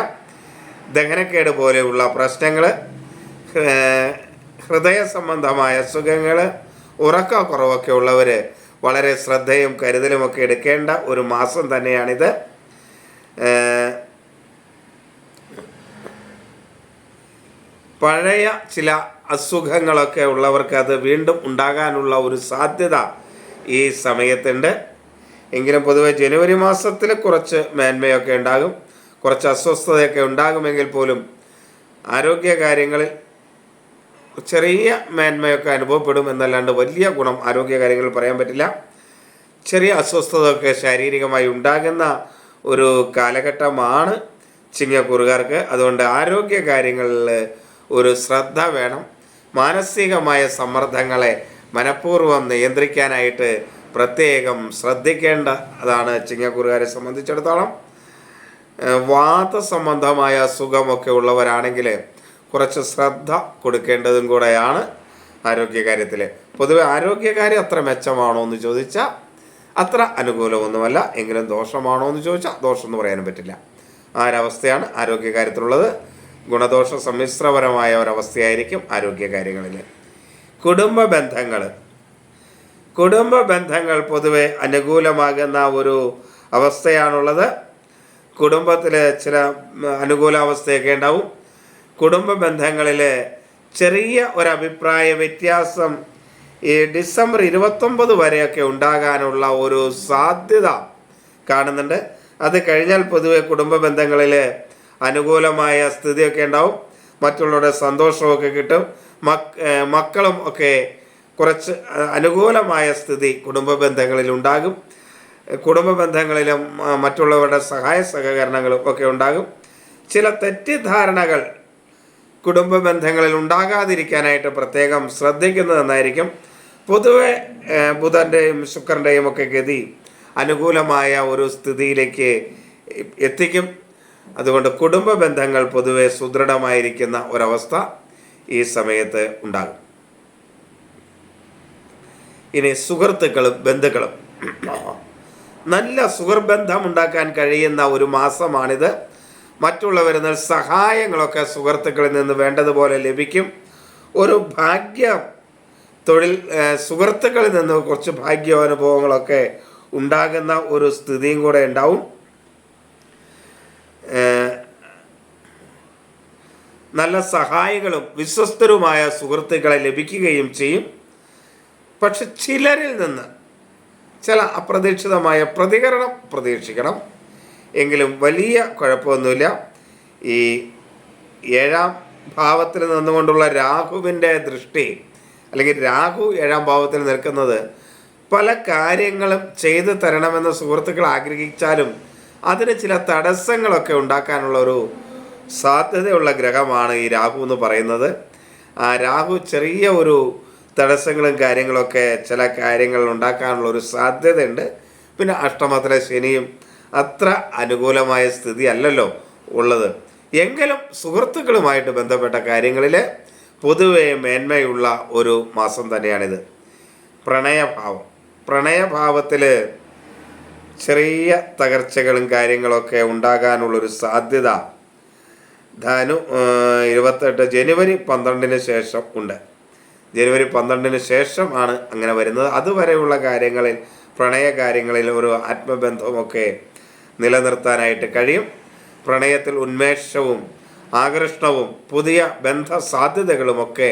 ദഹനക്കേട് പോലെയുള്ള പ്രശ്നങ്ങൾ, ഹൃദയ സംബന്ധമായ അസുഖങ്ങൾ, ഉറക്കക്കുറവൊക്കെ ഉള്ളവർ വളരെ ശ്രദ്ധയും കരുതലുമൊക്കെ എടുക്കേണ്ട ഒരു മാസം തന്നെയാണിത്. പഴയ ചില അസുഖങ്ങളൊക്കെ ഉള്ളവർക്ക് അത് വീണ്ടും ഉണ്ടാകാനുള്ള ഒരു സാധ്യത ഈ സമയത്തുണ്ട്. എങ്കിലും പൊതുവെ ജനുവരി മാസത്തിൽ കുറച്ച് മേന്മയൊക്കെ ഉണ്ടാകും, കുറച്ച് അസ്വസ്ഥതയൊക്കെ ഉണ്ടാകുമെങ്കിൽ പോലും ആരോഗ്യ കാര്യങ്ങളിൽ ചെറിയ മേന്മയൊക്കെ അനുഭവപ്പെടും എന്നല്ലാണ്ട് വലിയ ഗുണം ആരോഗ്യ കാര്യങ്ങളിൽ പറയാൻ പറ്റില്ല. ചെറിയ അസ്വസ്ഥതയൊക്കെ ശാരീരികമായി ഉണ്ടാകുന്ന ഒരു കാലഘട്ടമാണ് ചിങ്ങക്കൂറുകാർക്ക്. അതുകൊണ്ട് ആരോഗ്യ കാര്യങ്ങളിൽ ഒരു ശ്രദ്ധ വേണം. മാനസികമായ സമ്മർദ്ദങ്ങളെ മനഃപൂർവ്വം നിയന്ത്രിക്കാനായിട്ട് പ്രത്യേകം ശ്രദ്ധിക്കേണ്ടതാണ് ചിങ്ങക്കൂറുകാരെ സംബന്ധിച്ചിടത്തോളം. വാതസംബന്ധമായ അസുഖമൊക്കെ ഉള്ളവരാണെങ്കിൽ കുറച്ച് ശ്രദ്ധ കൊടുക്കേണ്ടതും കൂടെയാണ് ആരോഗ്യകാര്യത്തിൽ. പൊതുവെ ആരോഗ്യകാര്യം അത്ര മെച്ചമാണോ എന്ന് ചോദിച്ചാൽ അത്ര അനുകൂലമൊന്നുമല്ല. എങ്കിലും ദോഷമാണോ എന്ന് ചോദിച്ചാൽ ദോഷമെന്ന് പറയാനും പറ്റില്ല. ആ ഒരവസ്ഥയാണ് ആരോഗ്യകാര്യത്തിലുള്ളത്. ഗുണദോഷ സമ്മിശ്രപരമായ ഒരവസ്ഥയായിരിക്കും ആരോഗ്യകാര്യങ്ങളിൽ. കുടുംബ ബന്ധങ്ങൾ പൊതുവെ അനുകൂലമാകുന്ന ഒരു അവസ്ഥയാണുള്ളത്. കുടുംബത്തിൽ ചില അനുകൂലാവസ്ഥയൊക്കെ ഉണ്ടാവും. കുടുംബ ബന്ധങ്ങളിൽ ചെറിയ ഒരഭിപ്രായ വ്യത്യാസം ഈ ഡിസംബർ 29 വരെയൊക്കെ ഉണ്ടാകാനുള്ള ഒരു സാധ്യത കാണുന്നുണ്ട്. അത് കഴിഞ്ഞാൽ പൊതുവെ കുടുംബ ബന്ധങ്ങളിൽ അനുകൂലമായ സ്ഥിതിയൊക്കെ ഉണ്ടാവും. മറ്റുള്ളവരുടെ സന്തോഷമൊക്കെ കിട്ടും. മക്കളും ഒക്കെ കുറച്ച് അനുകൂലമായ സ്ഥിതി കുടുംബ ബന്ധങ്ങളിൽ ഉണ്ടാകും. കുടുംബ ബന്ധങ്ങളിലും മറ്റുള്ളവരുടെ സഹായ സഹകരണങ്ങളും ഒക്കെ ഉണ്ടാകും. ചില തെറ്റിദ്ധാരണകൾ കുടുംബ ബന്ധങ്ങളിൽ ഉണ്ടാകാതിരിക്കാനായിട്ട് പ്രത്യേകം ശ്രദ്ധിക്കുന്നത് നന്നായിരിക്കും. പൊതുവെ ബുധൻ്റെയും ശുക്രൻ്റെയും ഒക്കെ ഗതി അനുകൂലമായ ഒരു സ്ഥിതിയിലേക്ക് എത്തിക്കും. അതുകൊണ്ട് കുടുംബ ബന്ധങ്ങൾ പൊതുവെ സുദൃഢമായിരിക്കുന്ന ഒരവസ്ഥ ഈ സമയത്ത് ഉണ്ടാകും. ഇനി സുഹൃത്തുക്കളും ബന്ധുക്കളും, നല്ല സുഹൃബന്ധം ഉണ്ടാക്കാൻ കഴിയുന്ന ഒരു മാസമാണിത്. മറ്റുള്ളവരിൽ നിന്ന് സഹായങ്ങളൊക്കെ സുഹൃത്തുക്കളിൽ നിന്ന് വേണ്ടതുപോലെ ലഭിക്കും. ഒരു തൊഴിൽ സുഹൃത്തുക്കളിൽ നിന്ന് കുറച്ച് ഭാഗ്യാനുഭവങ്ങളൊക്കെ ഉണ്ടാകുന്ന ഒരു സ്ഥിതിയും കൂടെ ഉണ്ടാവും. നല്ല സഹായികളും വിശ്വസ്തരുമായ സുഹൃത്തുക്കളെ ലഭിക്കുകയും ചെയ്യും. പക്ഷെ ചിലരിൽ നിന്ന് ചില അപ്രതീക്ഷിതമായ പ്രതികരണം പ്രതീക്ഷിക്കണം. എങ്കിലും വലിയ കുഴപ്പമൊന്നുമില്ല. ഈ 7ാം ഭാവത്തിൽ നിന്നുകൊണ്ടുള്ള രാഹുവിൻ്റെ ദൃഷ്ടി, അല്ലെങ്കിൽ രാഹു 7ാം ഭാവത്തിൽ നിൽക്കുന്നത് പല കാര്യങ്ങളും ചെയ്തു തരണമെന്ന് സുഹൃത്തുക്കൾ ആഗ്രഹിച്ചാലും അതിന് ചില തടസ്സങ്ങളൊക്കെ ഉണ്ടാക്കാനുള്ള ഒരു സാധ്യതയുള്ള ഗ്രഹമാണ് ഈ രാഹു എന്ന് പറയുന്നത്. ആ രാഹു ചെറിയ ഒരു തടസ്സങ്ങളും കാര്യങ്ങളൊക്കെ ചില കാര്യങ്ങൾ ഉണ്ടാക്കാനുള്ള ഒരു സാധ്യതയുണ്ട്. പിന്നെ അഷ്ടമത്തിലെ ശനിയും അത്ര അനുകൂലമായ സ്ഥിതി അല്ലല്ലോ ഉള്ളത്. എങ്കിലും സുഹൃത്തുക്കളുമായിട്ട് ബന്ധപ്പെട്ട കാര്യങ്ങളിൽ പൊതുവെ മേന്മയുള്ള ഒരു മാസം തന്നെയാണിത്. പ്രണയഭാവത്തിൽ ചെറിയ തകർച്ചകളും കാര്യങ്ങളൊക്കെ ഉണ്ടാകാനുള്ളൊരു സാധ്യത 28 ജനുവരി 12 ശേഷം ഉണ്ട്. ജനുവരി 12 ശേഷമാണ് അങ്ങനെ വരുന്നത്. അതുവരെയുള്ള കാര്യങ്ങളിൽ, പ്രണയ കാര്യങ്ങളിൽ ഒരു ആത്മബന്ധമൊക്കെ നിലനിർത്താനായിട്ട് കഴിയും. പ്രണയത്തിൽ ഉന്മേഷവും ആകർഷണവും പുതിയ ബന്ധ സാധ്യതകളുമൊക്കെ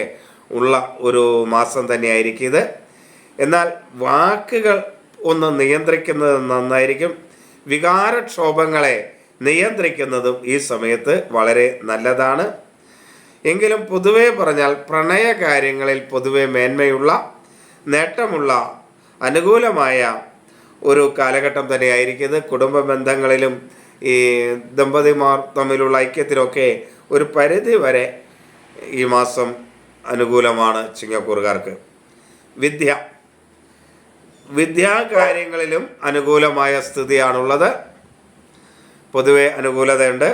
ഉള്ള ഒരു മാസം തന്നെയായിരിക്കും ഇത്. എന്നാൽ വാക്കുകൾ ഒന്ന് നിയന്ത്രിക്കുന്നത് നന്നായിരിക്കും. വികാരക്ഷോഭങ്ങളെ നിയന്ത്രിക്കുന്നതും ഈ സമയത്ത് വളരെ നല്ലതാണ്. എങ്കിലും പൊതുവെ പറഞ്ഞാൽ പ്രണയ കാര്യങ്ങളിൽ പൊതുവെ മേന്മയുള്ള, നേട്ടമുള്ള, അനുകൂലമായ ഒരു കാലഘട്ടം തന്നെയായിരിക്കും ഇത്. കുടുംബ ബന്ധങ്ങളിലും ഈ ദമ്പതിമാർ തമ്മിലുള്ള ഐക്യത്തിലൊക്കെ ഒരു പരിധി വരെ ഈ മാസം അനുകൂലമാണ് ചിങ്ങക്കൂറുകാർക്ക്. വിദ്യാകാര്യങ്ങളിലും അനുകൂലമായ സ്ഥിതിയാണുള്ളത്. പൊതുവെ അനുകൂലതയുണ്ട്.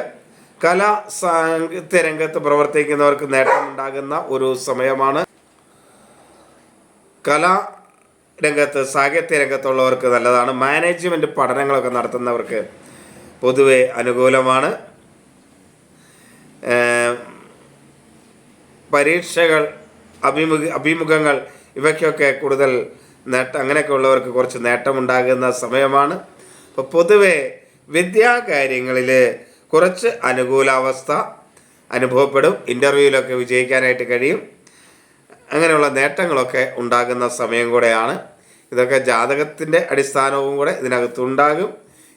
കലാ സാഹിത്യ രംഗത്ത് പ്രവർത്തിക്കുന്നവർക്ക് നേട്ടമുണ്ടാകുന്ന ഒരു സമയമാണ്. കലാ രംഗത്ത്, സാഹിത്യ രംഗത്തുള്ളവർക്ക് നല്ലതാണ്. മാനേജ്മെൻറ്റ് പഠനങ്ങളൊക്കെ നടത്തുന്നവർക്ക് പൊതുവെ അനുകൂലമാണ്. പരീക്ഷകൾ, അഭിമുഖങ്ങൾ ഇവയ്ക്കൊക്കെ കൂടുതൽ അങ്ങനെയൊക്കെ ഉള്ളവർക്ക് കുറച്ച് നേട്ടമുണ്ടാകുന്ന സമയമാണ്. അപ്പോൾ പൊതുവെ വിദ്യാകാര്യങ്ങളിൽ കുറച്ച് അനുകൂലാവസ്ഥ അനുഭവപ്പെടും. ഇൻ്റർവ്യൂവിലൊക്കെ വിജയിക്കാനായിട്ട് കഴിയും. അങ്ങനെയുള്ള നേട്ടങ്ങളൊക്കെ ഉണ്ടാകുന്ന സമയം കൂടെയാണ്. ഇതൊക്കെ ജാതകത്തിൻ്റെ അടിസ്ഥാനവും കൂടെ ഇതിനകത്തുണ്ടാകും.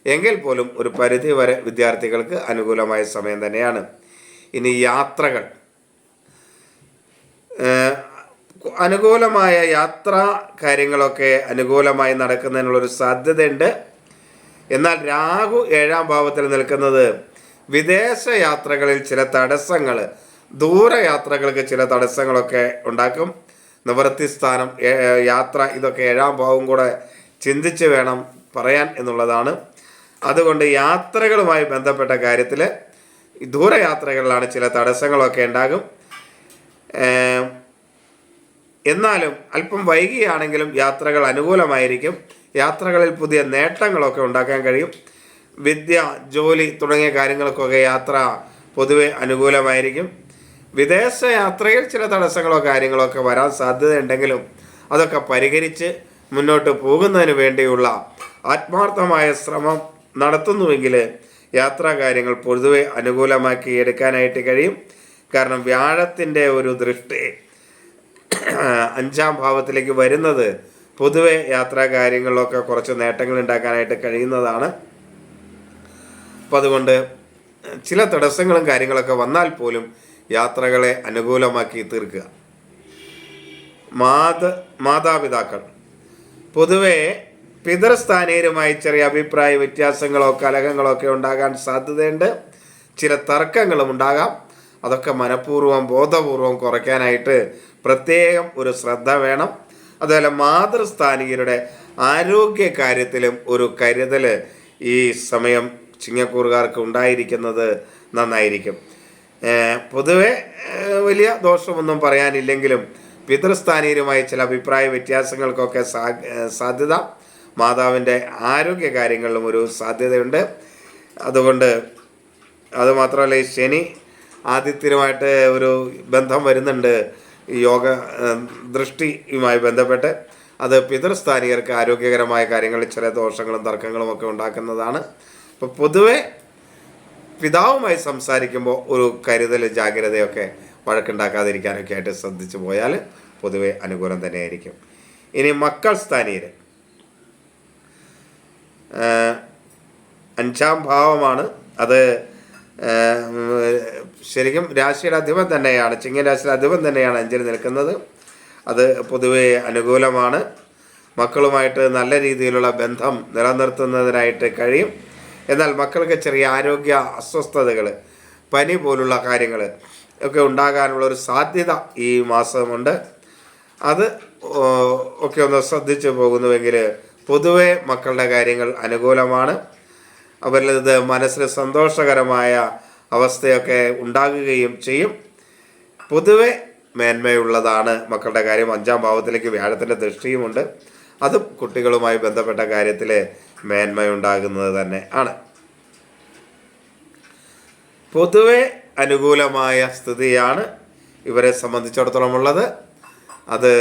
എങ്കിൽ പോലും ഒരു പരിധി വരെ വിദ്യാർത്ഥികൾക്ക് അനുകൂലമായ സമയം തന്നെയാണ്. ഇനി യാത്രകൾ, അനുകൂലമായ യാത്രാ കാര്യങ്ങളൊക്കെ അനുകൂലമായി നടക്കുന്നതിനുള്ളൊരു സാധ്യതയുണ്ട്. എന്നാൽ രാഹു 7ാം ഭാവത്തിൽ നിൽക്കുന്നത് വിദേശ യാത്രകളിൽ ചില തടസ്സങ്ങൾ, ദൂരയാത്രകൾക്ക് ചില തടസ്സങ്ങളൊക്കെ ഉണ്ടാക്കും. നിവൃത്തി സ്ഥാനം, യാത്ര, ഇതൊക്കെ 7ാം ഭാവം കൂടെ ചിന്തിച്ച് വേണം പറയാൻ എന്നുള്ളതാണ്. അതുകൊണ്ട് യാത്രകളുമായി ബന്ധപ്പെട്ട കാര്യത്തിൽ ദൂരയാത്രകളിലാണ് ചില തടസ്സങ്ങളൊക്കെ ഉണ്ടാകും. എന്നാലും അല്പം വൈകിയാണെങ്കിലും യാത്രകൾ അനുകൂലമായിരിക്കും. യാത്രകളിൽ പുതിയ നേട്ടങ്ങളൊക്കെ ഉണ്ടാക്കാൻ കഴിയും. വിദ്യ, ജോലി തുടങ്ങിയ കാര്യങ്ങൾക്കൊക്കെ യാത്ര പൊതുവെ അനുകൂലമായിരിക്കും. വിദേശ യാത്രയിൽ ചില തടസ്സങ്ങളോ കാര്യങ്ങളൊക്കെ വരാൻ സാധ്യതയുണ്ടെങ്കിലും അതൊക്കെ പരിഹരിച്ച് മുന്നോട്ട് പോകുന്നതിന് വേണ്ടിയുള്ള ആത്മാർത്ഥമായ ശ്രമം നടത്തുന്നുവെങ്കിൽ യാത്രാ കാര്യങ്ങൾ പൊതുവെ അനുകൂലമാക്കി എടുക്കാനായിട്ട് കഴിയും. കാരണം വ്യാഴത്തിൻ്റെ ഒരു ദൃഷ്ടി 5ാം ഭാവത്തിലേക്ക് വരുന്നത് പൊതുവെ യാത്രാ കാര്യങ്ങളിലൊക്കെ കുറച്ച് നേട്ടങ്ങൾ ഉണ്ടാക്കാനായിട്ട് കഴിയുന്നതാണ്. അപ്പം അതുകൊണ്ട് ചില തടസ്സങ്ങളും കാര്യങ്ങളൊക്കെ വന്നാൽ പോലും യാത്രകളെ അനുകൂലമാക്കി തീർക്കുക. മാതാപിതാക്കൾ പൊതുവെ പിതൃസ്ഥാനീയരുമായി ചെറിയ അഭിപ്രായ വ്യത്യാസങ്ങളോ കലഹങ്ങളോ ഒക്കെ ഉണ്ടാകാൻ സാധ്യതയുണ്ട്. ചില തർക്കങ്ങളും ഉണ്ടാകാം. അതൊക്കെ മനഃപൂർവ്വം ബോധപൂർവം കുറയ്ക്കാനായിട്ട് പ്രത്യേകം ഒരു ശ്രദ്ധ വേണം. അതുപോലെ മാതൃസ്ഥാനികരുടെ ആരോഗ്യ കാര്യത്തിലും ഒരു കരുതൽ ഈ സമയം ചിങ്ങക്കൂറുകാർക്ക് ഉണ്ടായിരിക്കുന്നത് നന്നായിരിക്കും. പൊതുവെ വലിയ ദോഷമൊന്നും പറയാനില്ലെങ്കിലും പിതൃസ്ഥാനീയരുമായി ചില അഭിപ്രായ വ്യത്യാസങ്ങൾക്കൊക്കെ സാധ്യത. മാതാവിൻ്റെ ആരോഗ്യ കാര്യങ്ങളിലും ഒരു സാധ്യതയുണ്ട്. അതുകൊണ്ട് അതുമാത്രമല്ല, ഈ ശനി ആദിത്യനുമായിട്ട് ഒരു ബന്ധം വരുന്നുണ്ട് യോഗ ദൃഷ്ടിയുമായി ബന്ധപ്പെട്ട്. അത് പിതൃസ്ഥാനികർക്ക് ആരോഗ്യകരമായ കാര്യങ്ങളിൽ ചില ദോഷങ്ങളും തർക്കങ്ങളും ഒക്കെ ഉണ്ടാക്കുന്നതാണ്. അപ്പോൾ പൊതുവെ പിതാവുമായി സംസാരിക്കുമ്പോൾ ഒരു കരുതൽ, ജാഗ്രതയൊക്കെ, വഴക്കുണ്ടാക്കാതിരിക്കാനൊക്കെ ആയിട്ട് ശ്രദ്ധിച്ചു പോയാൽ പൊതുവെ അനുകൂലം തന്നെയായിരിക്കും. ഇനി മക്കൾ സ്ഥാനീയർ, 5ാം ഭാവമാണ്. അത് ശരിക്കും രാശിയുടെ അധിപൻ തന്നെയാണ്, ചിങ്ങ രാശിയുടെ അധിപൻ തന്നെയാണ് 5ൽ നിൽക്കുന്നത്. അത് പൊതുവെ അനുകൂലമാണ്. മക്കളുമായിട്ട് നല്ല രീതിയിലുള്ള ബന്ധം നിലനിർത്തുന്നതിനായിട്ട് കഴിയും. എന്നാൽ മക്കൾക്ക് ചെറിയ ആരോഗ്യ അസ്വസ്ഥതകൾ, പനി പോലുള്ള കാര്യങ്ങൾ ഒക്കെ ഉണ്ടാകാനുള്ളൊരു സാധ്യത ഈ മാസമുണ്ട്. അത് ഒക്കെ ഒന്ന് ശ്രദ്ധിച്ചു പോകുന്നുവെങ്കിൽ പൊതുവെ മക്കളുടെ കാര്യങ്ങൾ അനുകൂലമാണ്. അവരുടെ മനസ്സിന് സന്തോഷകരമായ അവസ്ഥയൊക്കെ ഉണ്ടാകുകയും ചെയ്യും. പൊതുവെ മേന്മയുള്ളതാണ് മക്കളുടെ കാര്യം. 5ാം ഭാവത്തിലേക്ക് വ്യാഴത്തിൻ്റെ ദൃഷ്ടിയുമുണ്ട്. അതും കുട്ടികളുമായി ബന്ധപ്പെട്ട കാര്യത്തിൽ മേന്മയുണ്ടാകുന്നത് തന്നെ ആണ്. പൊതുവെ അനുകൂലമായ സ്ഥിതിയാണ് ഇവരെ സംബന്ധിച്ചിടത്തോളം ഉള്ളത്. അത്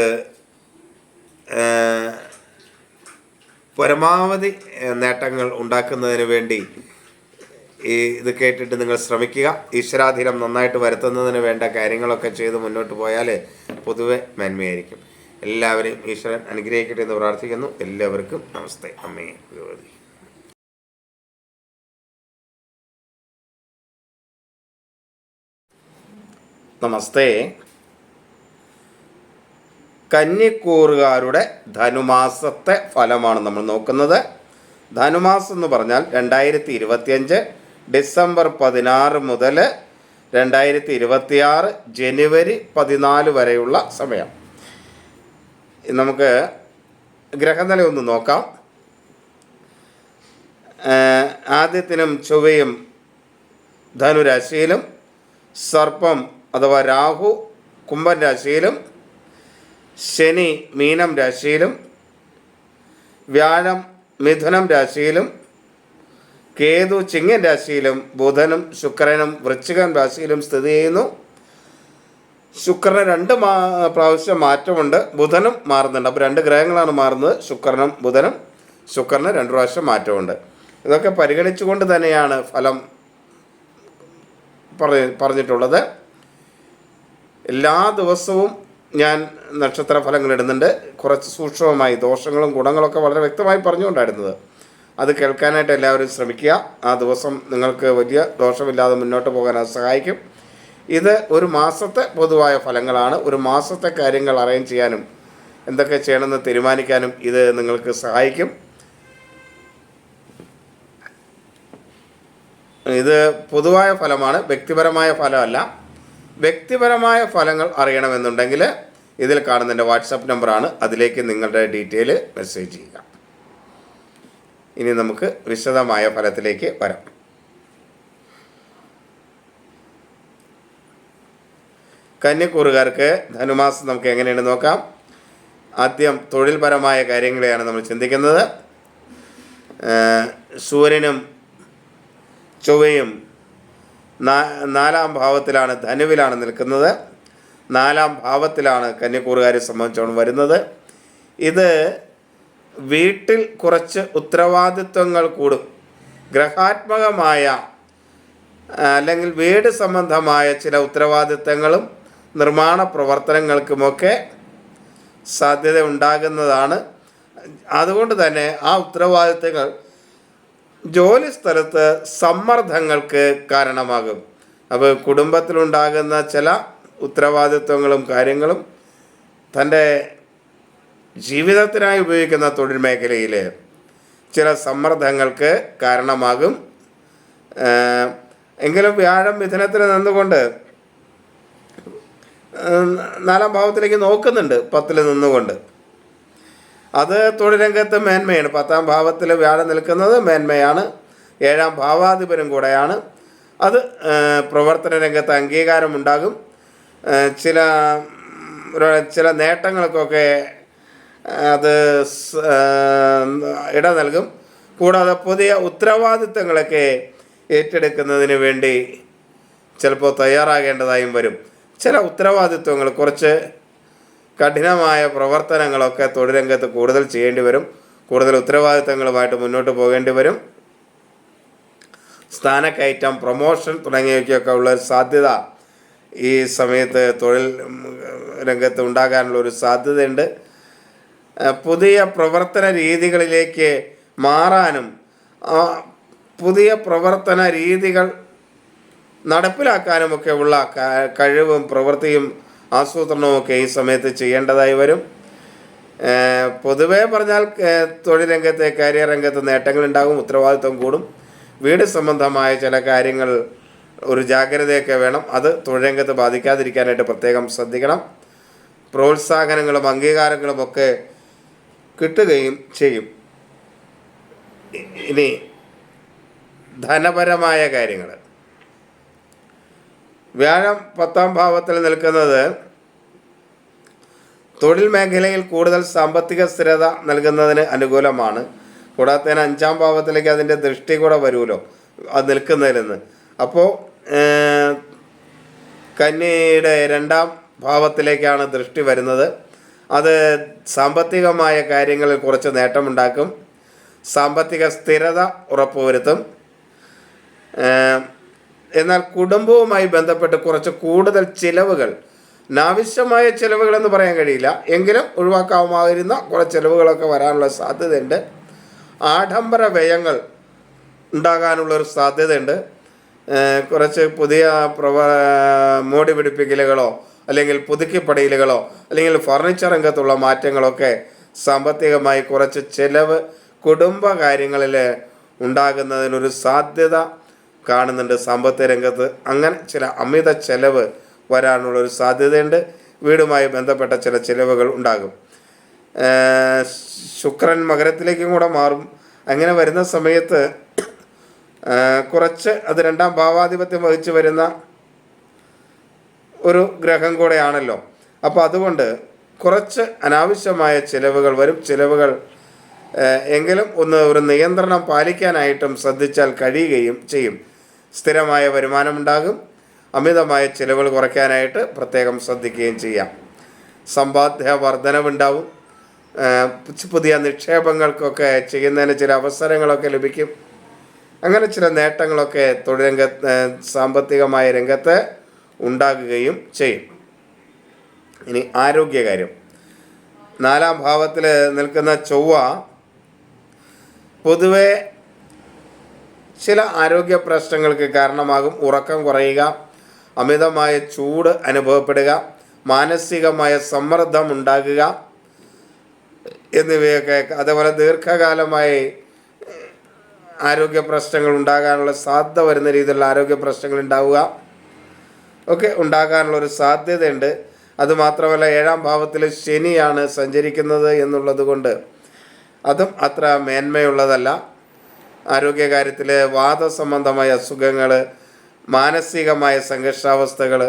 പരമാവധി നേട്ടങ്ങൾ ഉണ്ടാക്കുന്നതിന് വേണ്ടി ഇത് കേട്ടിട്ട് നിങ്ങൾ ശ്രമിക്കുക. ഈശ്വരാധീനം നന്നായിട്ട് വരുത്തുന്നതിന് വേണ്ട കാര്യങ്ങളൊക്കെ ചെയ്ത് മുന്നോട്ട് പോയാൽ പൊതുവെ മേന്മയായിരിക്കും. എല്ലാവരെയും ഈശ്വരൻ അനുഗ്രഹിക്കട്ടെ എന്ന് പ്രാർത്ഥിക്കുന്നു. എല്ലാവർക്കും നമസ്തേ. അമ്മേ ഭഗവതി. നമസ്തേ. കന്നിക്കൂറുകാരുടെ ധനുമാസത്തെ ഫലമാണ് നമ്മൾ നോക്കുന്നത്. ധനുമാസം എന്ന് പറഞ്ഞാൽ 2025 ഡിസംബർ 16 മുതൽ 2026 ജനുവരി 14 വരെയുള്ള സമയം. നമുക്ക് ഗ്രഹനില ഒന്ന് നോക്കാം. ആദിത്യനും ചൊവ്വയും ധനുരാശിയിലും, സർപ്പം അഥവാ രാഹു കുംഭൻ രാശിയിലും, ശനി മീനം രാശിയിലും, വ്യാഴം മിഥുനം രാശിയിലും, കേതു ചിങ്ങൻ രാശിയിലും, ബുധനും ശുക്രനും വൃശ്ചികം രാശിയിലും സ്ഥിതി ചെയ്യുന്നു. ശുക്രന് 2 പ്രാവശ്യം മാറ്റമുണ്ട്. ബുധനും മാറുന്നുണ്ട്. അപ്പോൾ 2 ഗ്രഹങ്ങളാണ് മാറുന്നത്, ശുക്രനും ബുധനും. ശുക്രന് 2 പ്രാവശ്യം മാറ്റമുണ്ട്. ഇതൊക്കെ പരിഗണിച്ചുകൊണ്ട് തന്നെയാണ് ഫലം പറഞ്ഞിട്ടുള്ളത്. എല്ലാ ദിവസവും ഞാൻ നക്ഷത്ര ഫലങ്ങൾ ഇടുന്നുണ്ട്. കുറച്ച് സൂക്ഷ്മമായി ദോഷങ്ങളും ഗുണങ്ങളൊക്കെ വളരെ വ്യക്തമായി പറഞ്ഞുകൊണ്ടായിരുന്നത്. അത് കേൾക്കാനായിട്ട് എല്ലാവരും ശ്രമിക്കുക. ആ ദിവസം നിങ്ങൾക്ക് വലിയ ദോഷമില്ലാതെ മുന്നോട്ട് പോകാൻ അത് സഹായിക്കും. ഇത് ഒരു മാസത്തെ പൊതുവായ ഫലങ്ങളാണ്. ഒരു മാസത്തെ കാര്യങ്ങൾ അറേഞ്ച് ചെയ്യാനും എന്തൊക്കെ ചെയ്യണമെന്ന് തീരുമാനിക്കാനും ഇത് നിങ്ങൾക്ക് സഹായിക്കും. ഇത് പൊതുവായ ഫലമാണ്, വ്യക്തിപരമായ ഫലമല്ല. വ്യക്തിപരമായ ഫലങ്ങൾ അറിയണമെന്നുണ്ടെങ്കിൽ ഇതിൽ കാണുന്ന എൻ്റെ വാട്സാപ്പ് നമ്പറാണ്. അതിലേക്ക് നിങ്ങളുടെ ഡീറ്റെയിൽ മെസ്സേജ് ചെയ്യുക. ഇനി നമുക്ക് വിശദമായ ഫലത്തിലേക്ക് വരാം. കന്യക്കൂറുകാർക്ക് ധനുമാസം നമുക്ക് എങ്ങനെയാണ് നോക്കാം. ആദ്യം തൊഴിൽപരമായ കാര്യങ്ങളെയാണ് നമ്മൾ ചിന്തിക്കുന്നത്. സൂര്യനും ചൊവ്വയും 4ാം ഭാവത്തിലാണ്, ധനുവിലാണ് നിൽക്കുന്നത്. 4ാം ഭാവത്തിലാണ് കന്യക്കൂറുകാരെ സംബന്ധിച്ചോളം വരുന്നത്. ഇത് വീട്ടിൽ കുറച്ച് ഉത്തരവാദിത്വങ്ങൾ കൂടും. ഗ്രഹാത്മകമായ അല്ലെങ്കിൽ വീട് സംബന്ധമായ ചില ഉത്തരവാദിത്തങ്ങളും നിർമ്മാണ പ്രവർത്തനങ്ങൾക്കുമൊക്കെ സാധ്യത ഉണ്ടാകുന്നതാണ്. അതുകൊണ്ട് തന്നെ ആ ഉത്തരവാദിത്തങ്ങൾ ജോലി സ്ഥലത്ത് സമ്മർദ്ദങ്ങൾക്ക് കാരണമാകും. അപ്പോൾ കുടുംബത്തിലുണ്ടാകുന്ന ചില ഉത്തരവാദിത്വങ്ങളും കാര്യങ്ങളും തൻ്റെ ജീവിതത്തിനായി ഉപയോഗിക്കുന്ന തൊഴിൽ മേഖലയിൽ ചില സമ്മർദ്ദങ്ങൾക്ക് കാരണമാകും. എങ്കിലും വ്യാഴം മിഥുനത്തിൽ നിന്നുകൊണ്ട് 4ാം ഭാവത്തിലേക്ക് നോക്കുന്നുണ്ട്, 10ൽ നിന്നുകൊണ്ട്. അത് തൊഴിൽ രംഗത്ത് മേന്മയാണ്. 10ാം ഭാവത്തിൽ വ്യാഴം നിൽക്കുന്നത് മേന്മയാണ്. 7ാം ഭാവാധിപനും കൂടെയാണ്. അത് പ്രവർത്തന രംഗത്ത് അംഗീകാരമുണ്ടാകും. ചില നേട്ടങ്ങൾക്കൊക്കെ അത് ഇട നൽകും. കൂടാതെ പുതിയ ഉത്തരവാദിത്തങ്ങളൊക്കെ ഏറ്റെടുക്കുന്നതിന് വേണ്ടി ചിലപ്പോൾ തയ്യാറാകേണ്ടതായും വരും. ചില ഉത്തരവാദിത്വങ്ങൾ, കുറച്ച് കഠിനമായ പ്രവർത്തനങ്ങളൊക്കെ തൊഴിൽ രംഗത്ത് കൂടുതൽ ചെയ്യേണ്ടി വരും. കൂടുതൽ ഉത്തരവാദിത്തങ്ങളുമായിട്ട് മുന്നോട്ട് പോകേണ്ടി വരും. സ്ഥാനക്കയറ്റം, പ്രൊമോഷൻ തുടങ്ങിയവയ്ക്കൊക്കെ ഉള്ളൊരു സാധ്യത ഈ സമയത്ത് തൊഴിൽ രംഗത്ത് ഉണ്ടാകാനുള്ളൊരു സാധ്യതയുണ്ട്. പുതിയ പ്രവർത്തന രീതികളിലേക്ക് മാറാനും പുതിയ പ്രവർത്തന രീതികൾ നടപ്പിലാക്കാനുമൊക്കെ ഉള്ള കഴിവും പ്രവൃത്തിയും ആസൂത്രണവുമൊക്കെ ഈ സമയത്ത് ചെയ്യേണ്ടതായി വരും. പൊതുവേ പറഞ്ഞാൽ തൊഴിൽ രംഗത്ത്, കരിയർ രംഗത്ത് നേട്ടങ്ങളുണ്ടാകും, ഉത്തരവാദിത്വം കൂടും. വീട് സംബന്ധമായ ചില കാര്യങ്ങൾ ഒരു ജാഗ്രതയൊക്കെ വേണം. അത് തൊഴിൽ രംഗത്ത് ബാധിക്കാതിരിക്കാനായിട്ട് പ്രത്യേകം ശ്രദ്ധിക്കണം. പ്രോത്സാഹനങ്ങളും അംഗീകാരങ്ങളും ഒക്കെ കിട്ടുകയും ചെയ്യും. ഇനി ധനപരമായ കാര്യങ്ങൾ. വ്യാഴം 10ാം ഭാവത്തിൽ നിൽക്കുന്നത് തൊഴിൽ മേഖലയിൽ കൂടുതൽ സാമ്പത്തിക സ്ഥിരത നൽകുന്നതിന് അനുകൂലമാണ്. കൂടാതെ 5ാം ഭാവത്തിലേക്ക് അതിൻ്റെ ദൃഷ്ടി കൂടെ വരുമല്ലോ അത് നിൽക്കുന്നതിൽ നിന്ന്. അപ്പോൾ കന്നിയുടെ 2ാം ഭാവത്തിലേക്കാണ് ദൃഷ്ടി വരുന്നത്. അത് സാമ്പത്തികമായ കാര്യങ്ങളിൽ കുറച്ച് നേട്ടമുണ്ടാക്കും. സാമ്പത്തിക സ്ഥിരത ഉറപ്പുവരുത്തും. എന്നാൽ കുടുംബവുമായി ബന്ധപ്പെട്ട് കുറച്ച് കൂടുതൽ ചിലവുകൾ, അനാവശ്യമായ ചിലവുകളെന്ന് പറയാൻ കഴിയില്ല, എങ്കിലും ഒഴിവാക്കാവുന്ന കുറേ ചിലവുകളൊക്കെ വരാനുള്ള സാധ്യതയുണ്ട്. ആഡംബര വ്യയങ്ങൾ ഉണ്ടാകാനുള്ളൊരു സാധ്യതയുണ്ട്. കുറച്ച് പുതിയ മോടി പിടിപ്പിക്കലുകളോ അല്ലെങ്കിൽ പുതുക്കിപ്പടിയലുകളോ അല്ലെങ്കിൽ ഫർണിച്ചർ രംഗത്തുള്ള മാറ്റങ്ങളൊക്കെ സാമ്പത്തികമായി കുറച്ച് ചിലവ് കുടുംബകാര്യങ്ങളിൽ ഉണ്ടാകുന്നതിനൊരു സാധ്യത കാണുന്നുണ്ട്. സാമ്പത്തിക രംഗത്ത് അങ്ങനെ ചില അമിത ചെലവ് വരാനുള്ളൊരു സാധ്യതയുണ്ട്. വീടുമായി ബന്ധപ്പെട്ട ചില ചിലവുകൾ ഉണ്ടാകും. ശുക്രൻ മകരത്തിലേക്കും കൂടെ മാറും. അങ്ങനെ വരുന്ന സമയത്ത് കുറച്ച് അത് 2ാം ഭാവാധിപത്യം വഹിച്ച് വരുന്ന ഒരു ഗ്രഹം കൂടെയാണല്ലോ. അപ്പോൾ അതുകൊണ്ട് കുറച്ച് അനാവശ്യമായ ചിലവുകൾ വരും. ചിലവുകൾ എങ്കിലും ഒരു നിയന്ത്രണം പാലിക്കാനായിട്ടും ശ്രദ്ധിച്ചാൽ കഴിയുകയും ചെയ്യും. സ്ഥിരമായ വരുമാനമുണ്ടാകും. അമിതമായ ചിലവുകൾ കുറയ്ക്കാനായിട്ട് പ്രത്യേകം ശ്രദ്ധിക്കുകയും ചെയ്യാം. സമ്പാദ്യ വർധനവുണ്ടാവും. പുതിയ നിക്ഷേപങ്ങൾക്കൊക്കെ ചെയ്യുന്നതിന് ചില അവസരങ്ങളൊക്കെ ലഭിക്കും. അങ്ങനെ ചില നേട്ടങ്ങളൊക്കെ തൊഴിൽ രംഗത്ത്, സാമ്പത്തികമായ രംഗത്ത് ഉണ്ടാകുകയും ചെയ്യും. ഇനി ആരോഗ്യകാര്യം. 4ാം ഭാവത്തിൽ നിൽക്കുന്ന ചൊവ്വ പൊതുവെ ചില ആരോഗ്യ പ്രശ്നങ്ങൾക്ക് കാരണമാകും. ഉറക്കം കുറയുക, അമിതമായ ചൂട് അനുഭവപ്പെടുക, മാനസികമായ സമ്മർദ്ദം ഉണ്ടാകുക എന്നിവയൊക്കെ, അതേപോലെ ദീർഘകാലമായി ആരോഗ്യ പ്രശ്നങ്ങൾ ഉണ്ടാകാനുള്ള സാധ്യത വരുന്ന രീതിയിലുള്ള ആരോഗ്യ പ്രശ്നങ്ങൾ ഉണ്ടാവുക ഒക്കെ ഉണ്ടാകാനുള്ളൊരു സാധ്യതയുണ്ട്. അതുമാത്രമല്ല 7ാം ഭാവത്തിൽ ശനിയാണ് സഞ്ചരിക്കുന്നത് എന്നുള്ളത് കൊണ്ട് അതും അത്ര മേന്മയുള്ളതല്ല. ആരോഗ്യകാര്യത്തിൽ വാദസംബന്ധമായ അസുഖങ്ങൾ, മാനസികമായ സംഘർഷാവസ്ഥകൾ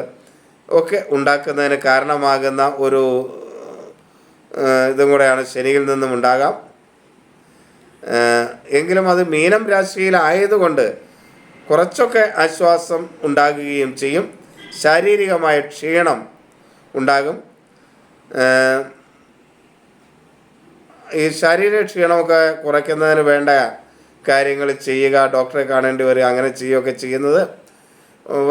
ഒക്കെ ഉണ്ടാക്കുന്നതിന് കാരണമാകുന്ന ഒരു ഇതും കൂടെയാണ് ശനിയിൽ നിന്നും ഉണ്ടാകാം. എങ്കിലും അത് മീനം രാശിയിലായതുകൊണ്ട് കുറച്ചൊക്കെ ആശ്വാസം ഉണ്ടാകുകയും ചെയ്യും. ശാരീരികമായ ക്ഷീണം ഉണ്ടാകും. ഈ ശാരീരിക ക്ഷീണമൊക്കെ കുറയ്ക്കുന്നതിന് വേണ്ട കാര്യങ്ങൾ ചെയ്യുക, ഡോക്ടറെ കാണേണ്ടി വരിക, അങ്ങനെ ചെയ്യുകയൊക്കെ ചെയ്യുന്നത്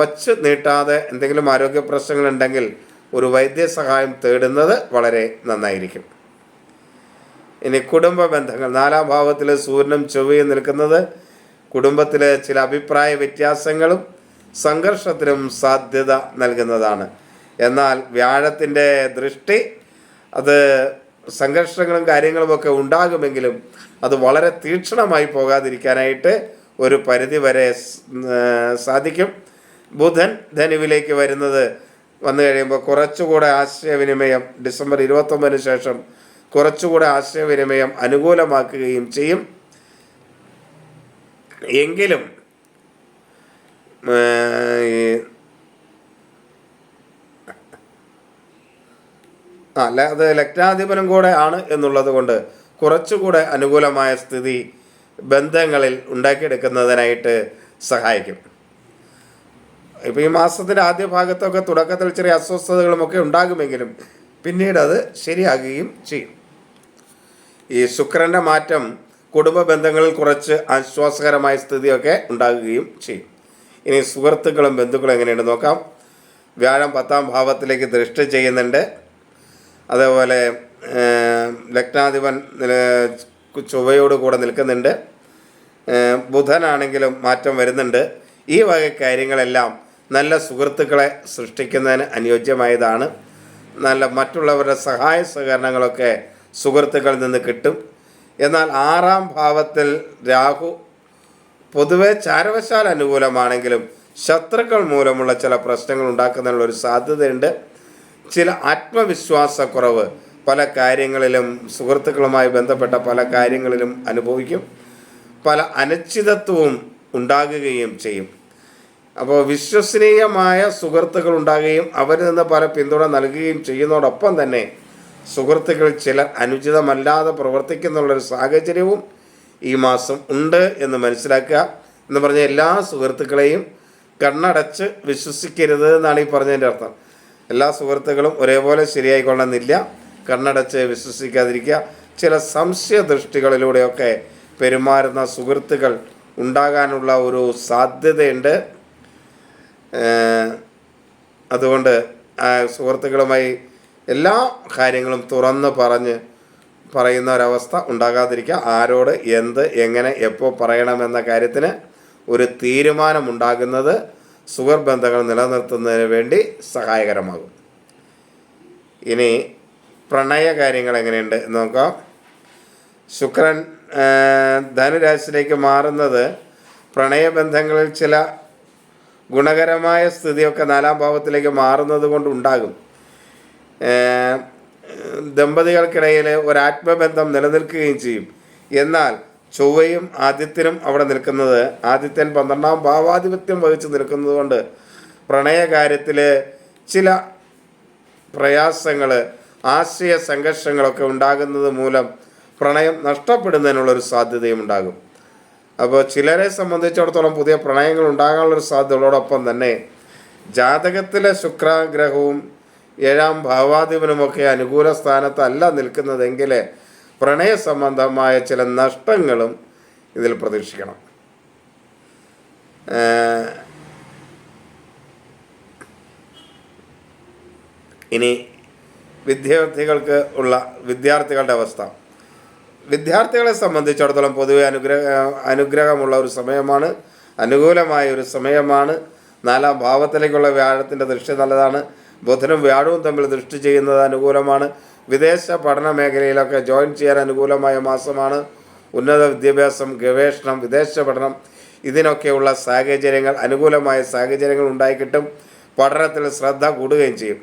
വച്ച് നീട്ടാതെ എന്തെങ്കിലും ആരോഗ്യ പ്രശ്നങ്ങളുണ്ടെങ്കിൽ ഒരു വൈദ്യസഹായം തേടുന്നത് വളരെ നന്നായിരിക്കും. ഇനി കുടുംബ ബന്ധങ്ങൾ. 4ാം ഭാവത്തിൽ സൂര്യനും ചൊവ്വയും നിൽക്കുന്നത് കുടുംബത്തിലെ ചില അഭിപ്രായ വ്യത്യാസങ്ങളും സംഘർഷത്തിനും സാധ്യത നൽകുന്നതാണ്. എന്നാൽ വ്യാഴത്തിൻ്റെ ദൃഷ്ടി അത് സംഘർഷങ്ങളും കാര്യങ്ങളുമൊക്കെ ഉണ്ടാകുമെങ്കിലും അത് വളരെ തീക്ഷ്ണമായി പോകാതിരിക്കാനായിട്ട് ഒരു പരിധി വരെ സാധിക്കും. ബുധൻ ധനുവിലേക്ക് വന്നു കഴിയുമ്പോൾ കുറച്ചുകൂടെ ആശയവിനിമയം ഡിസംബർ 29 ശേഷം കുറച്ചുകൂടെ ആശയവിനിമയം അനുകൂലമാക്കുകയും ചെയ്യും. എങ്കിലും അല്ല, അത് ലഗ്നാധിപനും കൂടെ ആണ് എന്നുള്ളത് കൊണ്ട് കുറച്ചുകൂടെ അനുകൂലമായ സ്ഥിതി ബന്ധങ്ങളിൽ ഉണ്ടാക്കിയെടുക്കുന്നതിനായിട്ട് സഹായിക്കും. ഇപ്പോൾ ഈ മാസത്തിൻ്റെ ആദ്യ ഭാഗത്തൊക്കെ തുടക്കത്തിൽ ചെറിയ അസ്വസ്ഥതകളുമൊക്കെ ഉണ്ടാകുമെങ്കിലും പിന്നീട് അത് ശരിയാകുകയും ചെയ്യും. ഈ ശുക്രൻ്റെ മാറ്റം കുടുംബ ബന്ധങ്ങളിൽ കുറച്ച് ആശ്വാസകരമായ സ്ഥിതിയൊക്കെ ഉണ്ടാകുകയും ചെയ്യും. ഇനി സുഹൃത്തുക്കളും ബന്ധുക്കളും എങ്ങനെയുണ്ട് നോക്കാം. വ്യാഴം 10ാം ഭാവത്തിലേക്ക് ദൃഷ്ടി ചെയ്യുന്നുണ്ട്. അതേപോലെ ലഗ്നാധിപൻ ചൊവ്വയോട് കൂടെ നിൽക്കുന്നുണ്ട്. ബുധനാണെങ്കിലും മാറ്റം വരുന്നുണ്ട്. ഈ വക കാര്യങ്ങളെല്ലാം നല്ല സുഹൃത്തുക്കളെ സൃഷ്ടിക്കുന്നതിന് അനുയോജ്യമായതാണ്. നല്ല മറ്റുള്ളവരുടെ സഹായ സഹകരണങ്ങളൊക്കെ സുഹൃത്തുക്കളിൽ നിന്ന് കിട്ടും. എന്നാൽ 6ാം ഭാവത്തിൽ രാഹു പൊതുവെ ചാരവശാൽ അനുകൂലമാണെങ്കിലും ശത്രുക്കൾ മൂലമുള്ള ചില പ്രശ്നങ്ങൾ ഉണ്ടാക്കുന്നതിനുള്ളൊരു സാധ്യതയുണ്ട്. ചില ആത്മവിശ്വാസക്കുറവ് പല കാര്യങ്ങളിലും സുഹൃത്തുക്കളുമായി ബന്ധപ്പെട്ട പല കാര്യങ്ങളിലും അനുഭവിക്കും. പല അനിശ്ചിതത്വവും ഉണ്ടാകുകയും ചെയ്യും. അപ്പോൾ വിശ്വസനീയമായ സുഹൃത്തുക്കൾ ഉണ്ടാകുകയും അവരിൽ നിന്ന് പല പിന്തുണ നൽകുകയും ചെയ്യുന്നതോടൊപ്പം തന്നെ സുഹൃത്തുക്കൾ ചിലർ അനുചിതമല്ലാതെ പ്രവർത്തിക്കുന്നുള്ളൊരു സാഹചര്യവും ഈ മാസം ഉണ്ട് എന്ന് മനസ്സിലാക്കുക. എന്ന് പറഞ്ഞാൽ എല്ലാ സുഹൃത്തുക്കളെയും കണ്ണടച്ച് വിശ്വസിക്കരുത് എന്നാണ് ഈ പറഞ്ഞതിൻ്റെ അർത്ഥം. എല്ലാ സുഹൃത്തുക്കളും ഒരേപോലെ ശരിയായിക്കൊള്ളണമെന്നില്ല. കണ്ണടച്ച് വിശ്വസിക്കാതിരിക്കുക. ചില സംശയദൃഷ്ടികളിലൂടെയൊക്കെ പെരുമാറുന്ന സുഹൃത്തുക്കൾ ഉണ്ടാകാനുള്ള ഒരു സാധ്യതയുണ്ട്. അതുകൊണ്ട് സുഹൃത്തുക്കളുമായി എല്ലാ കാര്യങ്ങളും തുറന്ന് പറയുന്ന ഒരവസ്ഥ ഉണ്ടാകാതിരിക്കുക. ആരോട് എന്ത് എങ്ങനെ എപ്പോൾ പറയണമെന്ന കാര്യത്തിന് ഒരു തീരുമാനമുണ്ടാകുന്നത് സുഹൃബന്ധങ്ങൾ നിലനിർത്തുന്നതിന് വേണ്ടി സഹായകരമാകും. ഇനി പ്രണയ കാര്യങ്ങൾ എങ്ങനെയുണ്ട് എന്ന് നോക്കാം. ശുക്രൻ ധനുരാശിയിലേക്ക് മാറുന്നത് പ്രണയബന്ധങ്ങളിൽ ചില ഗുണകരമായ സ്ഥിതിയൊക്കെ 4ാം ഭാവത്തിലേക്ക് മാറുന്നത് കൊണ്ടുണ്ടാകും. ദമ്പതികൾക്കിടയിൽ ഒരാത്മബന്ധം നിലനിൽക്കുകയും ചെയ്യും. എന്നാൽ ചൊവ്വയും ആദിത്യനും അവിടെ നിൽക്കുന്നത്, ആദിത്യൻ 12ാം ഭാവാധിപത്യം വഹിച്ച് നിൽക്കുന്നത് കൊണ്ട് പ്രണയകാര്യത്തിൽ ചില പ്രയാസങ്ങൾ, ആശയ സംഘർഷങ്ങളൊക്കെ ഉണ്ടാകുന്നത് മൂലം പ്രണയം നഷ്ടപ്പെടുന്നതിനുള്ളൊരു സാധ്യതയും ഉണ്ടാകും. അപ്പോൾ ചിലരെ സംബന്ധിച്ചിടത്തോളം പുതിയ പ്രണയങ്ങൾ ഉണ്ടാകാനുള്ളൊരു സാധ്യതയോടൊപ്പം തന്നെ ജാതകത്തിലെ ശുക്രഗ്രഹവും 7ാം ഭാവാധിപനുമൊക്കെ അനുകൂല സ്ഥാനത്തല്ല നിൽക്കുന്നതെങ്കിൽ പ്രണയ സംബന്ധമായ ചില നഷ്ടങ്ങളും ഇതിൽ പ്രതീക്ഷിക്കണം. ഇനി വിദ്യാർത്ഥികളുടെ അവസ്ഥ. വിദ്യാർത്ഥികളെ സംബന്ധിച്ചിടത്തോളം പൊതുവെ അനുഗ്രഹമുള്ള ഒരു സമയമാണ്, അനുകൂലമായ ഒരു സമയമാണ്. 4ാം ഭാവത്തിലേക്കുള്ള വ്യാഴത്തിൻ്റെ ദൃഷ്ടി നല്ലതാണ്. ബുധനും വ്യാഴവും തമ്മിൽ ദൃഷ്ടി ചെയ്യുന്നത് അനുകൂലമാണ്. വിദേശ പഠന മേഖലയിലൊക്കെ ജോയിൻ ചെയ്യാൻ അനുകൂലമായ മാസമാണ്. ഉന്നത വിദ്യാഭ്യാസം, ഗവേഷണം, വിദേശ പഠനം ഇതിനൊക്കെയുള്ള സാഹചര്യങ്ങൾ, അനുകൂലമായ സാഹചര്യങ്ങൾ ഉണ്ടായിക്കിട്ടും. പഠനത്തിൽ ശ്രദ്ധ കൂടുകയും ചെയ്യും.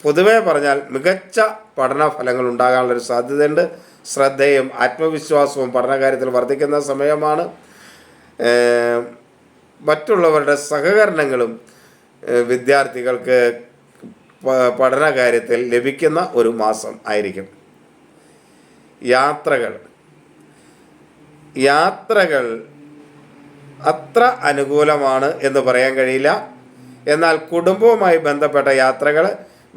പൊതുവെ പറഞ്ഞാൽ മികച്ച പഠന ഫലങ്ങൾ ഉണ്ടാകാനുള്ളൊരു സാധ്യതയുണ്ട്. ശ്രദ്ധയും ആത്മവിശ്വാസവും പഠനകാര്യത്തിൽ വർദ്ധിക്കുന്ന സമയമാണ്. മറ്റുള്ളവരുടെ സഹകരണങ്ങളും വിദ്യാർത്ഥികൾക്ക് പഠനകാര്യത്തിൽ ലഭിക്കുന്ന ഒരു മാസം ആയിരിക്കും. യാത്രകൾ അത്ര അനുകൂലമാണ് എന്ന് പറയാൻ കഴിയില്ല. എന്നാൽ കുടുംബവുമായി ബന്ധപ്പെട്ട യാത്രകൾ,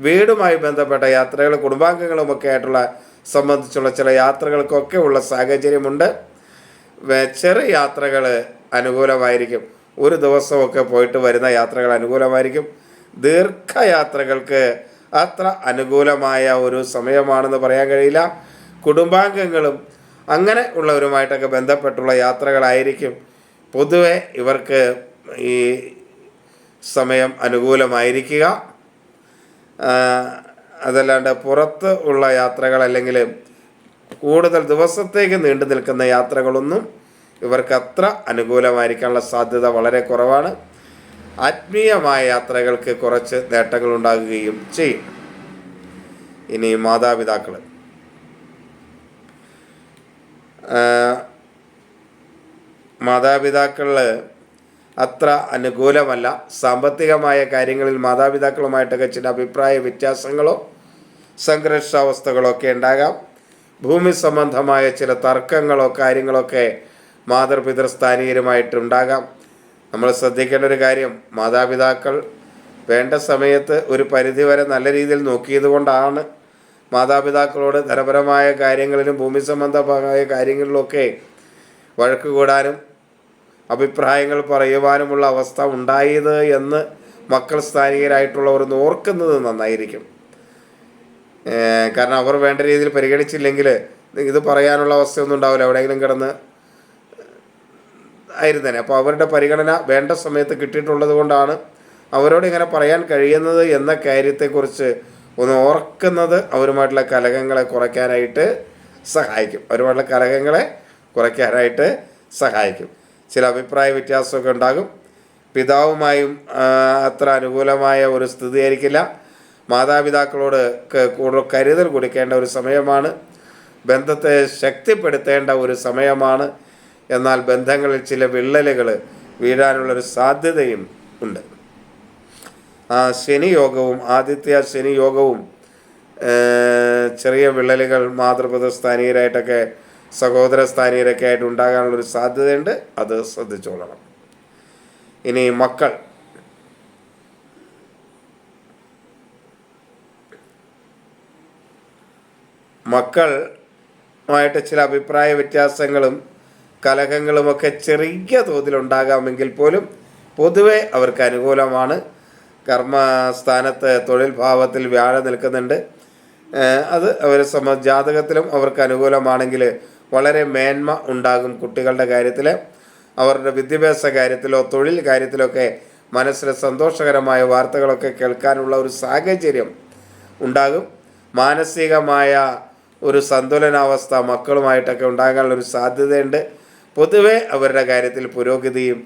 വീടുമായി ബന്ധപ്പെട്ട യാത്രകൾ, കുടുംബാംഗങ്ങളുമൊക്കെ ആയിട്ടുള്ള സംബന്ധിച്ചുള്ള ചില യാത്രകൾക്കൊക്കെ ഉള്ള സാഹചര്യമുണ്ട്. ചെറിയ യാത്രകൾ അനുകൂലമായിരിക്കും. ഒരു ദിവസമൊക്കെ പോയിട്ട് വരുന്ന യാത്രകൾ അനുകൂലമായിരിക്കും. ദീർഘയാത്രകൾക്ക് അത്ര അനുകൂലമായ ഒരു സമയമാണെന്ന് പറയാൻ കഴിയില്ല. കുടുംബാംഗങ്ങളും അങ്ങനെ ഉള്ളവരുമായിട്ടൊക്കെ ബന്ധപ്പെട്ടുള്ള യാത്രകളായിരിക്കും പൊതുവെ ഇവർക്ക് ഈ സമയം അനുകൂലമായിരിക്കുക. അതല്ലാണ്ട് പുറത്ത് ഉള്ള യാത്രകൾ അല്ലെങ്കിൽ കൂടുതൽ ദിവസത്തേക്ക് നീണ്ടു നിൽക്കുന്ന യാത്രകളൊന്നും ഇവർക്ക് അത്ര അനുകൂലമായിരിക്കാനുള്ള സാധ്യത വളരെ കുറവാണ്. ആത്മീയമായ യാത്രകൾക്ക് കുറച്ച് നേട്ടങ്ങൾ ഉണ്ടാകുകയും ചെയ്യും. ഇനി മാതാപിതാക്കൾ അത്ര അനുകൂലമല്ല. സാമ്പത്തികമായ കാര്യങ്ങളിൽ മാതാപിതാക്കളുമായിട്ടൊക്കെ ചില അഭിപ്രായ വ്യത്യാസങ്ങളോ സംഘർഷാവസ്ഥകളൊക്കെ ഉണ്ടാകാം. ഭൂമി സംബന്ധമായ ചില തർക്കങ്ങളോ കാര്യങ്ങളൊക്കെ മാതൃപിതൃസ്ഥാനീയരുമായിട്ടുണ്ടാകാം. നമ്മൾ ശ്രദ്ധിക്കേണ്ട ഒരു കാര്യം, മാതാപിതാക്കൾ വേണ്ട സമയത്ത് ഒരു പരിധിവരെ നല്ല രീതിയിൽ നോക്കിയത് കൊണ്ടാണ് മാതാപിതാക്കളോട് ധനപരമായ കാര്യങ്ങളിലും ഭൂമി സംബന്ധമായ കാര്യങ്ങളിലൊക്കെ വഴക്ക് കൂടാനും അഭിപ്രായങ്ങൾ പറയുവാനുമുള്ള അവസ്ഥ ഉണ്ടായത് എന്ന് മക്കൾ സ്ഥാനികരായിട്ടുള്ളവർ ഓർക്കുന്നത് നന്നായിരിക്കും. കാരണം അവർ വേണ്ട രീതിയിൽ പരിഗണിച്ചില്ലെങ്കിൽ ഇത് പറയാനുള്ള അവസ്ഥയൊന്നും ഉണ്ടാവില്ല, എവിടെയെങ്കിലും കിടന്ന് ആയിരുന്നേനെ. അപ്പോൾ അവരുടെ പരിഗണന വേണ്ട സമയത്ത് കിട്ടിയിട്ടുള്ളത് കൊണ്ടാണ് അവരോട് ഇങ്ങനെ പറയാൻ കഴിയുന്നത് എന്ന കാര്യത്തെക്കുറിച്ച് ഒന്ന് ഓർക്കുന്നത് അവരുമായിട്ടുള്ള കലഹങ്ങളെ കുറയ്ക്കാനായിട്ട് സഹായിക്കും. ചില അഭിപ്രായ വ്യത്യാസമൊക്കെ ഉണ്ടാകും. പിതാവുമായും അത്ര അനുകൂലമായ ഒരു സ്ഥിതി ആയിരിക്കില്ല. മാതാപിതാക്കളോട് കൂടുതൽ കരുതൽ കൊടുക്കേണ്ട ഒരു സമയമാണ്. ബന്ധത്തെ ശക്തിപ്പെടുത്തേണ്ട ഒരു സമയമാണ്. എന്നാൽ ബന്ധങ്ങളിൽ ചില വിള്ളലുകൾ വീഴാനുള്ളൊരു സാധ്യതയും ഉണ്ട്. ആദിത്യ ശനി യോഗവും ചെറിയ വിള്ളലുകൾ മാതൃപിതൃസ്ഥാനീയരായിട്ടൊക്കെ സഹോദര സ്ഥാനീയരൊക്കെ ആയിട്ട് ഉണ്ടാകാനുള്ളൊരു സാധ്യതയുണ്ട്. അത് ശ്രദ്ധിച്ചോളണം. ഇനി മക്കളുമായിട്ട് ചില അഭിപ്രായ വ്യത്യാസങ്ങളും കലഹങ്ങളുമൊക്കെ ചെറിയ തോതിലുണ്ടാകാമെങ്കിൽ പോലും പൊതുവെ അവർക്ക് അനുകൂലമാണ്. കർമ്മസ്ഥാനത്ത് തൊഴിൽ ഭാവത്തിൽ വ്യാഴം നിൽക്കുന്നുണ്ട്. അത് അവരെ ജാതകത്തിലും അവർക്ക് അനുകൂലമാണെങ്കിൽ വളരെ മേന്മ ഉണ്ടാകും. കുട്ടികളുടെ കാര്യത്തിൽ, അവരുടെ വിദ്യാഭ്യാസ കാര്യത്തിലോ തൊഴിൽ കാര്യത്തിലൊക്കെ മനസ്സിൽ സന്തോഷകരമായ വാർത്തകളൊക്കെ കേൾക്കാനുള്ള ഒരു സാഹചര്യം ഉണ്ടാകും. മാനസികമായ ഒരു സന്തുലനാവസ്ഥ മക്കളുമായിട്ടൊക്കെ ഉണ്ടാകാനുള്ളൊരു സാധ്യതയുണ്ട്. പൊതുവെ അവരുടെ കാര്യത്തിൽ പുരോഗതിയും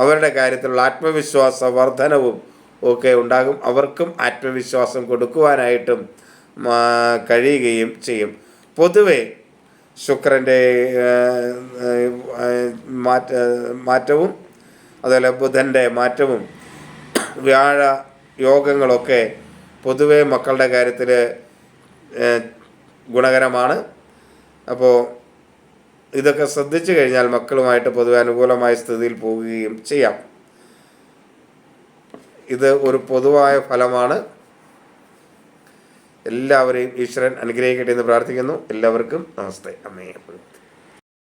അവരുടെ കാര്യത്തിലുള്ള ആത്മവിശ്വാസ വർധനവും ഒക്കെ ഉണ്ടാകും. അവർക്കും ആത്മവിശ്വാസം കൊടുക്കുവാനായിട്ടും കഴിയുകയും ചെയ്യും. പൊതുവെ ശുക്രൻ്റെ മാറ്റവും അതുപോലെ ബുധൻ്റെ മാറ്റവും വ്യാഴ യോഗങ്ങളൊക്കെ പൊതുവെ മക്കളുടെ കാര്യത്തിൽ ഗുണകരമാണ്. അപ്പോൾ ഇതൊക്കെ ശ്രദ്ധിച്ചു കഴിഞ്ഞാൽ മക്കളുമായിട്ട് പൊതുവെ അനുകൂലമായ സ്ഥിതിയിൽ പോവുകയും ചെയ്യാം. ഇത് ഒരു പൊതുവായ ഫലമാണ്. എല്ലാവരെയും ഈശ്വരൻ അനുഗ്രഹിക്കട്ടെ എന്ന് പ്രാർത്ഥിക്കുന്നു. എല്ലാവർക്കും നമസ്തേ. അമ്മേ.